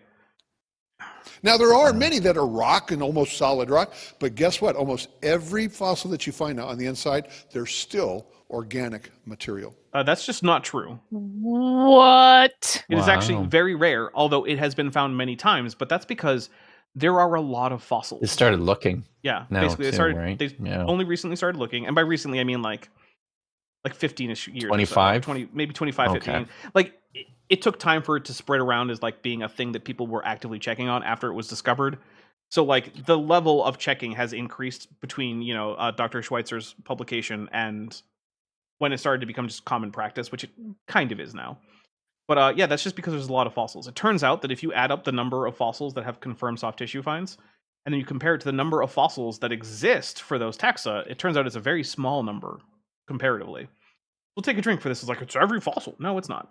Now, there are many that are rock and almost solid rock, but guess what? Almost every fossil that you find now on the inside, they're still organic material. That's just not true. What? It is actually Wow. very rare, although it has been found many times, but that's because there are a lot of fossils. They started looking. Yeah, now basically too, right? they Yeah. only recently started looking, and by recently I mean like 15ish years. 25? 20, maybe 25, Okay. 15. Like it took time for it to spread around as like being a thing that people were actively checking on after it was discovered. So like the level of checking has increased between, Dr. Schweitzer's publication and when it started to become just common practice, which it kind of is now. But yeah, that's just because there's a lot of fossils. It turns out that if you add up the number of fossils that have confirmed soft tissue finds, and then you compare it to the number of fossils that exist for those taxa, it turns out it's a very small number comparatively. We'll take a drink for this. It's like, it's every fossil. No, it's not.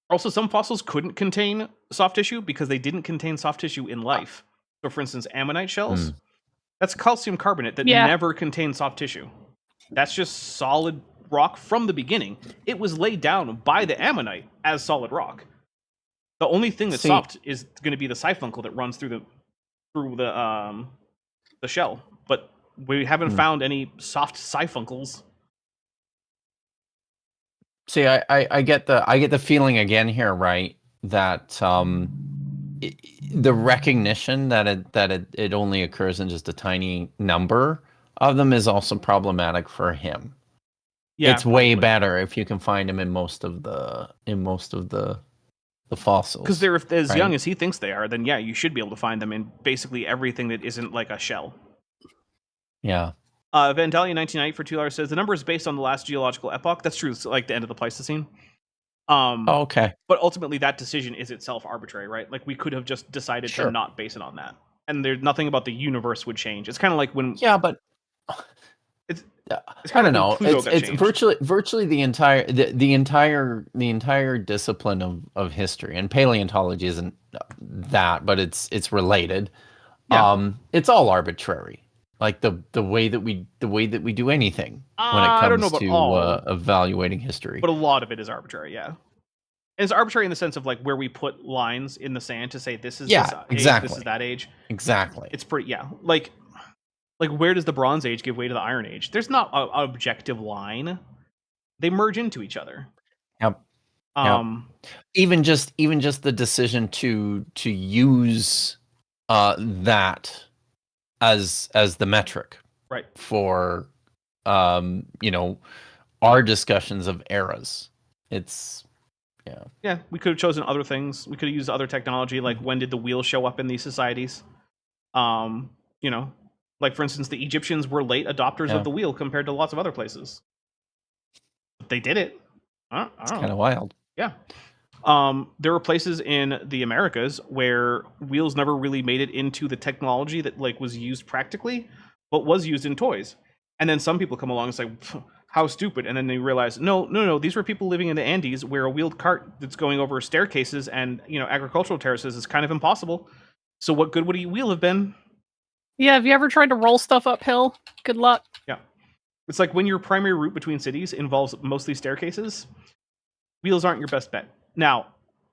Also, some fossils couldn't contain soft tissue because they didn't contain soft tissue in life. So, for instance, ammonite shells, that's calcium carbonate that Yeah. never contained soft tissue. That's just solid rock from the beginning. It was laid down by the ammonite as solid rock. The only thing that's See- soft is going to be the siphuncle that runs through the shell. But we haven't found any soft siphuncles. See, I get the feeling again here, right? That the recognition that it only occurs in just a tiny number of them is also problematic for him. Yeah, it's way probably. better if you can find them in most of the fossils. Because they're as right? young as he thinks they are, then yeah, you should be able to find them in basically everything that isn't like a shell. Yeah. Vandalia 1990 for $2 says the number is based on the last geological epoch. That's true. It's like the end of the Pleistocene. Oh, okay. But ultimately, that decision is itself arbitrary, right? Like we could have just decided Sure. to not base it on that, and there's nothing about the universe would change. It's kind of like when Yeah, but it's I kinda don't like when know. Pluto got It's changed. virtually the entire discipline of history, and paleontology isn't that, but it's related. Yeah. It's all arbitrary. Like the way that we do anything when it I don't know comes about to all. evaluating history. But a lot of it is arbitrary, yeah. And it's arbitrary in the sense of like where we put lines in the sand to say this is Yeah, this age, exactly. this is that age. Exactly. It's pretty, yeah. Like where does the Bronze Age give way to the Iron Age? There's not an objective line. They merge into each other. Yep. Even just the decision to use that as the metric, right, for our discussions of eras. It's yeah, we could have chosen other things. We could have used other technology, like when did the wheel show up in these societies? Like for instance, the Egyptians were late adopters of the wheel compared to lots of other places. But they did it. I don't know. Kind of wild. Yeah. There were places in the Americas where wheels never really made it into the technology that like was used practically, but was used in toys. And then some people come along and say, how stupid. And then they realize, no, these were people living in the Andes where a wheeled cart that's going over staircases and, agricultural terraces is kind of impossible. So what good would a wheel have been? Yeah, have you ever tried to roll stuff uphill? Good luck. Yeah. It's like when your primary route between cities involves mostly staircases, wheels aren't your best bet. Now,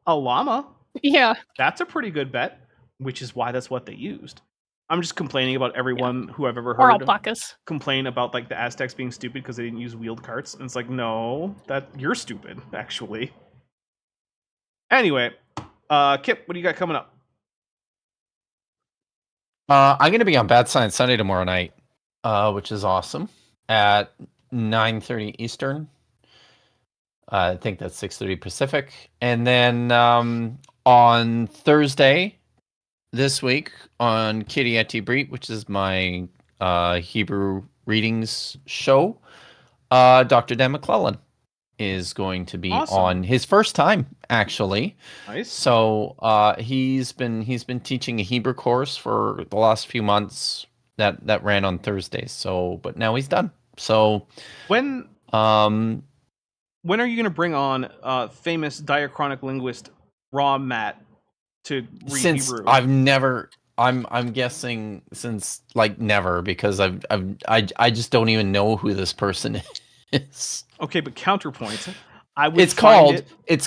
a llama, Yeah. that's a pretty good bet, which is why that's what they used. I'm just complaining about everyone who I've ever heard Or alpacas. complain about like the Aztecs being stupid because they didn't use wheeled carts. And it's like, no, that you're stupid, actually. Anyway, Kip, what do you got coming up? I'm going to be on Bad Science Sunday tomorrow night, which is awesome, at 9:30 Eastern. I think that's 6:30 Pacific. And then on Thursday, this week on Kitty at Breed, which is my Hebrew readings show, Dr. Dan McClellan is going to be Awesome. on his first time, actually. Nice. So he's been teaching a Hebrew course for the last few months that ran on Thursdays. So, but now he's done. So When are you going to bring on famous diachronic linguist Raw Matt to read since Hebrew? I'm guessing since like never, because I just don't even know who this person is. Okay, but counterpoint. I would It's find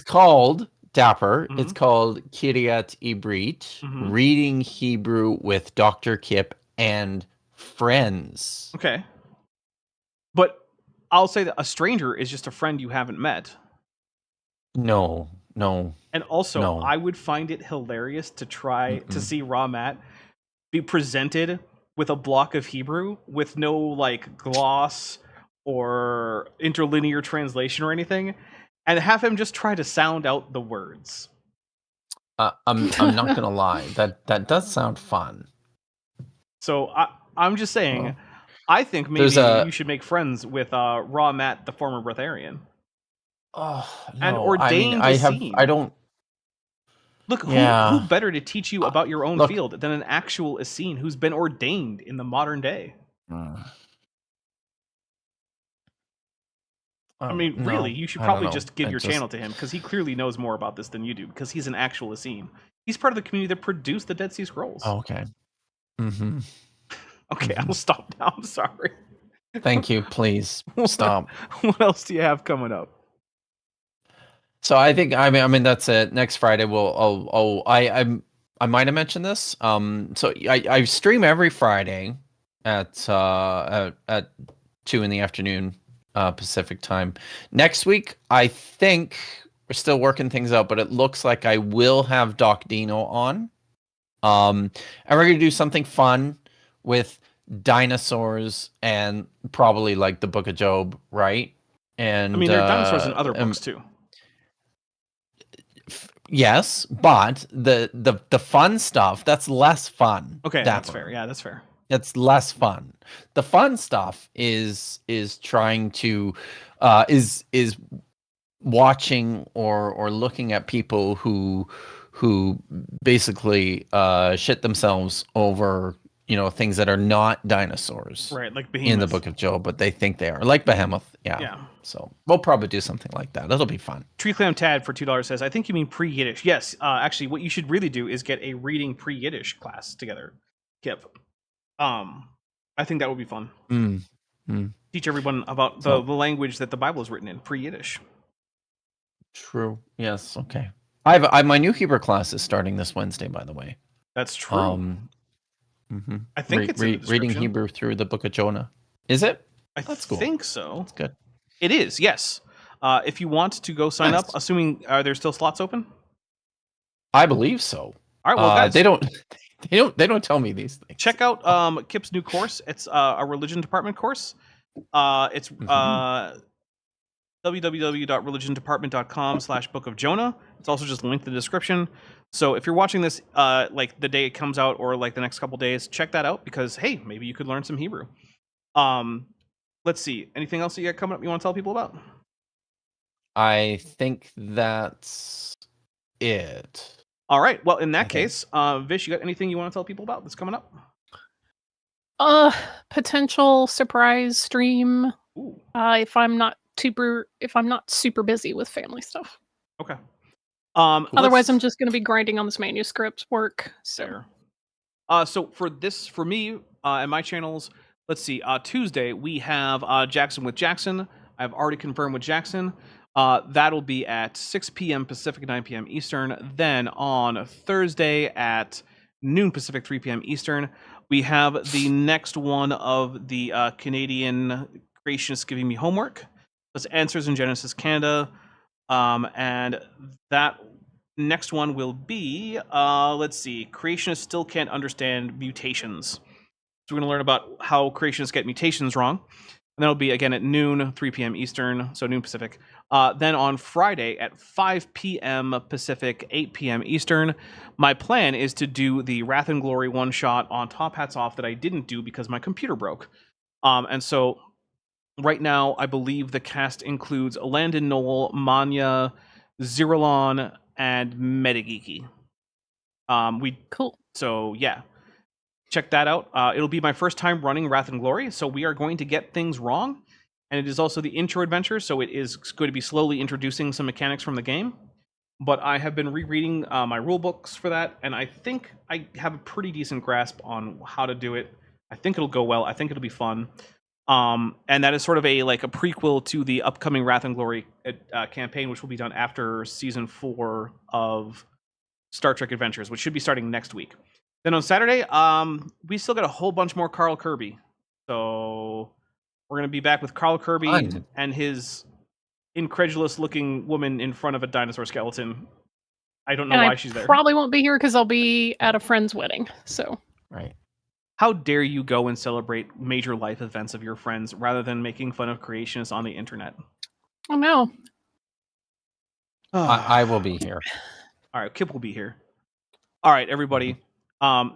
called Dapper. Mhm. It's called Kiryat Ibrit, Mhm. Reading Hebrew with Dr. Kip and Friends. Okay. But I'll say that a stranger is just a friend you haven't met. No. And also, No. I would find it hilarious to try to see Raw Matt be presented with a block of Hebrew with no like gloss or interlinear translation or anything, and have him just try to sound out the words. I'm not gonna lie. That does sound fun. So I'm just saying, Well, I think maybe there's a- you should make friends with Raw Matt, the former breatharian. Oh And no! I mean, ordained I Essene. don't. Look, who Yeah. better to teach you about your own Look- field than an actual Essene who's been ordained in the modern day? I mean, really, you should probably just give your channel to him, because he clearly knows more about this than you do, because he's an actual Essene. He's part of the community that produced the Dead Sea Scrolls. Oh, okay. Mm-hmm. Okay, I'll stop now. I'm sorry. Thank you. Please stop. What else do you have coming up? So I think I mean that's it. Next Friday I might have mentioned this. So I stream every Friday at 2 in the afternoon Pacific time. Next week I think we're still working things out, but it looks like I will have Doc Dino on. And we're gonna do something fun with dinosaurs and probably like the Book of Job, right? And I mean, there are dinosaurs in other books too. Yes, but the fun stuff, that's less fun. Okay, that's Dapper. fair. Yeah, that's fair. It's less fun. The fun stuff is trying to is watching or looking at people who basically shit themselves over, you know, things that are not dinosaurs. Right, like Behemoth. In the Book of Job, but they think they are. Like Behemoth. Yeah. So we'll probably do something like that. That'll be fun. Tree Clam Tad for $2 says, I think you mean pre-Yiddish. Yes, actually, what you should really do is get a reading pre-Yiddish class together, Kip. I think that would be fun. Teach everyone about the language that the Bible is written in, pre-Yiddish. True. Yes. Okay. I my new Hebrew class is starting this Wednesday, by the way. That's true. I think it's in the reading description. Hebrew through the Book of Jonah. Is it? That's cool. think so. That's good. It is. Yes. If you want to go sign up, assuming are there still slots open? I believe so. All right. Well, guys, they don't tell me these things. check out Kip's new course. It's a religion department course. It's www.religiondepartment.com/Book of Jonah. It's also just linked in the description. So if you're watching this like the day it comes out or like the next couple days, check that out, because hey, maybe you could learn some Hebrew. Let's see. Anything else you got coming up you want to tell people about? I think that's it. All right. Well, in that case, Vish, you got anything you want to tell people about that's coming up? Potential surprise stream. Ooh. If I'm not super busy with family stuff. Okay. Otherwise, I'm just going to be grinding on this manuscript work. So. So for me and my channels, let's see. Tuesday we have Jackson with Jackson. I've already confirmed with Jackson. That'll be at 6 p.m. Pacific, 9 p.m. Eastern. Then on Thursday at noon Pacific, 3 p.m. Eastern, we have the next one of the Canadian Creationists giving me homework. That's Answers in Genesis Canada. And that next one will be, let's see, Creationists still can't understand mutations. So we're going to learn about how Creationists get mutations wrong. And that'll be again at noon, 3 p.m. Eastern, so noon Pacific. Then on Friday at 5 p.m. Pacific, 8 p.m. Eastern, my plan is to do the Wrath and Glory one-shot on Top Hats Off that I didn't do because my computer broke. And so right now, I believe the cast includes Landon Knoll, Manya, Ziralon, and Metageeky. Cool. So yeah, check that out. It'll be my first time running Wrath and Glory, so we are going to get things wrong. And it is also the intro adventure, so it is going to be slowly introducing some mechanics from the game. But I have been rereading my rule books for that, and I think I have a pretty decent grasp on how to do it. I think it'll go well. I think it'll be fun. And that is sort of a prequel to the upcoming Wrath and Glory campaign, which will be done after season 4 of Star Trek Adventures, which should be starting next week. Then on Saturday, we still got a whole bunch more Carl Kirby. So we're going to be back with Carl Kirby and his incredulous-looking woman in front of a dinosaur skeleton. I don't know why she's there. Probably won't be here because I'll be at a friend's wedding. So Right. How dare you go and celebrate major life events of your friends rather than making fun of creationists on the internet? Oh no. I will be here. All right, Kip will be here. All right, everybody.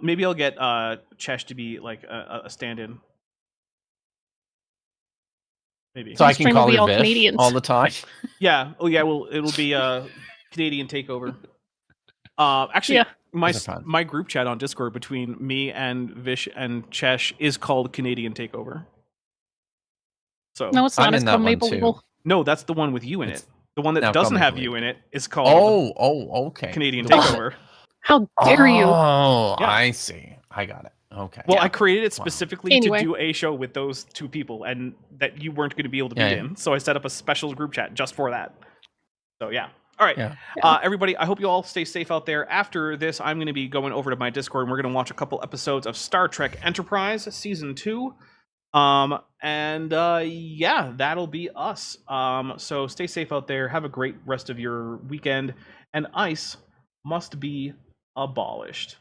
Maybe I'll get Chesh to be like a stand-in. Maybe. So I Stream can will call be her all Vish Canadians. all the time. Yeah. Oh yeah. Well, it'll be a Canadian takeover. Actually, Yeah. Those are fun. my group chat on Discord between me and Vish and Chesh is called Canadian Takeover. So No, it's not. I'm It's in that called one, Maple too. Legal. no, that's the one with you in It's it. The one that now doesn't called have Maple you League. in it is called Okay. Canadian The one- Takeover. How dare you? Oh, Yeah. I see. I got it. Okay. Well, I created it specifically Anyway. to do a show with those two people, and that you weren't going to be able to Yeah, be yeah. in. So I set up a special group chat just for that. So yeah. All right. Yeah. Everybody, I hope you all stay safe out there. After this, I'm going to be going over to my Discord, and we're going to watch a couple episodes of Star Trek Enterprise Season 2. Yeah, that'll be us. So stay safe out there. Have a great rest of your weekend. And ICE must be abolished.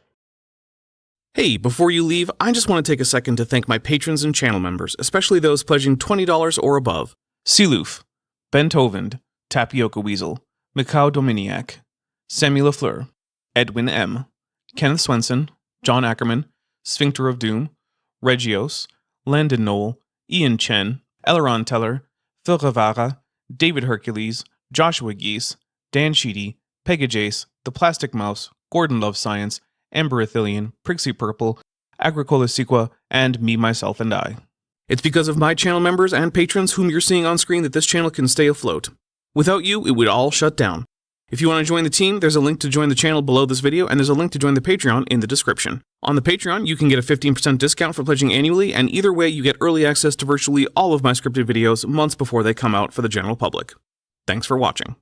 Hey, before you leave, I just want to take a second to thank my patrons and channel members, especially those pledging $20 or above. Siloof, Ben Tovind, Tapioca Weasel, Mikau Dominiak, Sammy Lafleur, Edwin M., Kenneth Swenson, John Ackerman, Sphincter of Doom, Regios, Landon Knoll, Ian Chen, Eleron Teller, Phil Rivara, David Hercules, Joshua Geese, Dan Sheedy, Pegajace, The Plastic Mouse, Gordon Love Science, Amber Athelian, Prixie Purple, Agricola Sequa, and Me, Myself, and I. It's because of my channel members and patrons whom you're seeing on screen that this channel can stay afloat. Without you, it would all shut down. If you want to join the team, there's a link to join the channel below this video, and there's a link to join the Patreon in the description. On the Patreon, you can get a 15% discount for pledging annually, and either way, you get early access to virtually all of my scripted videos months before they come out for the general public. Thanks for watching.